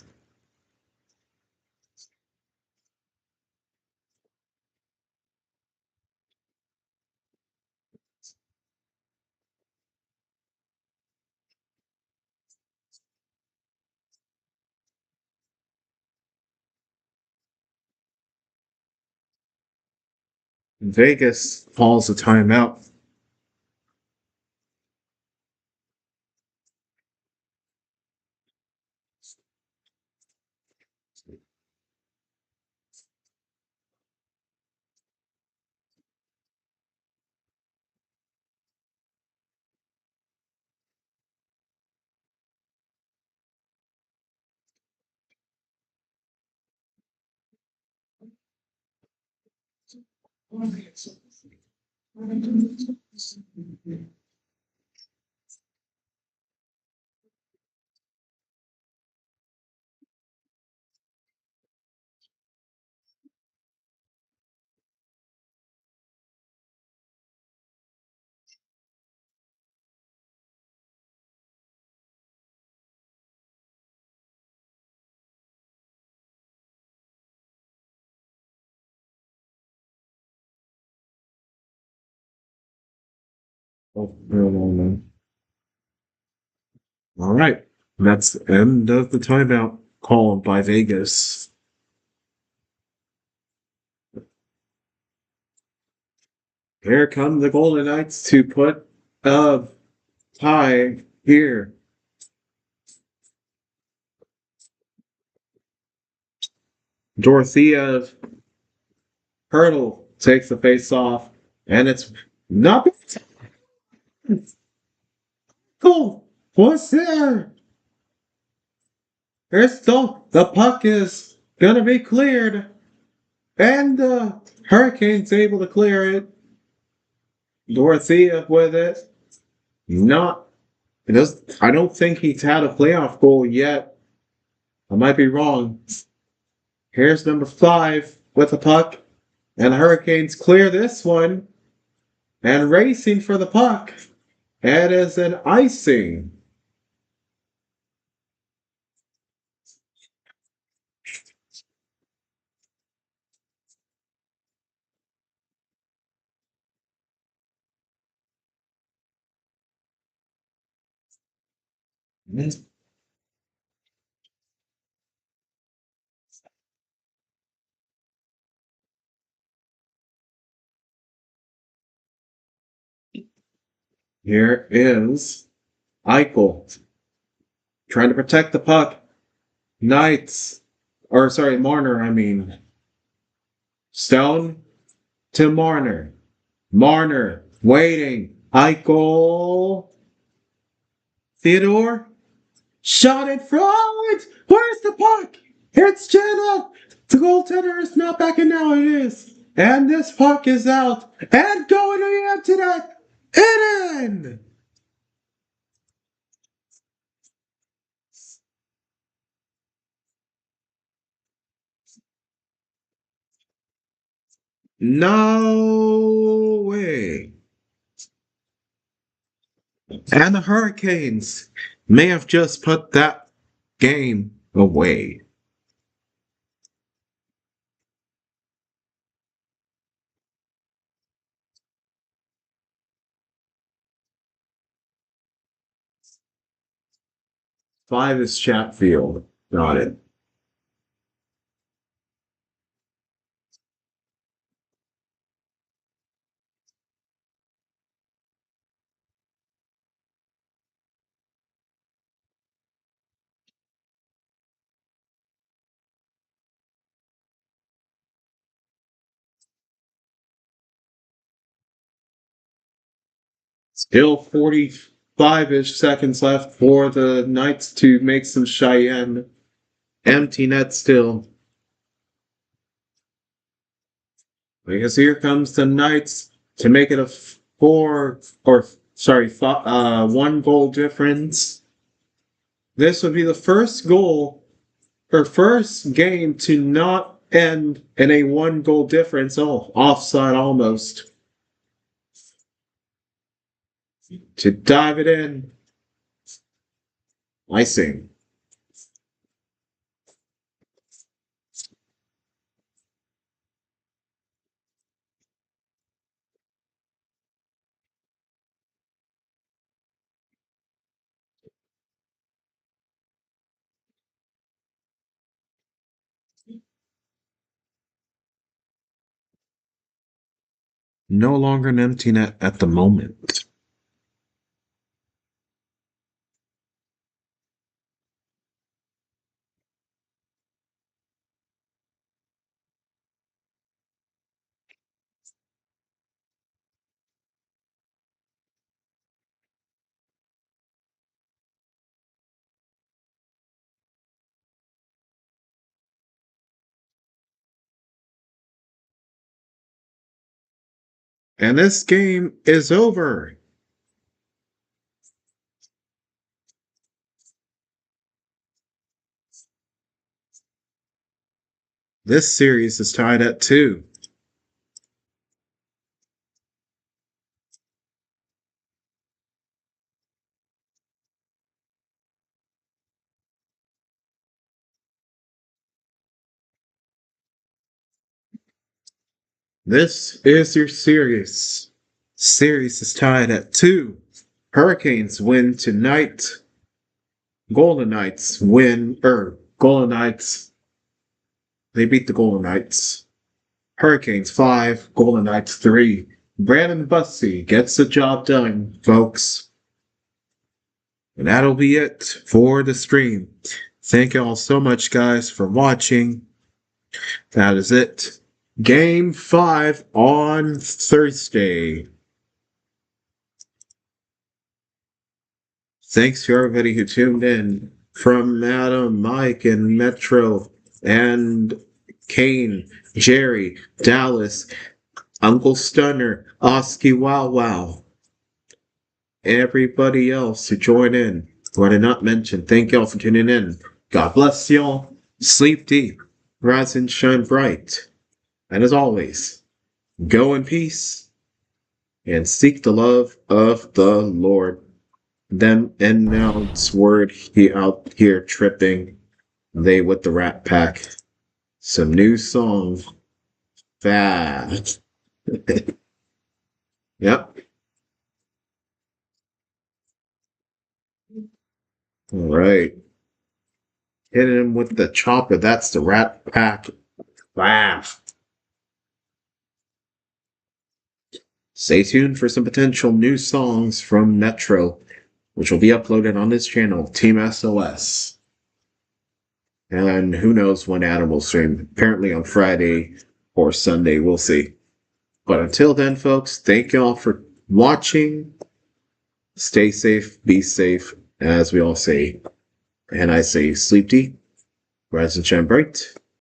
Vegas calls a timeout. Oh, no. All right. That's the end of the timeout called by Vegas. Here come the Golden Knights to put a tie here. Dorothea Hurdle takes the face off, and it's not cool. What's there? There's still the puck is gonna be cleared, and the Hurricane's able to clear it. Dorothea with it. Not it does I don't think he's had a playoff goal yet. I might be wrong. Here's number 5 with the puck. And the Hurricanes clear this one. And racing for the puck. It is an icing. Here is Eichel trying to protect the puck. Marner, I mean. Stone to Marner. Marner waiting. Eichel. Theodore. Shot in front. Where's the puck? It's Jenna. The goaltender is not back, and now it is. And this puck is out. And going to the empty net. And in. No way. And the Hurricanes may have just put that game away. Five is Chatfield. Got it. Still 45-ish seconds left for the Knights to make some Cheyenne. Empty net still. Because here comes the Knights to make it a 1 goal difference. This would be the first goal or first game to not end in a 1 goal difference. Oh, offside almost. To dive it in. Icing. No longer an empty net at the moment. And this game is over. This series is tied at 2. This is your series. Series is tied at 2. Hurricanes win tonight. Golden Knights win, Golden Knights. They beat the Golden Knights. Hurricanes 5, Golden Knights 3. Brandon Bussey gets the job done, folks. And that'll be it for the stream. Thank you all so much, guys, for watching. That is it. Game 5 on Thursday. Thanks to everybody who tuned in, from Adam, Mike, and Metro, and Kane, Jerry, Dallas, Uncle Stunner, Oski Wow Wow, everybody else who joined in, who I did not mention. Thank y'all for tuning in. God bless y'all. Sleep deep, rise and shine bright. And as always, go in peace and seek the love of the Lord. Them announce word out here tripping. They with the Rat Pack. Some new songs. Fast. Yep. All right. Hitting him with the chopper. That's the Rat Pack. Laugh. stay tuned for some potential new songs from Metro, which will be uploaded on this channel, Team SOS. And who knows when Adam will stream. Apparently on Friday or Sunday, we'll see. But until then, folks, thank you all for watching. Stay safe, be safe, as we all say. And I say, sleep deep, rise and shine bright.